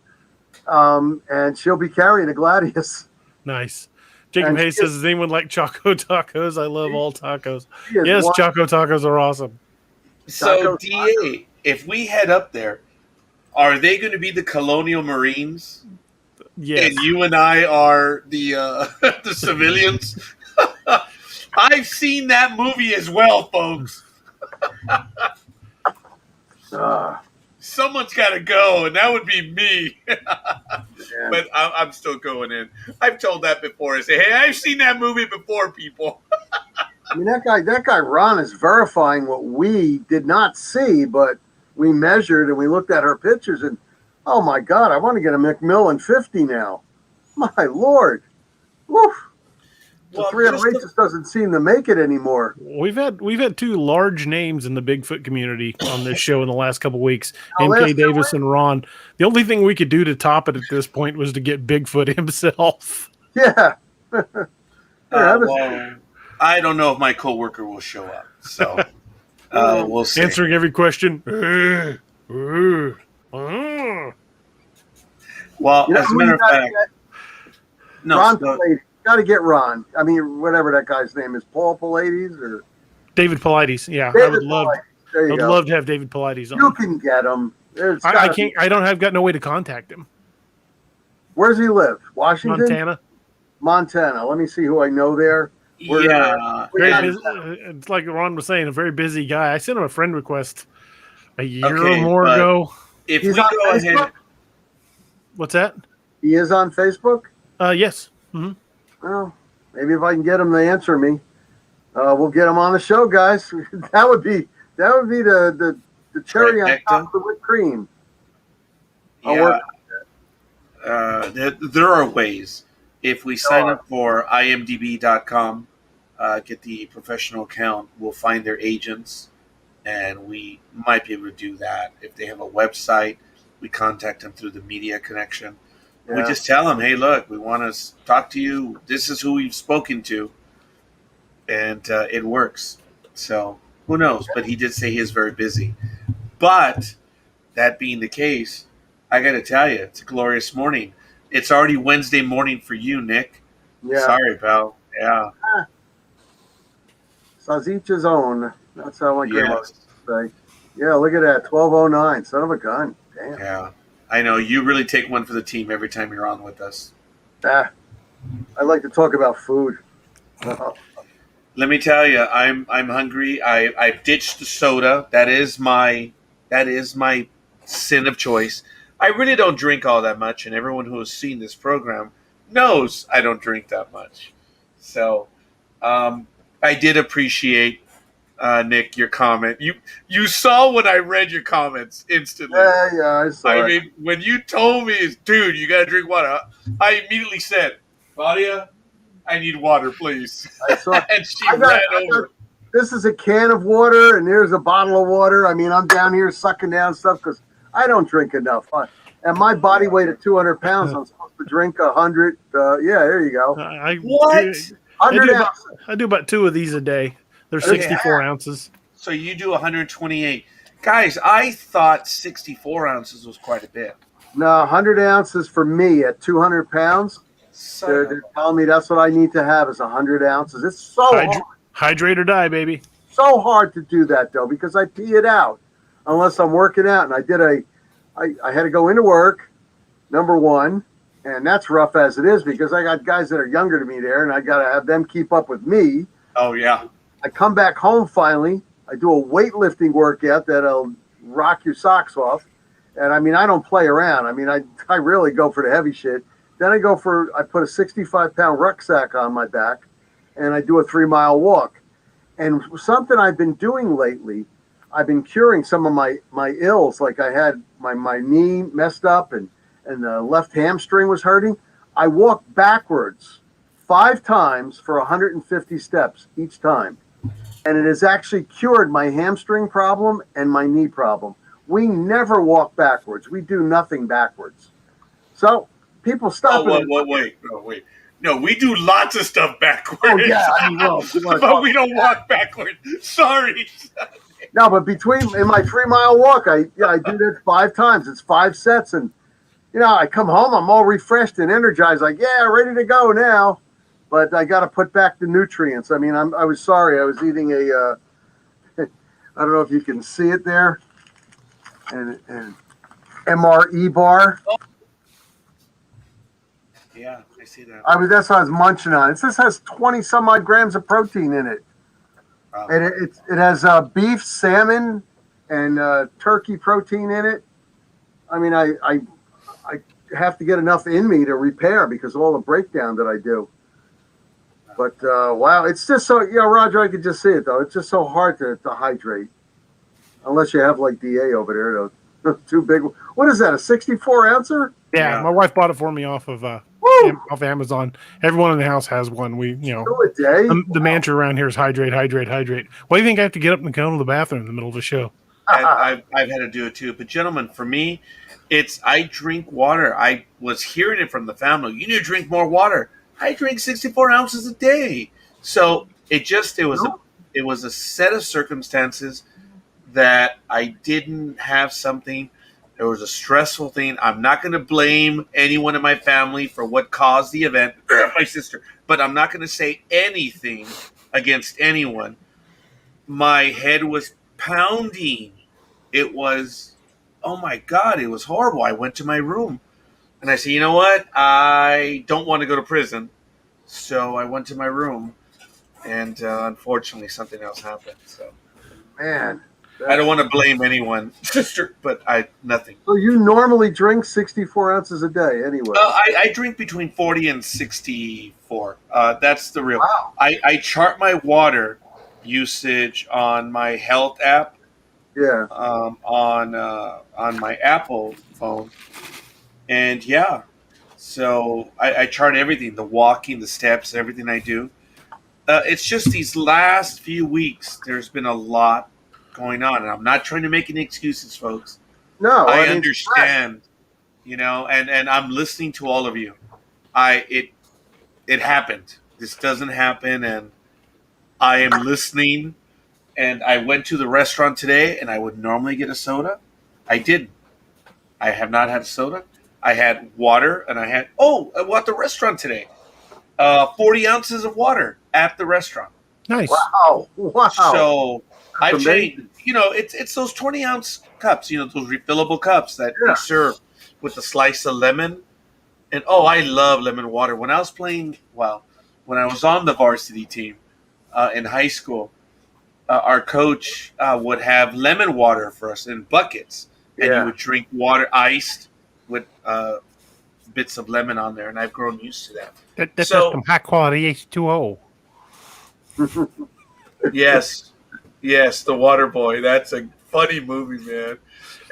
And she'll be carrying a Gladius. Nice. Jacob Hayes says, "Does anyone like Choco Tacos? I love all tacos." Yes, Choco Tacos are awesome. So, DA, if we head up there, are they going to be the Colonial Marines? Yes. And you and I are the the civilians. I've seen that movie as well, folks. Someone's got to go, and that would be me. But I'm still going in. I've told that before. I say, hey, I've seen that movie before, people. I mean, that guy Ron is verifying what we did not see, but we measured and we looked at her pictures, and oh my God, I want to get a McMillan 50 now. My Lord. Woof. The 308 just doesn't seem to make it anymore. We've had 2 large names in the Bigfoot community on this show in the last couple of weeks. MK Davis and Ron. The only thing we could do to top it at this point was to get Bigfoot himself. Yeah. Well, I don't know if my coworker will show up. So we'll see. Answering every question. Well, as a matter of fact, Ron Pallades. Got to get Ron. I mean, whatever that guy's name is, Paul Pallades or David Pilates. Yeah, David I would love. I'd love to have David Pilates on. You can get him. I can't. I don't have got no way to contact him. Where's he live? Washington, Montana. Let me see who I know there. It's like Ron was saying, a very busy guy. I sent him a friend request a year or more ago. If we go ahead, what's that? He is on Facebook. Yes. Mm-hmm. Well, Maybe if I can get him to answer me, we'll get him on the show, guys. that would be the cherry on top of the whipped cream. I'll Yeah, work. there are ways. If we sign up for imdb.com, get the professional account, we'll find their agents, and we might be able to do that. If they have a website, we contact them through the media connection. Yeah. We just tell them, hey, look, we want to talk to you. This is who we've spoken to, and it works. So who knows? But he did say he is very busy. But that being the case, I got to tell you, it's a glorious morning. It's already Wednesday morning for you, Nick. Yeah. Sorry, pal. Yeah. Says each his own. That's how my grandma Yes. used to say. Yeah, look at that. 1209. Son of a gun. Damn. Yeah. I know. You really take one for the team every time you're on with us. I like to talk about food. Let me tell you, I'm hungry. I've ditched the soda. That is my sin of choice. I really don't drink all that much, and everyone who has seen this program knows I don't drink that much. So I did appreciate, Nick, your comment. You saw when I read your comments instantly. Yeah, I saw I it. mean, when you told me, dude, you got to drink water, I immediately said, Claudia, I need water, please. I saw it. And she ran over. This is a can of water, and there's a bottle of water. I mean, I'm down here sucking down stuff because I don't drink enough. And my body weight at 200 pounds, I'm supposed to drink 100. Yeah, there you go. What? 100 ounces. I do about 2 of these a day. They're 64 ounces. So you do 128. Guys, I thought 64 ounces was quite a bit. No, 100 ounces for me at 200 pounds. They're telling me that's what I need to have is 100 ounces. It's so hard. Hydrate or die, baby. So hard to do that, though, because I pee it out unless I'm working out. And I had to go into work, number one, and that's rough as it is because I got guys that are younger than me there, and I got to have them keep up with me. Oh, yeah. I come back home finally. I do a weightlifting workout that'll rock your socks off. And, I mean, I don't play around. I mean, I really go for the heavy shit. Then I put a 65-pound rucksack on my back, and I do a 3-mile walk. And something I've been doing lately, I've been curing some of my ills. Like I had my knee messed up and the left hamstring was hurting. I walked backwards 5 times for 150 steps each time. And it has actually cured my hamstring problem and my knee problem. We never walk backwards. We do nothing backwards. So people stop. Wait. No, we do lots of stuff backwards. Oh, yeah. I mean, but we don't walk backwards. Sorry. No, but in my 3-mile walk, I do that 5 times. It's 5 sets. And, I come home, I'm all refreshed and energized. Like, yeah, ready to go now. But I got to put back the nutrients. I mean, I was sorry. I was eating I don't know if you can see it there. An MRE bar. Yeah, I see that. That's what I was munching on. This has 20 some odd grams of protein in it. Wow. And it has beef, salmon, and turkey protein in it. I mean, I have to get enough in me to repair because of all the breakdown that I do. But wow, it's just so Roger, I could just see it though. It's just so hard to hydrate, unless you have like DA over there. Those too big. What is that? A 64 ouncer? Yeah, my wife bought it for me off of Amazon. Everyone in the house has one. We, A day? the mantra around here is hydrate, hydrate, hydrate. Why do you think I have to get up and go to the bathroom in the middle of the show? I've had to do it too. But gentlemen, for me, I drink water. I was hearing it from the family. You need to drink more water. I drink 64 ounces a day. So it was a set of circumstances that I didn't have something. There was a stressful thing. I'm not going to blame anyone in my family for what caused the event, my sister, but I'm not going to say anything against anyone. My head was pounding. It was, oh my God, it was horrible. I went to my room and I said, you know what? I don't want to go to prison. So I went to my room and unfortunately something else happened. So, Man. I don't want to blame anyone, but nothing. So you normally drink 64 ounces a day anyway. I drink between 40 and 64. That's the real. Wow. I chart my water usage on my health app. Yeah. On my Apple phone, and yeah, so I chart everything, the walking, the steps, everything I do. It's just these last few weeks, there's been a lot going on, and I'm not trying to make any excuses, folks. No, I mean, understand, and I'm listening to all of you. It happened. This doesn't happen, and I am listening. And I went to the restaurant today, and I would normally get a soda. I didn't. I have not had a soda. I had water, and I at the restaurant today. 40 ounces of water at the restaurant. Nice. Wow. So I've amazing. changed. It's those 20-ounce cups. Those refillable cups that Yeah. they serve with a slice of lemon. And I love lemon water. When I was when I was on the varsity team in high school, our coach would have lemon water for us in buckets, and Yeah. you would drink water iced with bits of lemon on there. And I've grown used to that. That's So- some high quality H2O. Yes, The Water Boy. That's a funny movie, man.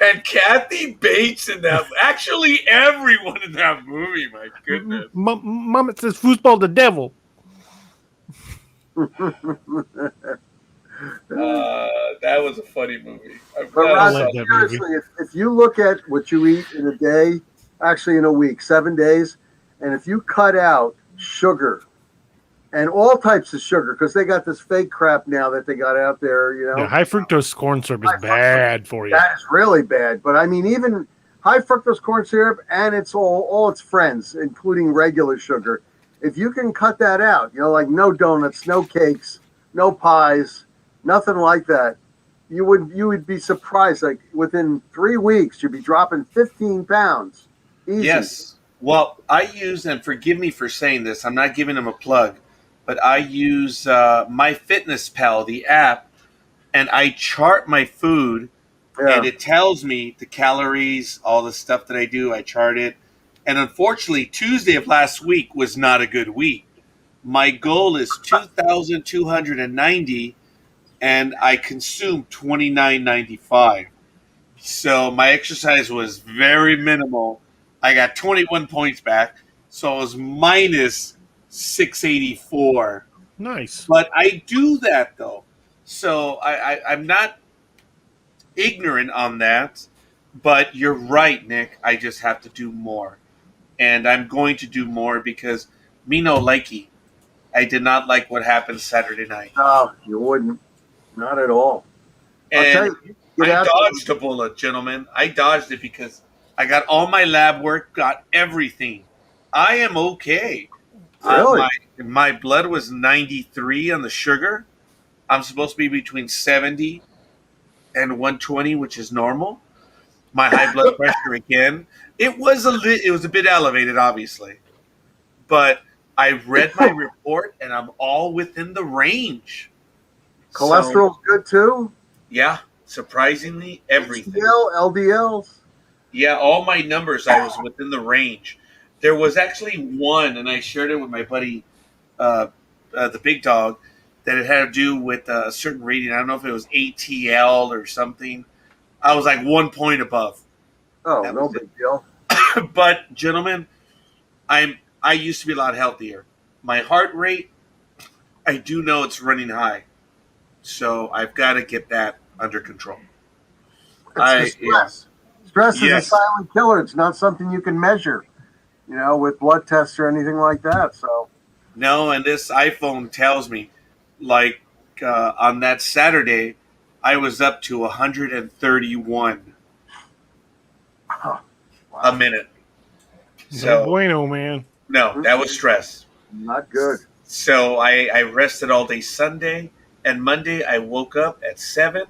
And Kathy Bates in that. Actually, everyone in that movie. My goodness. Mom, it says foosball the devil. That was a funny movie. But I Ron, love that movie. seriously, if you look at what you eat in a day, actually in a week, 7 days, and if you cut out sugar and all types of sugar, because they got this fake crap now that they got out there, Yeah, high fructose corn syrup is High fructose. bad for you. that is really bad. But I mean, even high fructose corn syrup and it's all its friends, including regular sugar. If you can cut that out, like no donuts, no cakes, no pies, nothing like that, you would be surprised. Like within 3 weeks, you'd be dropping 15 pounds. Easy. Yes. Well, I use, and forgive me for saying this, I'm not giving them a plug, but I use MyFitnessPal, the app, and I chart my food, Yeah. and it tells me the calories, all the stuff that I do. I chart it. And unfortunately, Tuesday of last week was not a good week. My goal is 2,290, and I consumed 2,995. So my exercise was very minimal. I got 21 points back, so I was minus 684. Nice. But I do that though, so I'm not ignorant on that. But you're right, Nick. I just have to do more, and I'm going to do more because me no likey. I did not like what happened Saturday night. No, you wouldn't. Not at all. I'll tell And you, I get out dodged a bullet, gentlemen. I dodged it because I got all my lab work, got everything. I am okay. Really? My blood was 93 on the sugar. I'm supposed to be between 70 and 120, which is normal. My high blood pressure again. It was a bit elevated, obviously, but I read my report and I'm all within the range. Cholesterol's good too. Yeah, surprisingly, everything. HDL, LDLs. Yeah, all my numbers, I was within the range. There was actually one, and I shared it with my buddy, the big dog, that it had to do with a certain rating. I don't know if it was ATL or something. I was like 1 point above. Oh, That no was big deal. But gentlemen, I used to be a lot healthier. My heart rate, I do know it's running high, so I've got to get that under control. It's the stress. Stress is a Yes. silent killer. It's not something you can measure, with blood tests or anything like that. So, No, and this iPhone tells me, like on that Saturday, I was up to 131 a minute. No So bueno, man. no, that was stress. not good. So I rested all day Sunday, and Monday I woke up at 7,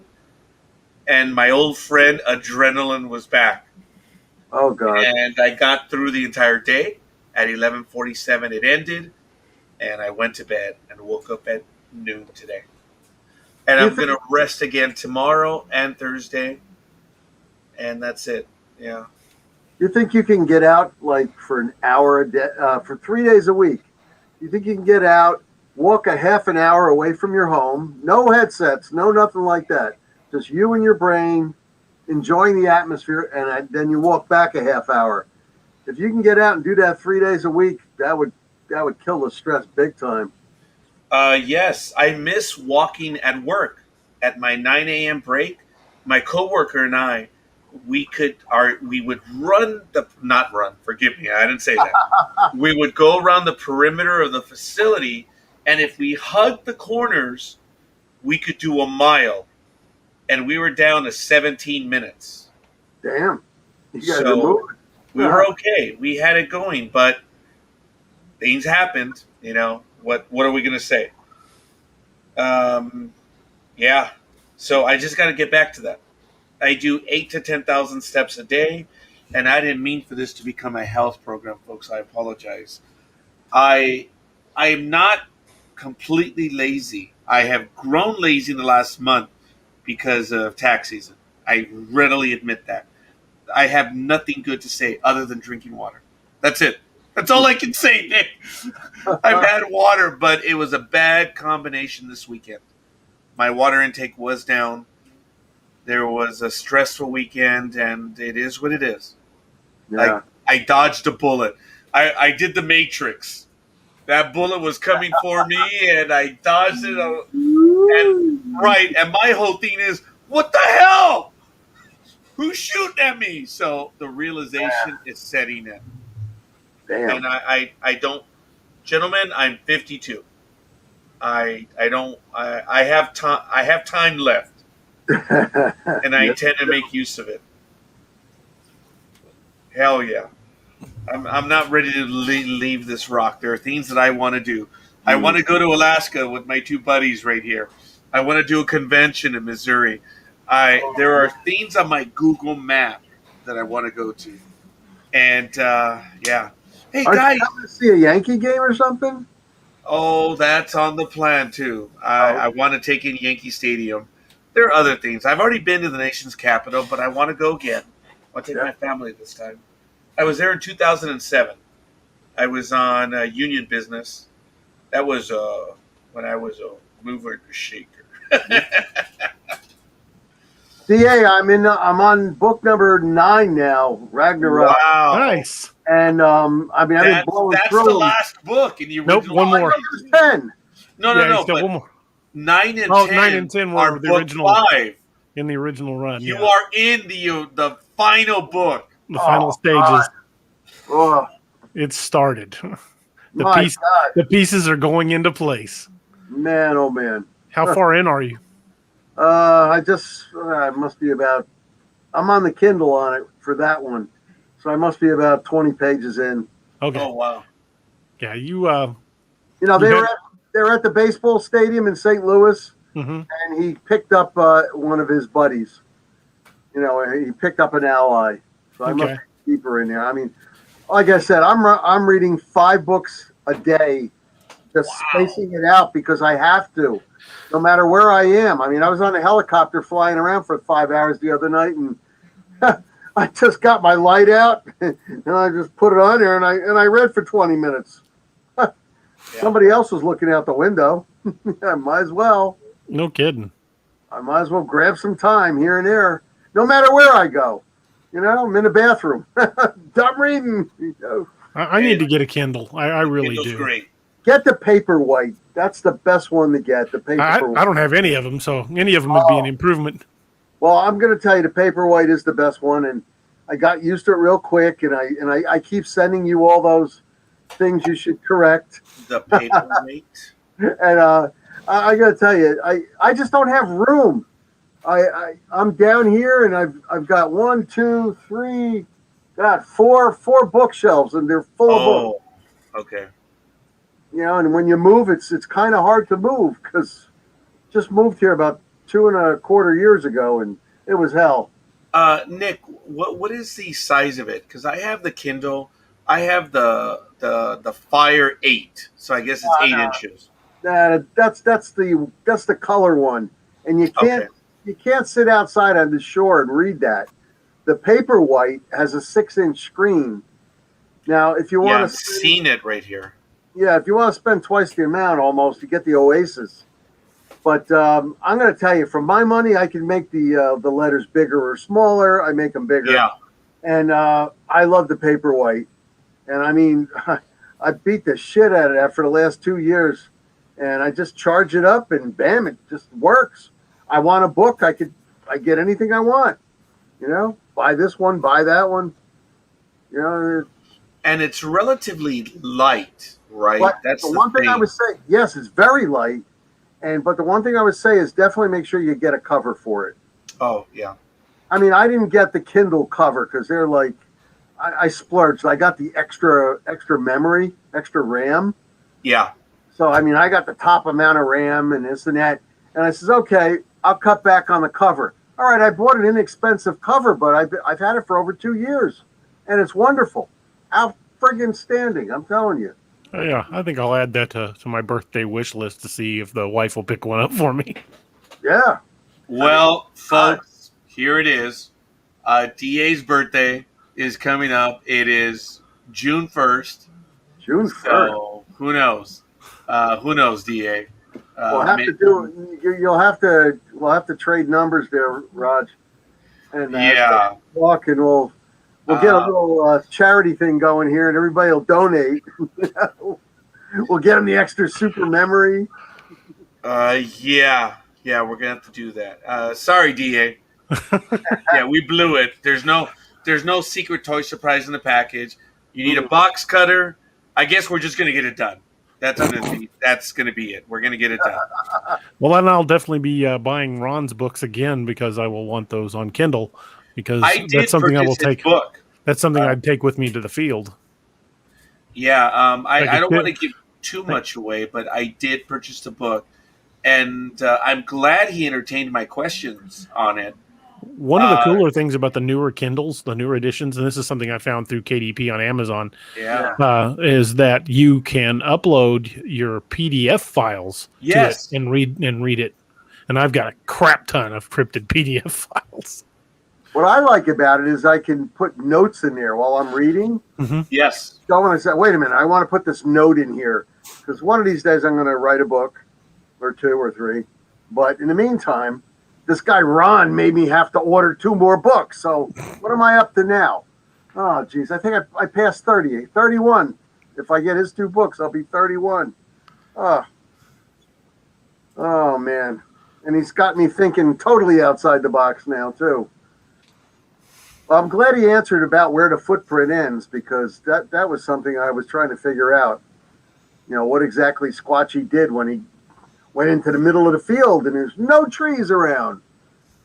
and my old friend adrenaline was back, Oh, God. and I got through the entire day. At 11:47, it ended, and I went to bed and woke up at noon today. And I'm going to rest again tomorrow and Thursday. And that's it. Yeah. You think you can get out like for an hour a day, for 3 days a week? You think you can get out, walk a half an hour away from your home, no headsets, no nothing like that, just you and your brain enjoying the atmosphere, and then you walk back a half hour. If you can get out and do that 3 days a week, that would kill the stress big time. Yes, I miss walking at work at my 9 a.m. break. My coworker and I, we would not run. Forgive me, I didn't say that. We would go around the perimeter of the facility, and if we hugged the corners, we could do a mile, and we were down to 17 minutes. Damn, you guys are moving. We were okay. We had it going, but things happened. You know what? What are we going to say? Yeah. So I just got to get back to that. I do 8,000 to 10,000 steps a day, and I didn't mean for this to become a health program, folks. I apologize. I am not completely lazy. I have grown lazy in the last month because of tax season. I readily admit that. I have nothing good to say other than drinking water. That's it. That's all I can say, Nick. I've had water, but it was a bad combination this weekend. My water intake was down. There was a stressful weekend, and it is what it is. Yeah. I dodged a bullet. I did the Matrix. That bullet was coming for me, and I dodged it. And my whole thing is, what the hell? Who's shooting at me? So the realization is setting in. Damn. And I don't, gentlemen, I'm 52. I have time. I have time left. And I intend to make use of it. Hell yeah. I'm not ready to leave this rock. There are things that I want to do. I want to go to Alaska with my two buddies right here. I want to do a convention in Missouri. There are things on my Google map that I want to go to. And, yeah. Hey, guys. You coming to see a Yankee game or something? Oh, that's on the plan, too. I want to take in Yankee Stadium. There are other things. I've already been to the nation's capital, but I want to go again. I want to take my family this time. I was there in 2007. I was on union business. That was when I was a mover and shaker. DA, I'm on book number 9 now, Ragnarok. Wow, Nice. And I've been blowing through. That's the last book in the original. Nope, one more. 10. No. But one more. 9 and 10. 9 and 10 were are the book original 5. In the original run. You are in the final book. The final stages. Oh, It started. God. The pieces are going into place. Man, oh man. How far in are you? I must be about, I'm on the Kindle on it for that one. So I must be about 20 pages in. Okay. Oh, wow. Yeah, they were at the baseball stadium in St. Louis, mm-hmm. and he picked up one of his buddies. He picked up an ally. So I must be deeper in there. I mean, like I said, I'm reading 5 books a day, just spacing it out because I have to, no matter where I am. I mean, I was on a helicopter flying around for 5 hours the other night, and I just got my light out and I just put it on there and I read for 20 minutes. Somebody else was looking out the window. I might as well. No kidding. I might as well grab some time here and there, no matter where I go. I'm in the bathroom. I'm reading. I need to get a Kindle. I really Kindle's do. Great. Get the Paperwhite. That's the best one to get. The Paperwhite. I don't have any of them, so any of them would be an improvement. Well, I'm going to tell you the Paperwhite is the best one, and I got used to it real quick, and I keep sending you all those things you should correct. The Paperwhite. And I got to tell you, I just don't have room. I'm down here, and I've got 1, 2, 3, got four bookshelves, and they're full of books. Okay. And when you move, it's kind of hard to move because just moved here about 2.25 years ago, and it was hell. Nick, what is the size of it? Because I have the Kindle, I have the Fire 8, so I guess it's 8 inches. That's the color one. and you can't sit outside on the shore and read that. The Paperwhite has a 6-inch screen. Now, if you want I've to, seen it right here. yeah, if you want to spend twice the amount, almost, you get the Oasis. But I'm going to tell you, for my money, I can make the letters bigger or smaller. I make them bigger. Yeah. And I love the Paperwhite. And I mean, I beat the shit out of that for the last 2 years. And I just charge it up and bam, it just works. I want a book. I get anything I want. You know, buy this one, buy that one. You know, and it's relatively light, right? but That's the one thing I would say. Yes, it's very light, but the one thing I would say is definitely make sure you get a cover for it. Oh yeah. I mean, I didn't get the Kindle cover because they're like, I splurged. I got the extra memory, extra RAM. Yeah. So I mean, I got the top amount of RAM and this and that. And I says, okay, I'll cut back on the cover. All right, I bought an inexpensive cover, but I've had it for over 2 years, and it's wonderful. Out friggin' standing, I'm telling you. Yeah, I think I'll add that to my birthday wish list to see if the wife will pick one up for me. Yeah. Well, folks, here it is. DA's birthday is coming up. It is June 1st. June 1st. So who knows? Who knows, DA? We'll have to do. We'll have to trade numbers there, Raj. And walk, and we'll get a little charity thing going here, and everybody will donate. We'll get them the extra super memory. Yeah, we're gonna have to do that. Sorry, DA. Yeah, we blew it. There's no secret toy surprise in the package. You need a box cutter. I guess we're just gonna get it done. That's gonna be it. We're gonna get it done. Well, then I'll definitely be buying Ron's books again because I will want those on Kindle because that's something I will take. Book. That's something I'd take with me to the field. Yeah, I don't want to give too much away, but I did purchase the book, and I'm glad he entertained my questions on it. One of the cooler things about the newer Kindles, the newer editions, and this is something I found through KDP on Amazon, is that you can upload your PDF files to it and read it. And I've got a crap ton of cryptid PDF files. What I like about it is I can put notes in there while I'm reading. Mm-hmm. Yes. So when I say, wait a minute, I want to put this note in here because one of these days I'm going to write a book or 2 or 3. But in the meantime, this guy Ron made me have to order 2 more books. So what am I up to now? Oh, geez. I think I passed 38, 31. If I get his 2 books, I'll be 31. Oh, man. And he's got me thinking totally outside the box now, too. Well, I'm glad he answered about where the footprint ends because that was something I was trying to figure out. You know, what exactly Squatchy did when he went into the middle of the field and there's no trees around.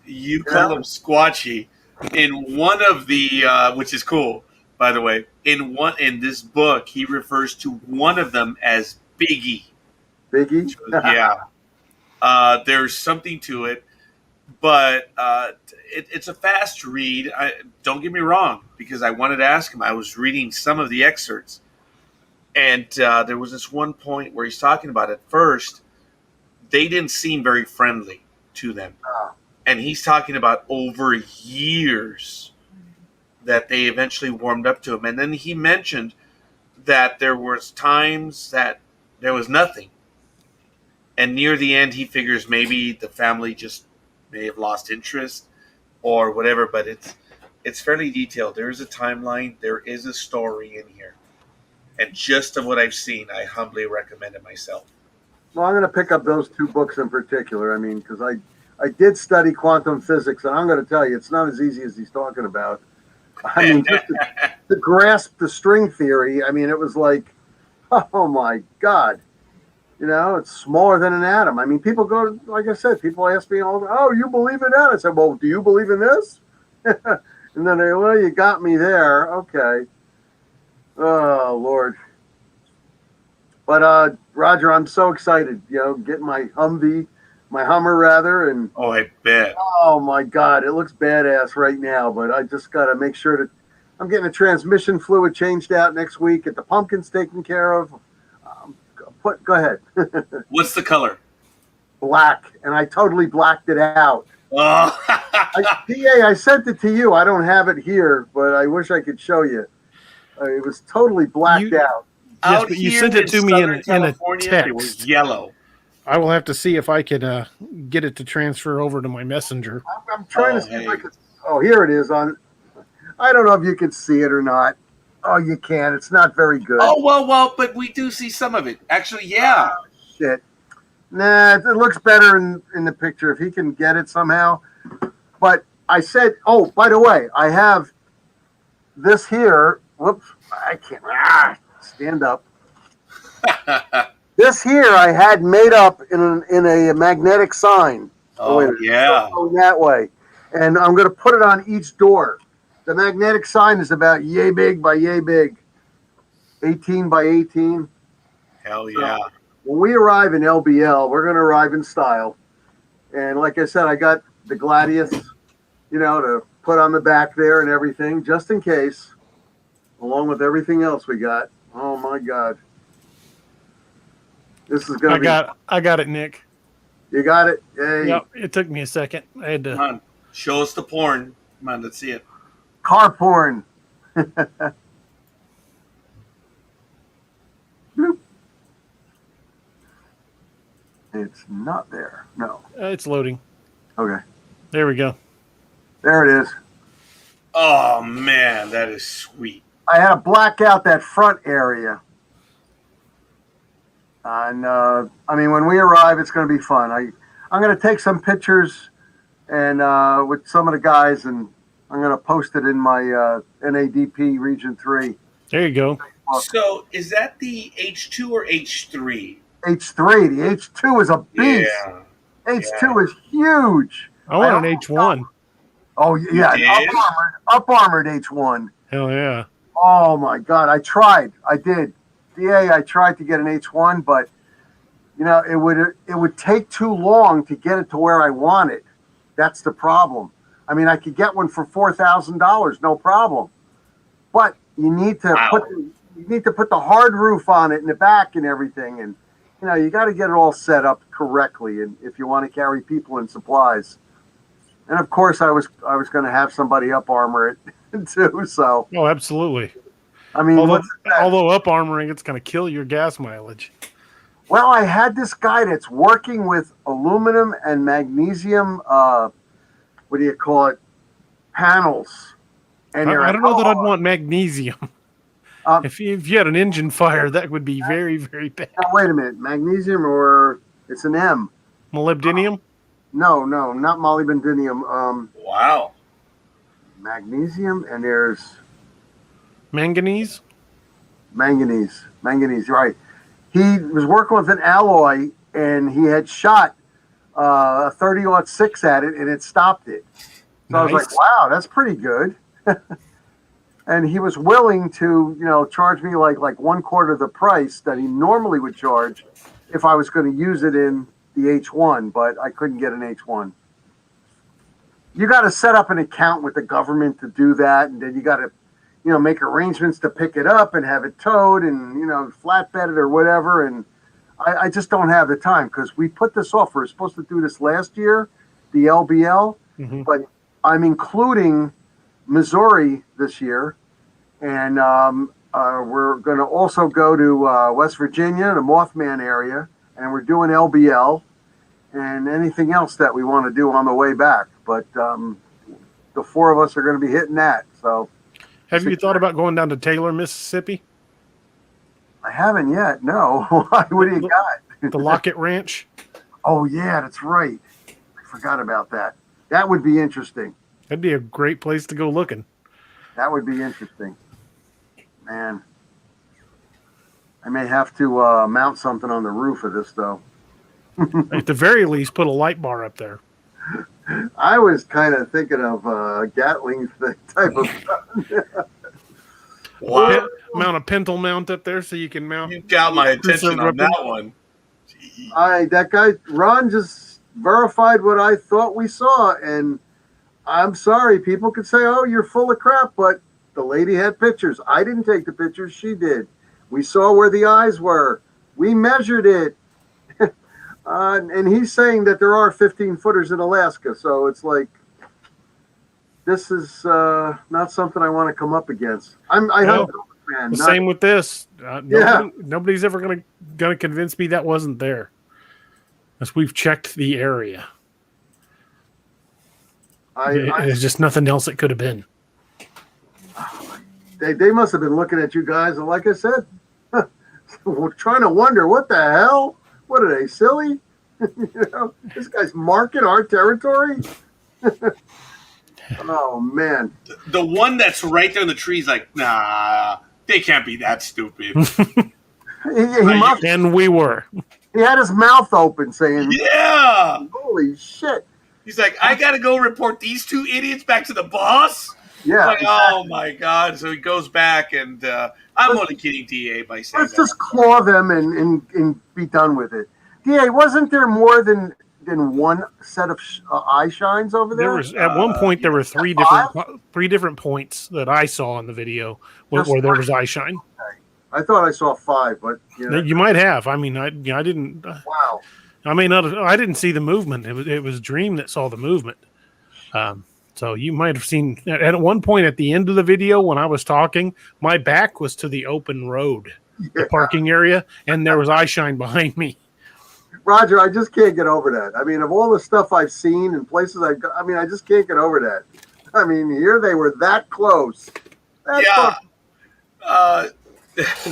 You call him Squatchy. In one of the, which is cool, by the way, in this book, he refers to one of them as Biggie. Biggie? Yeah. There's something to it, but it's a fast read. Don't get me wrong, because I wanted to ask him. I was reading some of the excerpts, and there was this one point where he's talking about at first, they didn't seem very friendly to them. And he's talking about over years that they eventually warmed up to him. And then he mentioned that there was times that there was nothing. And near the end, he figures maybe the family just may have lost interest or whatever. But it's fairly detailed. There is a timeline. There is a story in here. And just of what I've seen, I humbly recommend it myself. Well, I'm going to pick up those 2 books in particular. I mean, because I did study quantum physics, and I'm going to tell you, it's not as easy as he's talking about. I mean, just to grasp the string theory, I mean, it was like, oh my God. You know, it's smaller than an atom. I mean, people go, like I said, people ask me all, oh, you believe in that? I said, well, do you believe in this? And then they, well, you got me there. Okay. Oh, Lord. But, Roger, I'm so excited, you know, getting my Hummer rather. And oh, I bet. Oh, my God. It looks badass right now, but I just got to make sure that I'm getting the transmission fluid changed out next week, get the pumpkins taken care of. Go ahead. What's the color? black, and I totally blacked it out. Oh. PA, I sent it to you. I don't have it here, but I wish I could show you. It was totally blacked out. Yes, Out but you here sent it to me in Southern a California, it was text. yellow. I will have to see if I could get it to transfer over to my messenger. I'm trying to see if I could. Oh, here it is on. I don't know if you can see it or not. Oh, you can. It's not very good. Oh, well, but we do see some of it. Actually, yeah. Shit. Nah, it looks better in the picture if he can get it somehow. But I said, oh, by the way, I have this here. Whoops, I can't. Stand up. This here I had made up in a magnetic sign. Oh, yeah. Going that way. And I'm going to put it on each door. The magnetic sign is about yay big by yay big. 18 by 18. Hell yeah. So when we arrive in LBL, we're going to arrive in style. And like I said, I got the Gladius, to put on the back there and everything, just in case, along with everything else we got. Oh, my God. This is going to I got it, Nick. You got it? Hey. Yep, it took me a second. I had to. Come on. Show us the porn. Come on, let's see it. Car porn. It's not there. No. It's loading. Okay. There we go. There it is. Oh, man, that is sweet. I had to black out that front area. And, when we arrive, it's going to be fun. I'm going to take some pictures and with some of the guys, and I'm going to post it in my NADP Region 3. There you go. So, is that the H2 or H3? H3. The H2 is a beast. Yeah. H2 is huge. I want an H1. Oh, yeah. Up armored H1. Hell yeah. Oh, my God. I tried. I did. I tried to get an H1, but, it would take too long to get it to where I want it. That's the problem. I could get one for $4,000, no problem. But you need to put the hard roof on it in the back and everything, and you got to get it all set up correctly, and if you want to carry people and supplies. And of course, I was going to have somebody up armor it too. So. Oh, absolutely. Although up armoring, it's going to kill your gas mileage. Well, I had this guy that's working with aluminum and magnesium. What do you call it? Panels. And I don't know that I'd want magnesium. If you had an engine fire, that would be very, very bad. Now, wait a minute. Magnesium or it's an M? Molybdenum? No, not molybdenum. Wow. Magnesium, and there's manganese. Manganese, right. He was working with an alloy, and he had shot a 30-06 at it, and it stopped it. So I was like, wow, that's pretty good. And he was willing to, charge me like 1/4 of the price that he normally would charge if I was going to use it in the H1, but I couldn't get an H1. You got to set up an account with the government to do that, and then you got to, make arrangements to pick it up and have it towed and, flatbed it or whatever. And I just don't have the time because we put this off. We were supposed to do this last year, the LBL, but I'm including Missouri this year, and we're going to also go to West Virginia, the Mothman area, and we're doing LBL and anything else that we want to do on the way back. But the four of us are going to be hitting that. So, have you thought about going down to Taylor, Mississippi? I haven't yet. No. What do you got? The Lockett Ranch. Oh yeah, that's right. I forgot about that. That would be interesting. That'd be a great place to go looking. That would be interesting. Man. I may have to mount something on the roof of this, though. At the very least, put a light bar up there. I was kind of thinking of Gatling type of stuff. Wow. Mount a pintle mount up there so you can mount. You got my attention on that one. That guy, Ron, just verified what I thought we saw, and I'm sorry, people could say, oh, you're full of crap, but the lady had pictures. I didn't take the pictures, she did. We saw where the eyes were. We measured it. And he's saying that there are 15-footers in Alaska. So it's like, this is not something I want to come up against. I hope, man. Same with this. Nobody's ever gonna convince me that wasn't there, as we've checked the area. There's just nothing else it could have been. They must have been looking at you guys, and like I said, we're trying to wonder what the hell. What are they, silly? This guy's marking our territory. Oh man! The one that's right there in the tree is like, nah, they can't be that stupid. And we were. He had his mouth open, saying, "Yeah, holy shit." He's like, I gotta go report these two idiots back to the boss. Yeah. Like, oh my god! So he goes back, and I'm only kidding, DA, by saying let's just claw them and be done with it. DA, wasn't there more than one set of eye shines over there? There was at one point there were three different points that I saw in the video where there was eye shine. Okay. I thought I saw 5, but you might have. I mean, I didn't. Wow. I may not. I didn't see the movement. It was Dream that saw the movement. So you might have seen at one point at the end of the video when I was talking, my back was to the open road, the parking area, and there was eye shine behind me. Roger, I just can't get over that. I mean, of all the stuff I've seen and places I just can't get over that. I mean, here they were that close.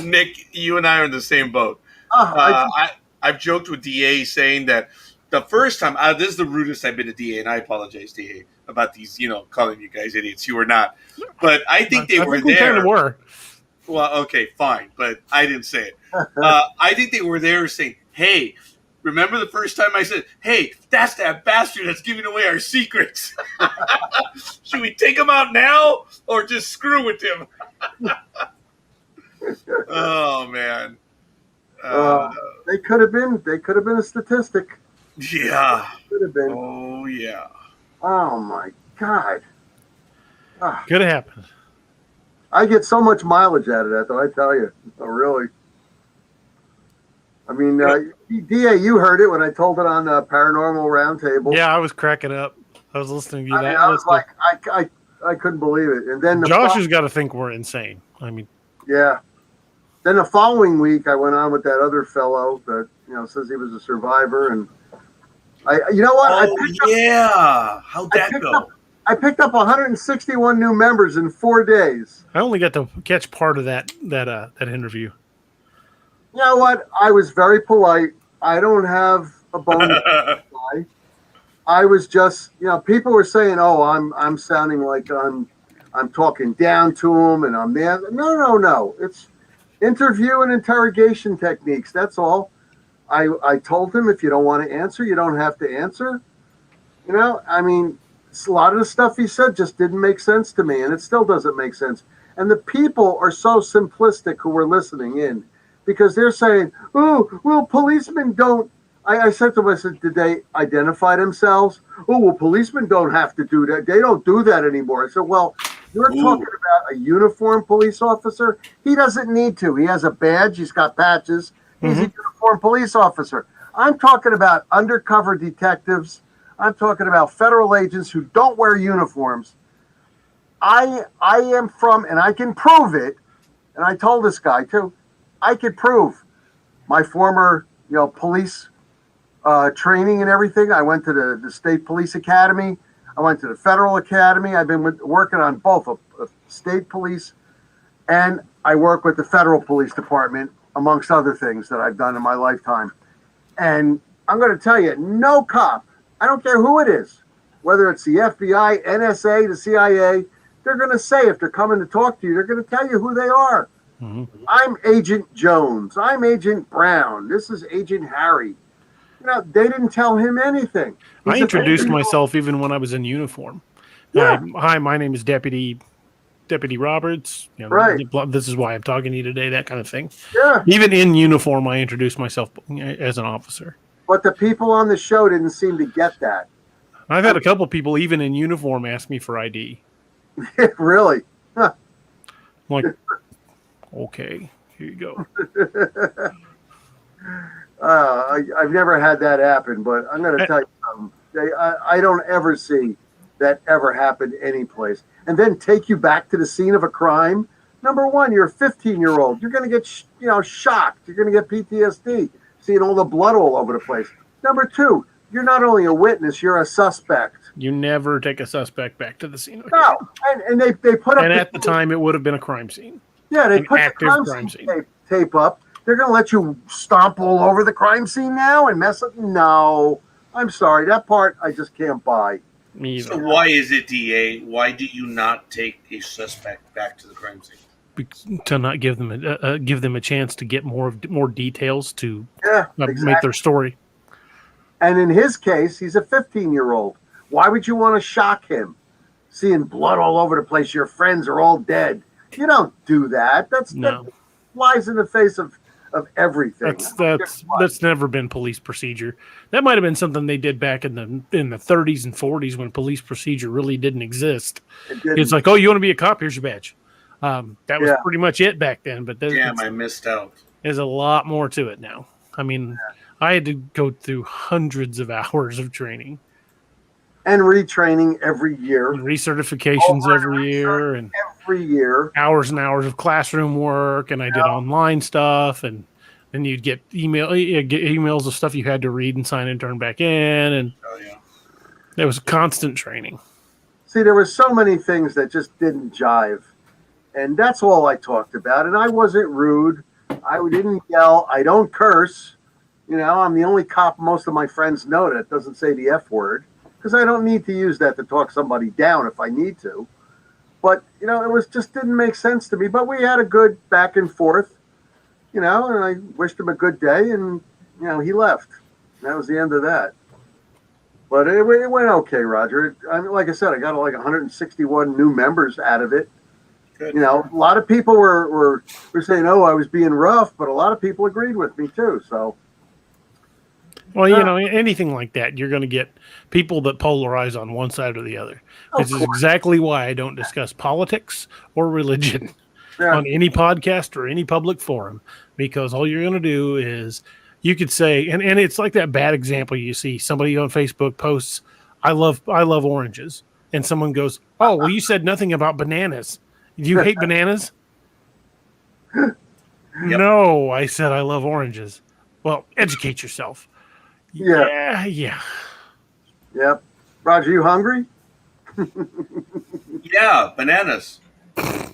Nick, you and I are in the same boat. I've joked with DA saying that the first time, this is the rudest I've been to DA, and I apologize, DA, about these, calling you guys idiots. You were not. But I think they were there. We kind of were. Well, okay, fine, but I didn't say it. I think they were there saying, hey, remember the first time I said, hey, that's that bastard that's giving away our secrets. Should we take him out now or just screw with him? Oh, man. They could have been a statistic. Yeah. Could have been. Oh, yeah. Oh, my God. Could have happened. I get so much mileage out of that, though, I tell you. Oh, really? I mean, DA, you heard it when I told it on the Paranormal Roundtable. Yeah, I was cracking up. I was listening to you. I was like, I couldn't believe it. And then Josh has got to think we're insane. I mean, yeah. Then the following week, I went on with that other fellow that says he was a survivor, and you know what? How'd that go? I picked up 161 new members in 4 days. I only got to catch part of that interview. You know what? I was very polite. I don't have a bone to lie. I was just, people were saying, "Oh, I'm sounding like I'm talking down to them, and I'm there." No. It's interview and interrogation techniques. That's all. I told him, if you don't want to answer, you don't have to answer. I mean, a lot of the stuff he said just didn't make sense to me, and it still doesn't make sense. And the people are so simplistic who were listening in, because they're saying, "Oh, well, policemen don't." I said to them, I said, "Did they identify themselves?" "Oh, well, policemen don't have to do that. They don't do that anymore." I said, "Well, you're talking about a uniformed police officer. He doesn't need to. He has a badge. He's got patches. He's a uniformed police officer. I'm talking about undercover detectives. I'm talking about federal agents who don't wear uniforms. I am from, and I can prove it, and I told this guy too, I could prove my former, police training and everything. I went to the State Police Academy. I went to the Federal Academy. I've been working on both a state police, and I work with the Federal Police Department, amongst other things that I've done in my lifetime. And I'm going to tell you, no cop, I don't care who it is, whether it's the FBI, NSA, the CIA, they're going to say, if they're coming to talk to you, they're going to tell you who they are. Mm-hmm. I'm Agent Jones. I'm Agent Brown. This is Agent Harry. They didn't tell him anything. I introduced myself even when I was in uniform. Yeah. Hi, my name is Deputy Roberts. Right. This is why I'm talking to you today, that kind of thing. Yeah. Even in uniform, I introduced myself as an officer. But the people on the show didn't seem to get that. I've had a couple people, even in uniform, ask me for ID. Really? Huh. I'm like, okay, here you go. I've never had that happen, but I'm going to tell you something. I don't ever see that ever happen any place. And then take you back to the scene of a crime. Number one, you're a 15-year-old. You're going to get, shocked. You're going to get PTSD, seeing all the blood all over the place. Number two, you're not only a witness, you're a suspect. You never take a suspect back to the scene of a crime. No, and they put up. And at the time, it would have been a crime scene. Yeah, they An put the active crime scene tape up. They're going to let you stomp all over the crime scene now and mess up? No, I'm sorry. That part I just can't buy. Me either. So why is it, DA? Why do you not take a suspect back to the crime scene? To not give them a chance to get more details to exactly. make their story. And in his case, he's a 15-year-old. Why would you want to shock him? Seeing blood all over the place, your friends are all dead. You don't do that. That flies in the face of everything. That's never been police procedure. That might have been something they did back in the 30s and 40s when police procedure really didn't exist. It's like, oh, you want to be a cop? Here's your badge. That was pretty much it back then. But I missed out. There's a lot more to it now. I mean, I had to go through hundreds of hours of training. And retraining every year. And recertifications every year. And every year. Hours and hours of classroom work. And I did online stuff. And then you'd get emails of stuff you had to read and sign and turn back in. And there was constant training. See, there were so many things that just didn't jive. And that's all I talked about. And I wasn't rude. I didn't yell. I don't curse. I'm the only cop most of my friends know that doesn't say the F word. Because I don't need to use that to talk somebody down if I need to. But, it just didn't make sense to me. But we had a good back and forth, and I wished him a good day. And, he left. That was the end of that. But it went okay, Roger. Like I said, I got like 161 new members out of it. Good. A lot of people were saying, oh, I was being rough. But a lot of people agreed with me, too. So. Well, anything like that, you're going to get people that polarize on one side or the other. This is exactly why I don't discuss politics or religion on any podcast or any public forum, because all you're going to do is you could say, and it's like that bad example you see somebody on Facebook posts, I love oranges. And someone goes, oh, well, you said nothing about bananas. Do you hate bananas? Yep. No, I said I love oranges. Well, educate yourself. Yeah. Yep. Roger, you hungry? Yeah, bananas. Did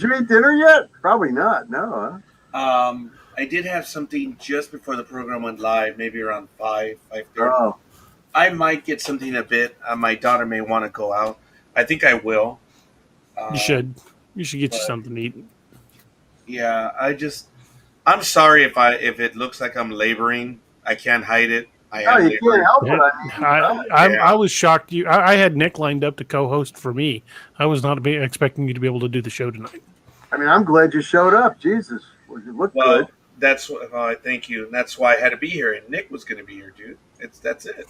you eat dinner yet? Probably not. No. Huh? I did have something just before the program went live, maybe around 5:30. Oh. I might get something in a bit. My daughter may want to go out. I think I will. You should. You should get you something to eat. Yeah, I'm sorry if it looks like I'm laboring. I can't hide it. You can't help it. I was shocked. I had Nick lined up to co-host for me. I was not expecting you to be able to do the show tonight. I mean, I'm glad you showed up. Jesus, you look good. That's what. Thank you. And that's why I had to be here. And Nick was going to be here, dude. That's it.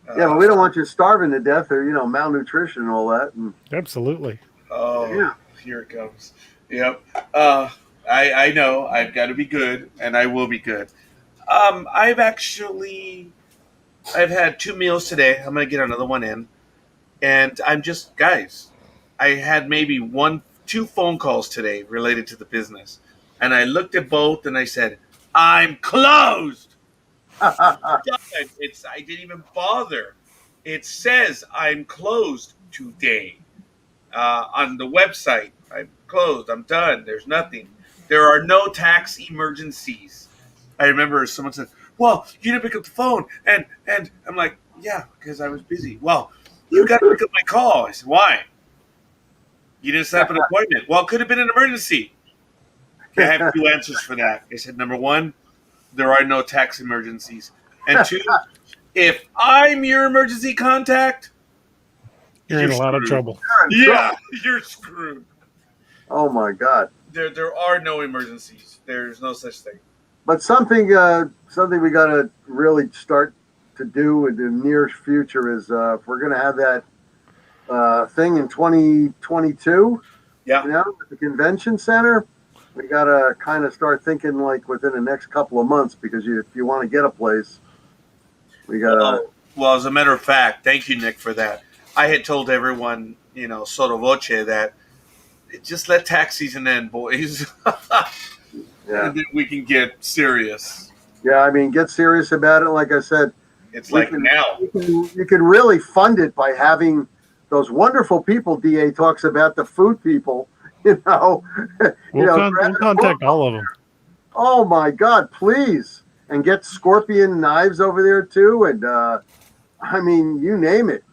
But we don't want you starving to death or malnutrition and all that. Absolutely. Oh, here it comes. Yep. I know I've got to be good, and I will be good. I've had 2 meals today. I'm going to get another one in. And I had maybe 2 phone calls today related to the business. And I looked at both and I said, I'm closed. I didn't even bother. It says I'm closed today on the website. I'm closed. I'm done. There's nothing. There are no tax emergencies. I remember someone said, well, you didn't pick up the phone. And I'm like, yeah, because I was busy. Well, you got to pick up my call. I said, why? You didn't set up an appointment. Well, it could have been an emergency. I have 2 answers for that. I said, number 1, there are no tax emergencies. And 2, if I'm your emergency contact, you're in a lot of trouble. You're screwed. Oh, my God. There are no emergencies. There's no such thing. But something we got to really start to do in the near future is if we're going to have that thing in 2022, at the convention center, We got to kind of start thinking like within the next couple of months, because if you want to get a place, we got to. Well, as a matter of fact, thank you, Nick, for that. I had told everyone, sotto voce, that just let tax season end, boys. Yeah. And then we can get serious. Yeah, I mean, get serious about it. Like I said, It's like now. You can really fund it by having those wonderful people DA talks about, the food people, We'll contact all of them. Oh my God, please. And get scorpion knives over there too. And I mean, you name it.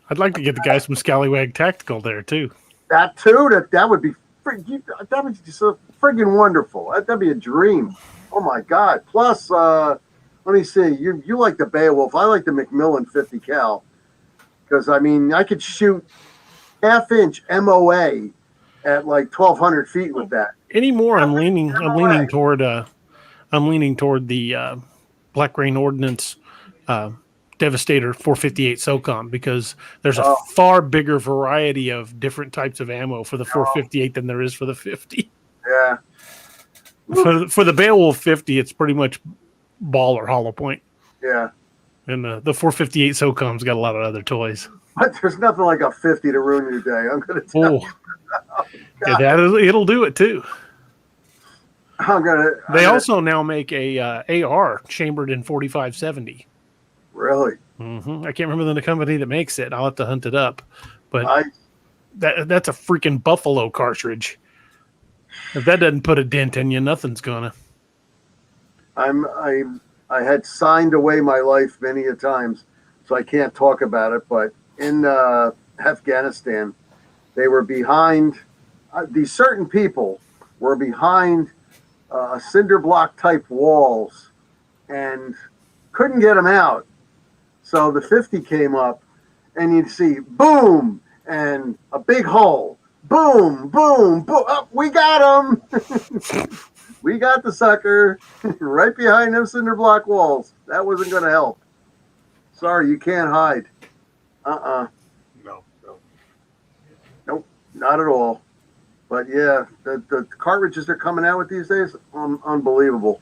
I'd like to get the guys from Scallywag Tactical there too. That too, that would be so friggin' wonderful. That'd be a dream. Oh my God. Plus, let me see, you like the Beowulf. I like the Macmillan 50 cal. Because I mean, I could shoot half-inch MOA at like 1,200 feet with that. Anymore, I'm leaning toward the Black Rain Ordnance Devastator 458 SOCOM, because there's a far bigger variety of different types of ammo for the 458 than there is for the 50. Yeah. For the Beowulf 50, it's pretty much ball or hollow point. Yeah. And the 458 SOCOM's got a lot of other toys. But there's nothing like a 50 to ruin your day. I'm going to tell you. It'll do it too. They also now make a AR chambered in 4570. Really? Mm-hmm. I can't remember the company that makes it. I'll have to hunt it up. But that's a freaking Buffalo cartridge. If that doesn't put a dent in you, nothing's gonna. I had signed away my life many a times, so I can't talk about it. But in Afghanistan, they were behind. These certain people were behind cinder block type walls and couldn't get them out. So the 50 came up, and you'd see boom and a big hole. Boom, boom, boom. Oh, we got him. We got the sucker right behind them cinder block walls. That wasn't going to help. Sorry, you can't hide. No. Nope, not at all. But yeah, the cartridges they're coming out with these days, unbelievable.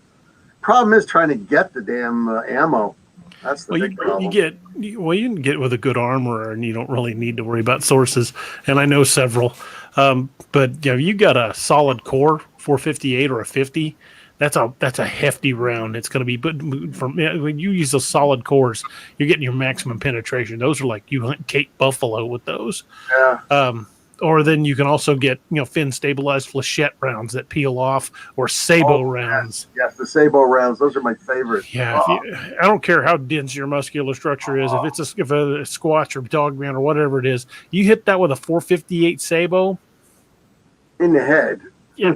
Problem is trying to get the damn ammo. That's the big problem. You can get with a good armorer, and you don't really need to worry about sources. And I know several. But you got a solid core 458 or a 50. That's a hefty round. It's going to be, but when you use those solid cores, you're getting your maximum penetration. Those are like you hunt Cape buffalo with those. Yeah. Or then you can also get fin stabilized flechette rounds that peel off, or sabot rounds. Yes, the sabot rounds. Those are my favorite. Yeah, I don't care how dense your muscular structure is. If it's a Squatch or Dogman or whatever it is, you hit that with a 458 sabot in the head. Yeah,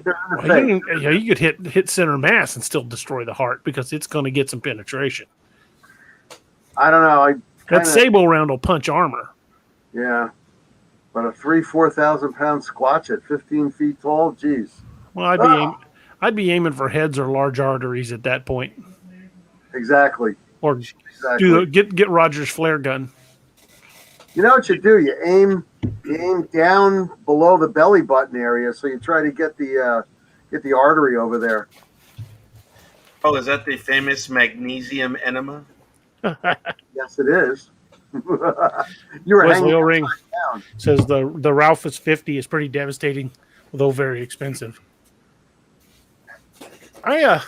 you could hit center mass and still destroy the heart, because it's going to get some penetration. I don't know. That sabot round will punch armor. Yeah. But a 4,000 pound Squatch at 15 feet tall, geez. Well, I'd be aiming for heads or large arteries at that point. Exactly. Or get Roger's flare gun. You know what you do? You aim down below the belly button area, so you try to get the artery over there. Oh, is that the famous magnesium enema? Yes, it is. You were Wesley hanging O-Ring down. says the Ralphus 50 is pretty devastating, although very expensive. I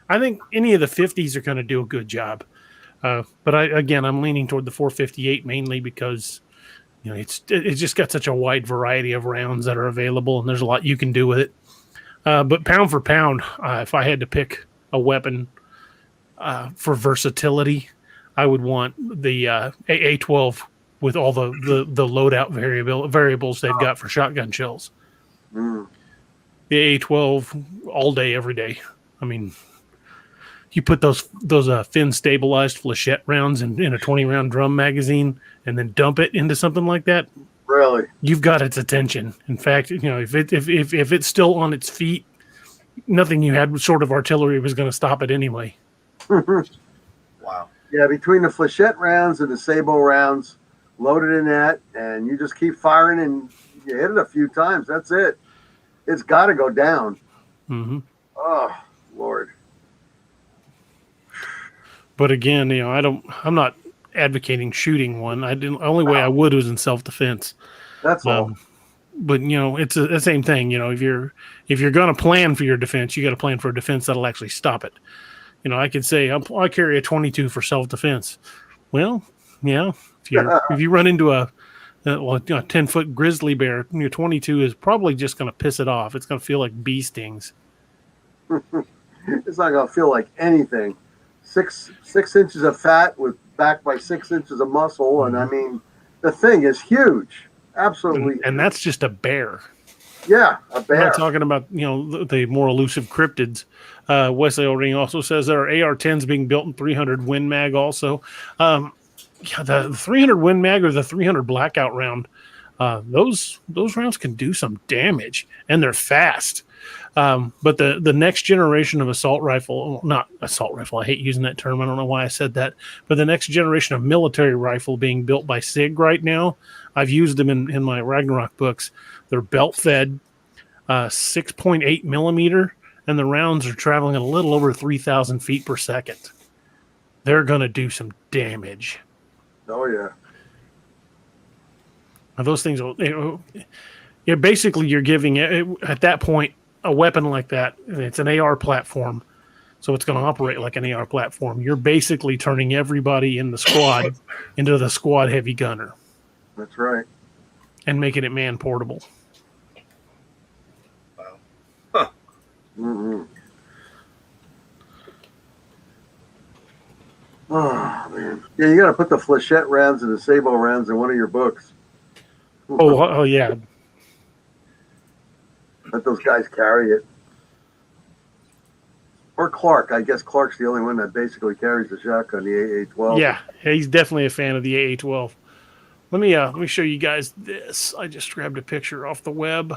think any of the 50s are going to do a good job, but I'm leaning toward the 458 mainly because it's just got such a wide variety of rounds that are available, and there's a lot you can do with it. But pound for pound, if I had to pick a weapon for versatility, I would want the AA-12 with all the loadout variables they've got for shotgun shells. Mm. The AA-12 all day, every day. I mean, you put those fin stabilized flechette rounds in a 20-round drum magazine and then dump it into something like that. Really, you've got its attention. In fact, if it's still on its feet, nothing you had sort of artillery was going to stop it anyway. Wow. Yeah, between the flechette rounds and the sabot rounds, loaded in that, and you just keep firing, and you hit it a few times. That's it. It's got to go down. Mm-hmm. Oh, Lord. But again, I'm not advocating shooting one. The only way I would was in self-defense. That's all. But it's the same thing. If you're going to plan for your defense, you got to plan for a defense that'll actually stop it. I could say I carry a 22 for self-defense. Well, yeah, if you run into a 10-foot grizzly bear, your 22 is probably just going to piss it off. It's going to feel like bee stings. It's not going to feel like anything. 6 inches of fat with backed by 6 inches of muscle, and I mean, the thing is huge. Absolutely. And that's just a bear. Yeah, a bear. I'm not talking about the more elusive cryptids. Wesley O'Ring also says there are AR-10s being built in 300 Win Mag also. The 300 Win Mag or the 300 Blackout round, those rounds can do some damage, and they're fast. But the next generation of assault rifle, not assault rifle, I hate using that term. I don't know why I said that. But the next generation of military rifle being built by SIG right now, I've used them in my Ragnarok books. They're belt-fed, 6.8 millimeter, and the rounds are traveling at a little over 3,000 feet per second. They're going to do some damage. Oh, yeah. Now, those things, basically you're giving it, at that point, a weapon like that, and it's an AR platform, so it's going to operate like an AR platform. You're basically turning everybody in the squad into the squad heavy gunner. That's right. And making it man portable. Wow. Huh. Mm-hmm. Oh, man. Yeah, you got to put the flechette rounds and the sabot rounds in one of your books. Oh, yeah. Let those guys carry it. Or Clark. I guess Clark's the only one that basically carries the shotgun, the AA-12. Yeah, he's definitely a fan of the AA-12. Let me show you guys this. I just grabbed a picture off the web.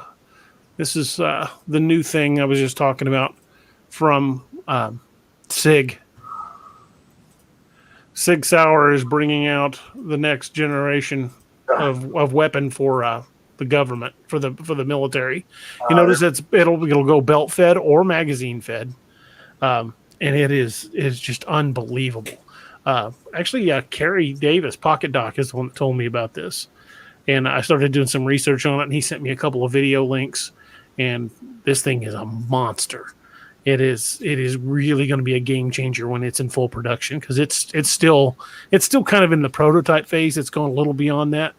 This is the new thing I was just talking about from SIG. Sig Sauer is bringing out the next generation of weapon for the government, for the military. You notice it'll go belt fed or magazine fed, and it is just unbelievable. Actually, Kerry Davis, Pocket Doc, is the one that told me about this, and I started doing some research on it, and he sent me a couple of video links, and this thing is a monster. It is really going to be a game changer when it's in full production, because it's still kind of in the prototype phase. It's gone a little beyond that,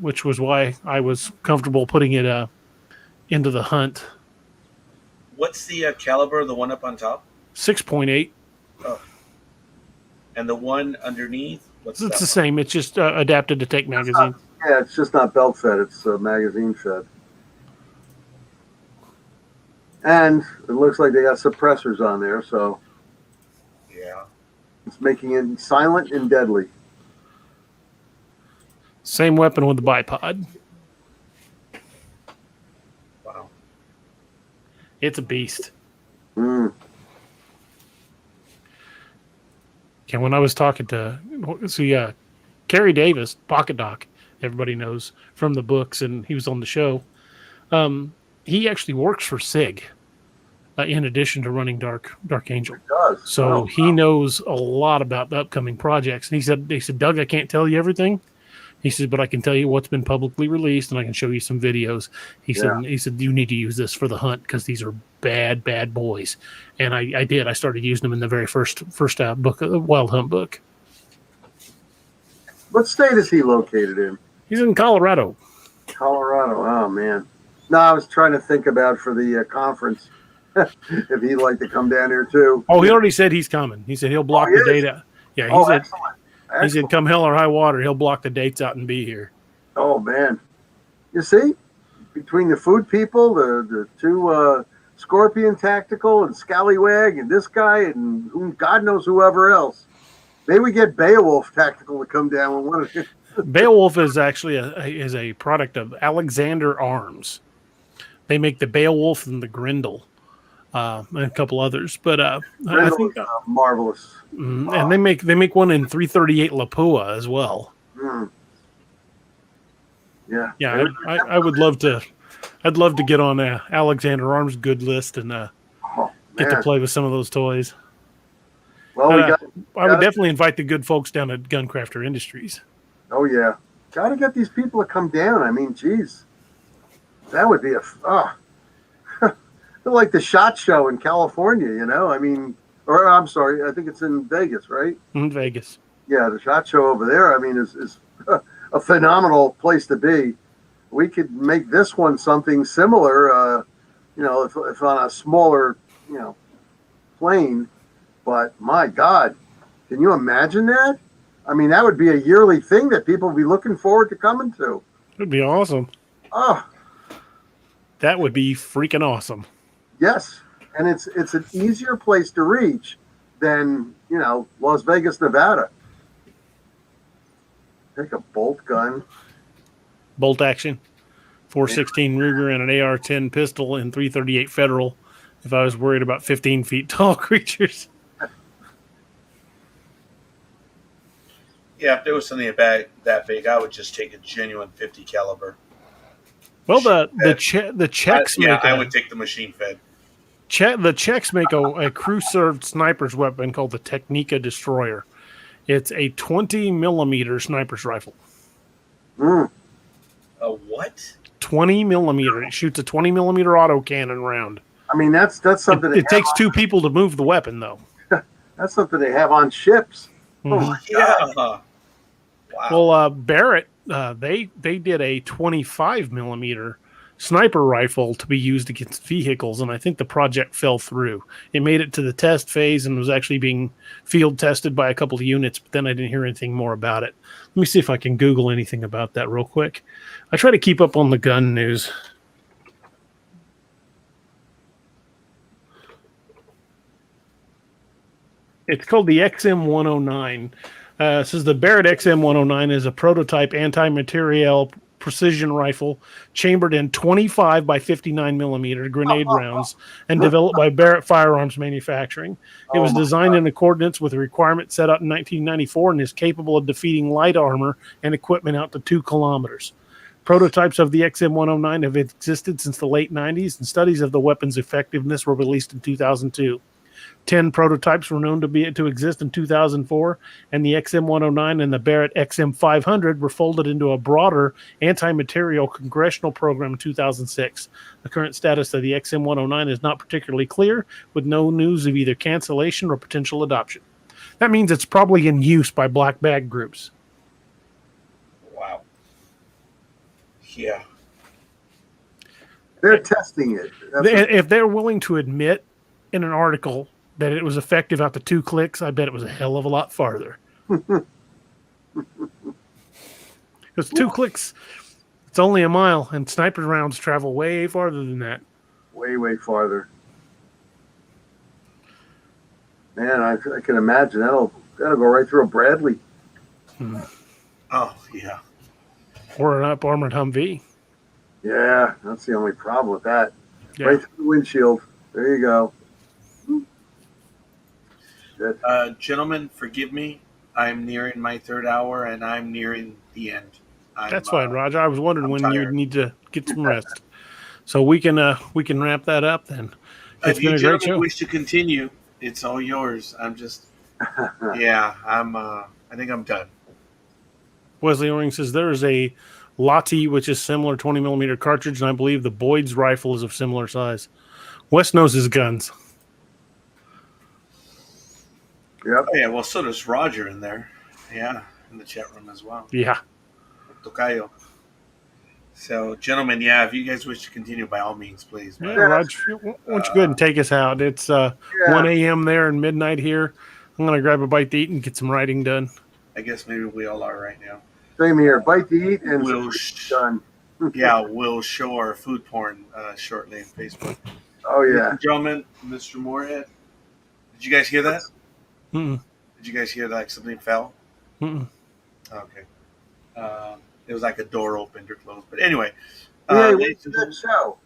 which was why I was comfortable putting it into the hunt. What's the caliber? The one up on top? 6.8. Oh. And the one underneath? It's the same. It's just adapted to take magazine. It's just not belt fed. It's magazine fed. And it looks like they got suppressors on there, so yeah, it's making it silent and deadly. Same weapon with the bipod. Wow, it's a beast. Mm. Okay, when I was talking to Kerry Davis, Pocket Doc, everybody knows from the books, and he was on the show. He actually works for SIG, in addition to running Dark Angel. It does. So he knows a lot about the upcoming projects. And they said, Doug, I can't tell you everything. He said, but I can tell you what's been publicly released, and I can show you some videos. He said, you need to use this for the hunt, because these are bad, bad boys. And I did. I started using them in the very first book, the Wild Hunt book. What state is he located in? He's in Colorado. Colorado. Oh, man. No, I was trying to think about for the conference if he'd like to come down here too. Oh, he already said he's coming. He said he'll block the date out. Yeah, excellent. He said come hell or high water, he'll block the dates out and be here. Oh, man. You see, between the food people, the two Scorpion Tactical and Scallywag and this guy and God knows whoever else. Maybe we get Beowulf Tactical to come down with one of them. Beowulf is actually a product of Alexander Arms. They make the Beowulf and the Grendel, and a couple others. But I think marvelous. And they make one in 338 Lapua as well. Mm. Yeah. Yeah, I would love to I'd love to get on Alexander Arm's good list and Oh, get to man. play with some of those toys. Well, I would definitely invite the good folks down at Guncrafter Industries. Oh yeah, got to get these people to come down. I mean, geez, that would be like the SHOT Show in California. You know, I mean, or I'm sorry, I think it's in Vegas, right? In Vegas. Yeah, the SHOT Show over there. I mean, is a phenomenal place to be. We could make this one something similar. You know, if on a smaller, plane. But my God, can you imagine that? I mean, that would be a yearly thing that people would be looking forward to coming to. It'd be awesome. Oh, That would be freaking awesome. yes. And it's an easier place to reach than, Las Vegas, Nevada. Take a bolt gun. Bolt action, 416 Ruger and an AR-10 pistol and 338 Federal. If I was worried about 15 feet tall creatures. Yeah, if there was something that big, I would just take a genuine 50 caliber. Well, the Czechs make I would take the machine fed. the Czechs make a crew-served sniper's weapon called the Technika Destroyer. It's a 20 millimeter sniper's rifle. Mm. A what? 20 millimeter. It shoots a 20 millimeter autocannon round. I mean, that's something. It takes two people to move the weapon, though. That's something they have on ships. Mhm. Yeah. Wow. Well, Barrett, they did a 25 millimeter sniper rifle to be used against vehicles, and I think the project fell through. It made it to the test phase and was actually being field tested by a couple of units, but then I didn't hear anything more about it. Let me see if I can Google anything about that real quick. I try to keep up on the gun news. It's called the XM109. It says the Barrett XM109 is a prototype anti-materiel precision rifle chambered in 25 by 59 millimeter grenade rounds and developed by Barrett Firearms Manufacturing. It was designed in accordance with a requirement set out in 1994 and is capable of defeating light armor and equipment out to 2 kilometers. Prototypes of the XM109 have existed since the late 90s, and studies of the weapon's effectiveness were released in 2002. 10 prototypes were known to exist in 2004, and the XM109 and the Barrett XM500 were folded into a broader anti-material congressional program in 2006. The current status of the XM109 is not particularly clear, with no news of either cancellation or potential adoption. That means it's probably in use by black bag groups. Wow. Yeah. They're testing it. If they're willing to admit in an article that it was effective out to 2 clicks, I bet it was a hell of a lot farther. Because 2 clicks, it's only a mile, and sniper rounds travel way farther than that. Way, way farther. Man, I can imagine that'll go right through a Bradley. Oh, yeah. Or an up-armored Humvee. Yeah, that's the only problem with that. Yeah. Right through the windshield. There you go. Shit. Gentlemen, forgive me. I'm nearing my 3rd hour, and I'm nearing the end. That's fine, Roger. I was wondering I'm when tired. you'd need to get some rest. So we can wrap that up then. It's If been you a great gentlemen show. wish to continue, it's all yours. I'm just, yeah, I think I'm done. Wesley Oring says there is a Lottie, which is similar 20 millimeter cartridge, and I believe the Boyd's rifle is of similar size. Wes knows his guns. Yep. Oh, yeah, well, so does Roger in there. Yeah, in the chat room as well. Yeah. Tocayo. So, gentlemen, yeah, if you guys wish to continue, by all means, please. Yeah, But, Roger, why don't you go ahead and take us out? It's 1 a.m. there and midnight here. I'm going to grab a bite to eat and get some writing done. I guess maybe we all are right now. Same here. Bite to eat and We'll done. Yeah, we'll show our food porn shortly on Facebook. Oh yeah. Gentlemen, Mr. Morehead, did you guys hear that? Mm-mm. Did you guys hear that something fell? Mm-mm. Okay. It was like a door opened or closed. But anyway. Yeah, ladies what's and that show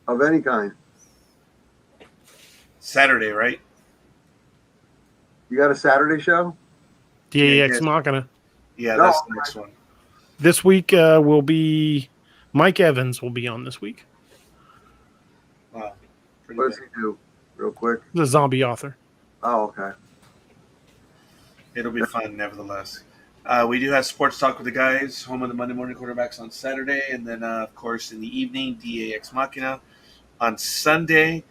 of any kind? Saturday, right? You got a Saturday show? DAX yeah. Machina. Yeah, No, that's the next one. This week will be Mike Evans will be on this week. Wow. Pretty What does good. he do? Real quick. The zombie author. Oh, okay. It'll be fun, nevertheless. We do have sports talk with the guys, home of the Monday morning quarterbacks on Saturday, and then of course in the evening, DAX Machina on Sunday.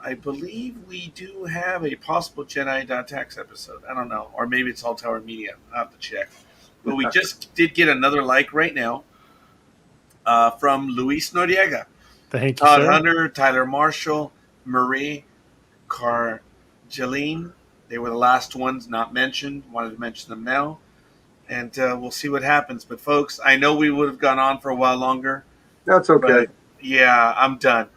I believe we do have a possible Jedi.tax episode. I don't know, or maybe it's All Tower Media. I'll have to check. But we just did get another like right now from Luis Noriega, Thank you, Todd sir. Hunter, Tyler Marshall, Marie Cargeline. They were the last ones not mentioned. Wanted to mention them now. And we'll see what happens. But, folks, I know we would have gone on for a while longer. That's okay. But, yeah, I'm done.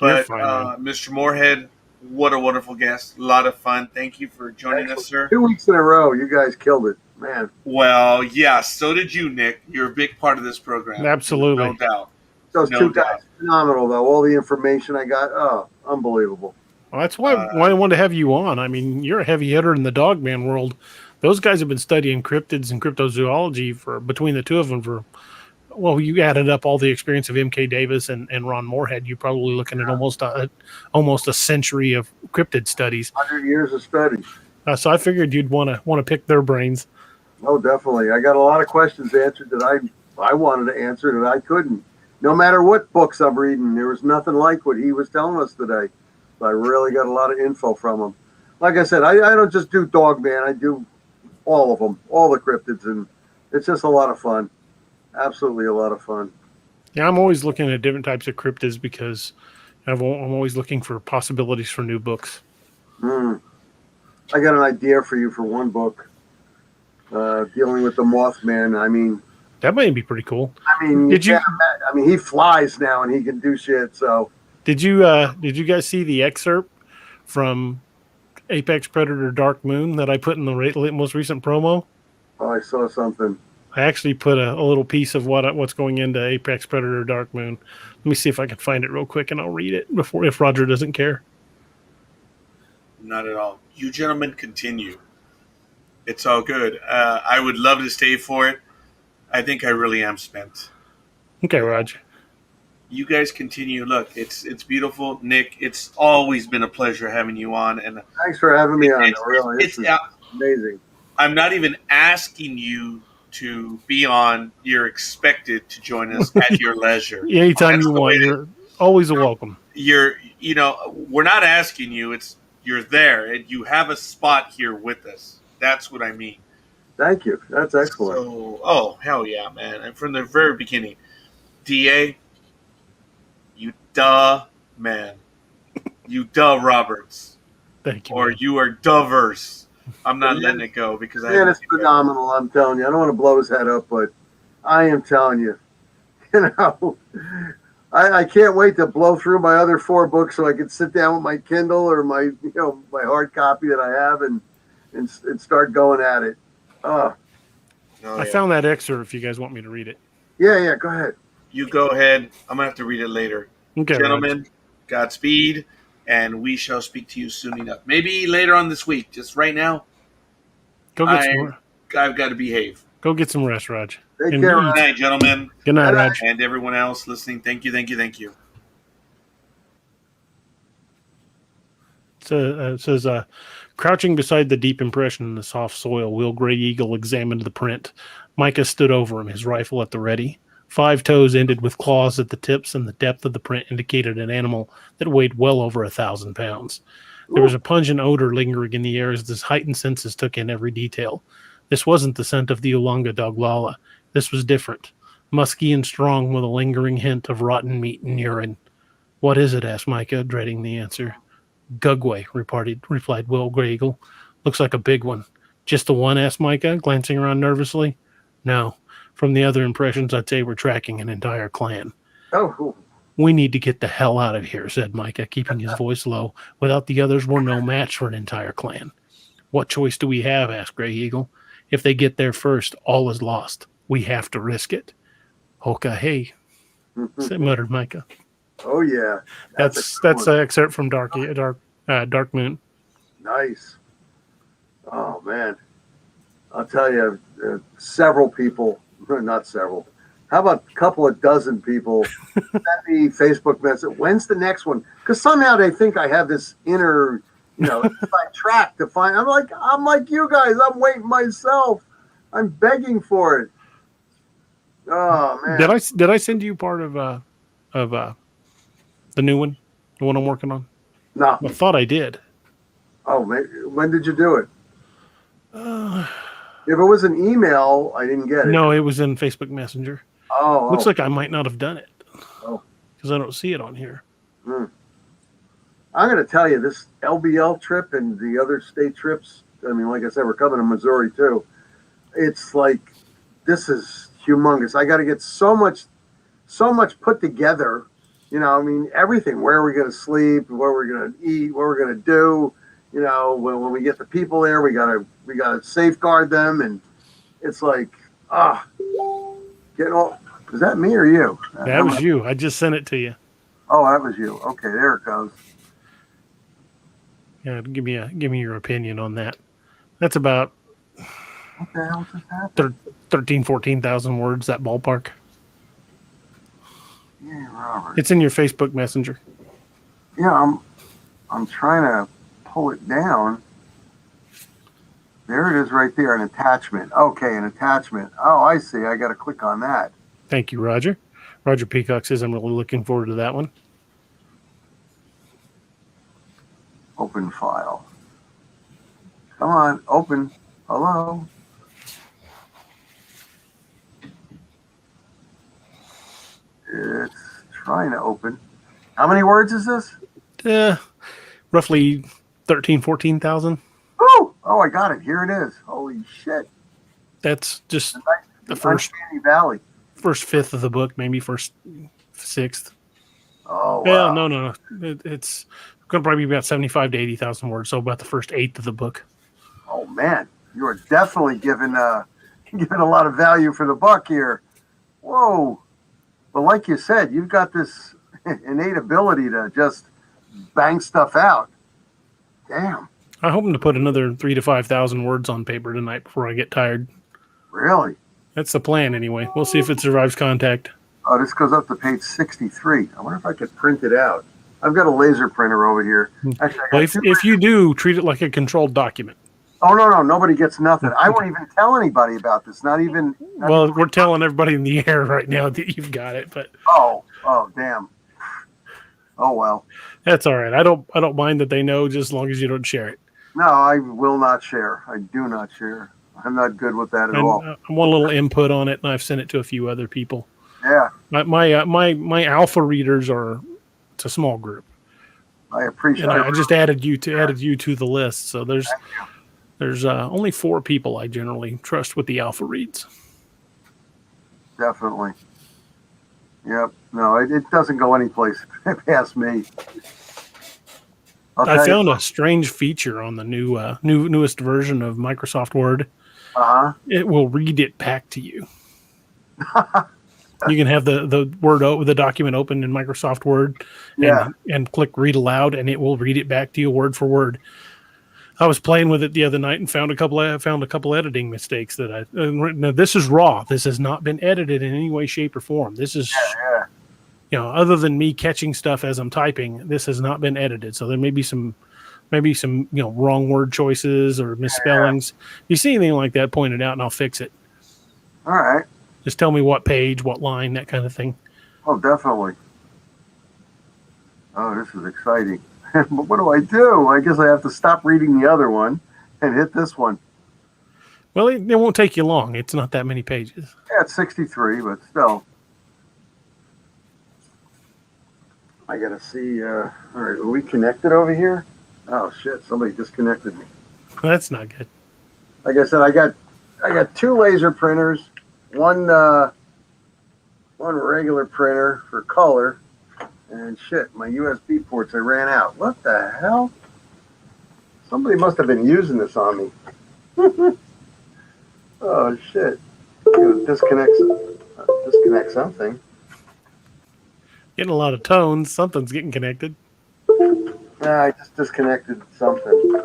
You're But, fine, man. Mr. Morehead, what a wonderful guest. A lot of fun. Thank you for joining us, sir. 2 weeks in a row, you guys killed it, man. Well, yeah, so did you, Nick. You're a big part of this program. Absolutely. No doubt. Those No two doubt. guys, phenomenal though. All the information I got, unbelievable. Well, that's why I wanted to have you on. I mean, you're a heavy hitter in the dogman world. Those guys have been studying cryptids and cryptozoology for between the two of them for, well, you added up all the experience of M.K. Davis and Ron Morehead. You're probably looking at almost a century of cryptid studies. 100 years of study. So I figured you'd want to pick their brains. Oh, definitely. I got a lot of questions answered that I wanted to answer that I couldn't. No matter what books I'm reading, there was nothing like what he was telling us today. So I really got a lot of info from him. Like I said, I don't just do Dogman. I do all of them, all the cryptids, and it's just a lot of fun. Absolutely a lot of fun. Yeah, I'm always looking at different types of cryptids because I'm always looking for possibilities for new books. I got an idea for you for one book dealing with the Mothman. I mean, That might be pretty cool. Did you? I mean, he flies now and he can do shit. So Did you guys see the excerpt from Apex Predator Dark Moon that I put in the most recent promo? oh, I saw something. I actually put a little piece of what's going into Apex Predator Dark Moon. Let me see if I can find it real quick and I'll read it if Roger doesn't care. Not at all. You gentlemen continue. It's all good. I would love to stay for it. I think I really am spent. Okay, Roger. You guys continue. Look, it's beautiful. Nick, it's always been a pleasure having you on. And Thanks for having me on. it's, Really, it's, this is amazing. I'm not even asking you to be on. You're expected to join us at your leisure. Anytime That's you the way want, you're always a welcome. we're not asking you. You're there and you have a spot here with us. That's what I mean. Thank you. That's excellent. So, hell yeah, man. And from the very beginning, DA, you duh man. You duh Roberts. Thank you. Or man. you are diverse. I'm not letting it go because Man, it's phenomenal. I'm telling you. I don't want to blow his head up, but I am telling you. I can't wait to blow through my other 4 books so I can sit down with my Kindle or my my hard copy that I have and start going at it. I found that excerpt if you guys want me to read it. Yeah, go ahead. You go ahead. I'm gonna have to read it later. Okay, Gentlemen, Godspeed, and we shall speak to you soon enough. Maybe later on this week. Just right now, Go get some. I've got to behave. Go get some rest, Raj. Take And care, eat. Good night, gentlemen, Good night, Good night. Raj. and everyone else listening. Thank you. It says, crouching beside the deep impression in the soft soil, Will Gray Eagle examined the print. Micah stood over him, his rifle at the ready. 5 toes ended with claws at the tips, and the depth of the print indicated an animal that weighed well over 1,000 pounds. There was a pungent odor lingering in the air as his heightened senses took in every detail. This wasn't the scent of the Ulunga doglala. This was different. Musky and strong with a lingering hint of rotten meat and urine. What is it? Asked Micah, dreading the answer. Gugway, replied Will Gray Eagle. Looks like a big one. Just the one? Asked Micah, glancing around nervously. No. From the other impressions, I'd say we're tracking an entire clan. Oh, We need to get the hell out of here, said Micah, keeping his voice low. Without the others, we're no match for an entire clan. What choice do we have? Asked Gray Eagle. If they get there first, all is lost. We have to risk it. Hoka hey, muttered Micah. oh yeah. That's a an good one. excerpt from Dark Moon. Nice. Oh man, I'll tell you, several people, not several, How about a couple of dozen people send me Facebook message? When's the next one? Because somehow they think I have this inner, inside track to find. I'm like you guys. I'm waiting myself. I'm begging for it. Oh man! Did I send you part of the new one, the one I'm working on? No. I thought I did. Oh, when did you do it? If it was an email, I didn't get it. No, it was in Facebook Messenger. Looks like I might not have done it because I don't see it on here. I'm going to tell you, this LBL trip and the other state trips, I mean, like I said, we're coming to Missouri too. It's like, this is humongous. I got to get so much put together. I mean, everything, where we're going to sleep, where we're going to eat, what we're going to do. When we get the people there, we gotta safeguard them, and it's like, getting all. Is that me or you? That was you. I just sent it to you. Oh, that was you. Okay, there it goes. Yeah, give me your opinion on that. That's about What the hell just happened? 14,000 words. That ballpark. Yeah, Robert. It's in your Facebook Messenger. Yeah, I'm trying to pull it down. There it is right there, an attachment. Okay, an attachment. Oh, I see. I got to click on that. Thank you, Roger. Roger Peacock says I'm really looking forward to that one. Open file. Come on, open. Hello. It's trying to open. How many words is this? Roughly 14,000. Oh, I got it. Here it is. Holy shit. That's just the Uncanny Valley. first fifth of the book, maybe first sixth. Oh, wow. Yeah, no. It's going to probably be about 75 to 80,000 words, so about the first eighth of the book. Oh, man. You are definitely giving a lot of value for the buck here. Whoa. But like you said, you've got this innate ability to just bang stuff out. Damn. I'm hoping to put another 3,000 to 5,000 words on paper tonight before I get tired. Really? That's the plan, anyway. We'll see if it survives contact. Oh, this goes up to page 63. I wonder if I could print it out. I've got a laser printer over here. Actually, Well, if you do, treat it like a controlled document. Oh, no. Nobody gets nothing. I won't even tell anybody about this. Not even. Well, we're telling everybody in the air right now that you've got it, but Oh, damn. Oh, well. that's all right. I don't mind that they know, just as long as you don't share it. No, I will not share. I do not share. I'm not good with that at all. I want a little input on it, and I've sent it to a few other people. Yeah, My alpha readers it's a small group. I appreciate And it. I just added you to the list. So there's only 4 people I generally trust with the alpha reads. Definitely. Yep. No, it doesn't go anyplace past me. I found a strange feature on the newest version of Microsoft Word. It will read it back to you. You can have the document open in Microsoft Word and click read aloud, and it will read it back to you word for word. I was playing with it the other night and found a couple editing mistakes that now this is raw. This has not been edited in any way, shape, or form. This is other than me catching stuff as I'm typing, this has not been edited. So there may be some wrong word choices or misspellings. If you see anything like that, point it out and I'll fix it. All right. Just tell me what page, what line, that kind of thing. Oh, definitely. Oh, this is exciting. But what do I do? I guess I have to stop reading the other one and hit this one. Well, it won't take you long. It's not that many pages. Yeah, it's 63, but still. I got to see. All right, are we connected over here? Oh, shit. Somebody disconnected me. That's not good. Like I said, I got 2 laser printers, one regular printer for color, and shit, my USB ports, I ran out. What the hell? Somebody must have been using this on me. Oh, shit. Disconnect something. Getting a lot of tones. Something's getting connected. I just disconnected something,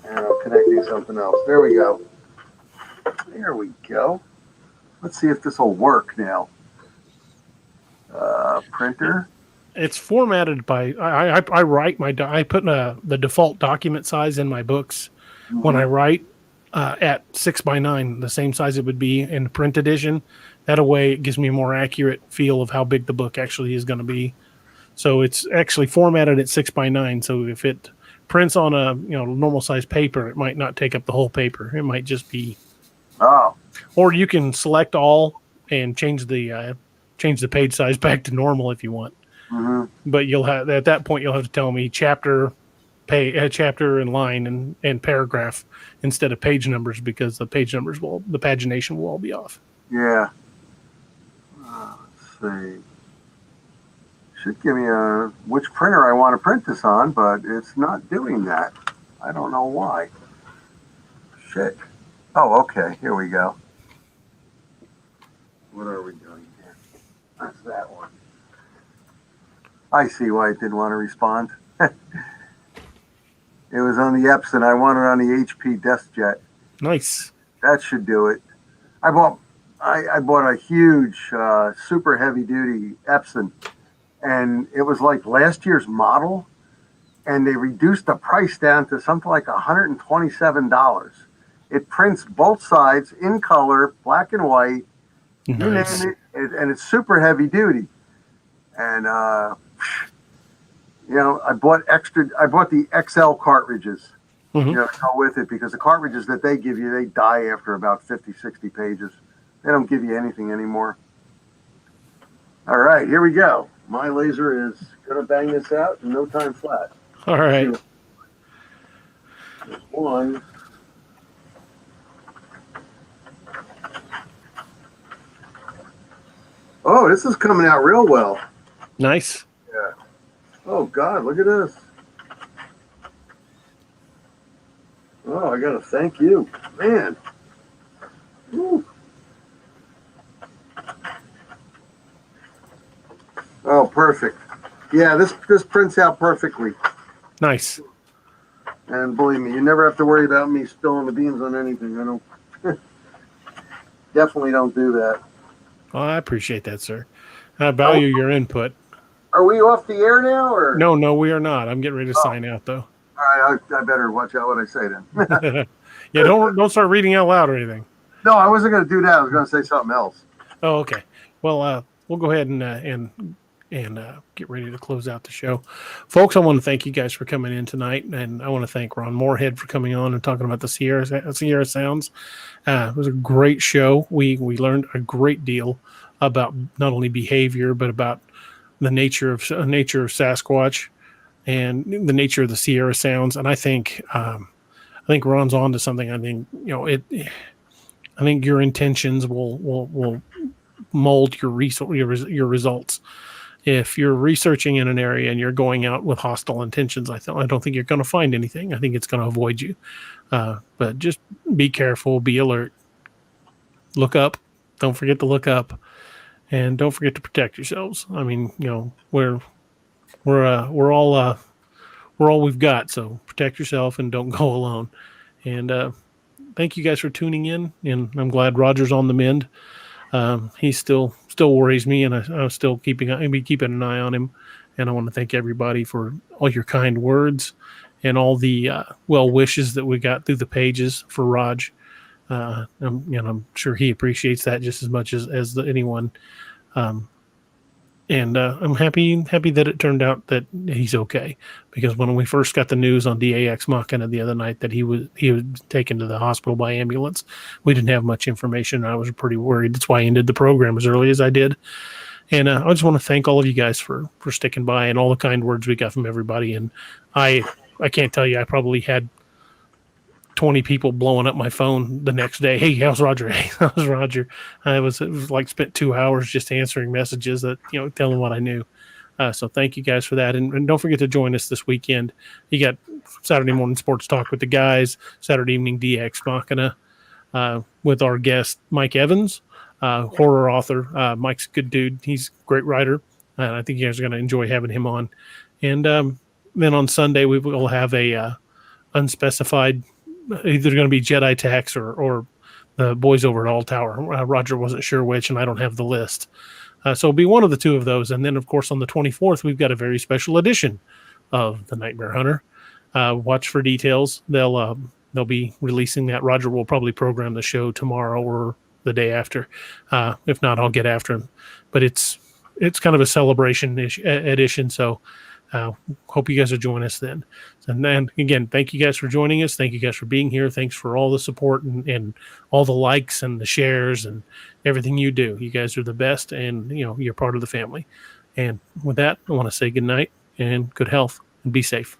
and I'm connecting something else. There we go. There we go. Let's see if this will work now. Printer. It's formatted by I write I put the default document size in my books when I write at 6x9, the same size it would be in the print edition. That way, it gives me a more accurate feel of how big the book actually is going to be. So it's actually formatted at 6x9. So if it prints on a normal size paper, it might not take up the whole paper. It might just be. Oh. Or you can select all and change the page size back to normal if you want. But you'll have at that point you'll have to tell me chapter and line and paragraph instead of page numbers, because the pagination will all be off. Yeah. Let's see. Should give me which printer I want to print this on, but it's not doing that. I don't know why. Shit. Oh, okay. Here we go. What are we doing here? That's that one. I see why it didn't want to respond. It was on the Epson. I want it on the HP DeskJet. Nice. That should do it. I bought a huge, super heavy duty Epson, and it was like last year's model, and they reduced the price down to something like $127. It prints both sides in color, black and white. Nice. You name it, and it's super heavy duty. And I bought the XL cartridges, to go with it, because the cartridges that they give you, they die after about 50, 60 pages. They don't give you anything anymore. All right, here we go. My laser is gonna bang this out in no time flat. All right. There's one. Oh, this is coming out real well. Nice. Yeah. Oh God, look at this. Oh, I gotta thank you, man. Woo. Oh, perfect. Yeah, this prints out perfectly. Nice. And believe me, you never have to worry about me spilling the beans on anything. I don't. Definitely don't do that. Well, I appreciate that, sir. I value your input. Are we off the air now, or? No, we are not. I'm getting ready to sign out, though. All right, I better watch out what I say then. Yeah, don't start reading out loud or anything. No, I wasn't going to do that. I was going to say something else. Oh, okay. Well, we'll go ahead and get ready to close out the show. Folks, I want to thank you guys for coming in tonight, and I want to thank Ron Morehead for coming on and talking about the Sierra Sounds. It was a great show. We learned a great deal about not only behavior, but about the nature of Sasquatch and the nature of the Sierra Sounds. And I think Ron's on to something. I think your intentions will mold your results. If you're researching in an area and you're going out with hostile intentions, I don't think you're going to find anything. I think it's going to avoid you. But just be careful, be alert, look up. Don't forget to look up, and don't forget to protect yourselves. I mean, we're all we've got. So protect yourself and don't go alone. And thank you guys for tuning in. And I'm glad Roger's on the mend. He still worries me, and I'm still keeping an eye on him. And I want to thank everybody for all your kind words and all the well wishes that we got through the pages for Raj. I'm sure he appreciates that just as much as anyone. And I'm happy that it turned out that he's okay, because when we first got the news on DAX Machina the other night that he was taken to the hospital by ambulance, we didn't have much information. I was pretty worried. That's why I ended the program as early as I did. And I just want to thank all of you guys for sticking by and all the kind words we got from everybody. And I can't tell you, I probably had 20 people blowing up my phone the next day. Hey, how's Roger? Hey, how's Roger? It was like spent 2 hours just answering messages that, telling what I knew. So thank you guys for that. And don't forget to join us this weekend. You got Saturday morning sports talk with the guys, Saturday evening DX Machina with our guest, Mike Evans, horror author. Mike's a good dude. He's a great writer. And I think you guys are going to enjoy having him on. And then on Sunday, we will have a unspecified, either going to be Jedi Tax or the boys over at All Tower. Roger wasn't sure which, and I don't have the list. So it'll be one of the two of those. And then, of course, on the 24th, we've got a very special edition of the Nightmare Hunter. Watch for details. They'll be releasing that. Roger will probably program the show tomorrow or the day after. If not, I'll get after him. But it's kind of a celebration edition. So hope you guys will join us then. And then again, thank you guys for joining us. Thank you guys for being here. Thanks for all the support and all the likes and the shares and everything you do. You guys are the best, and you're part of the family. And with that, I want to say good night and good health and be safe.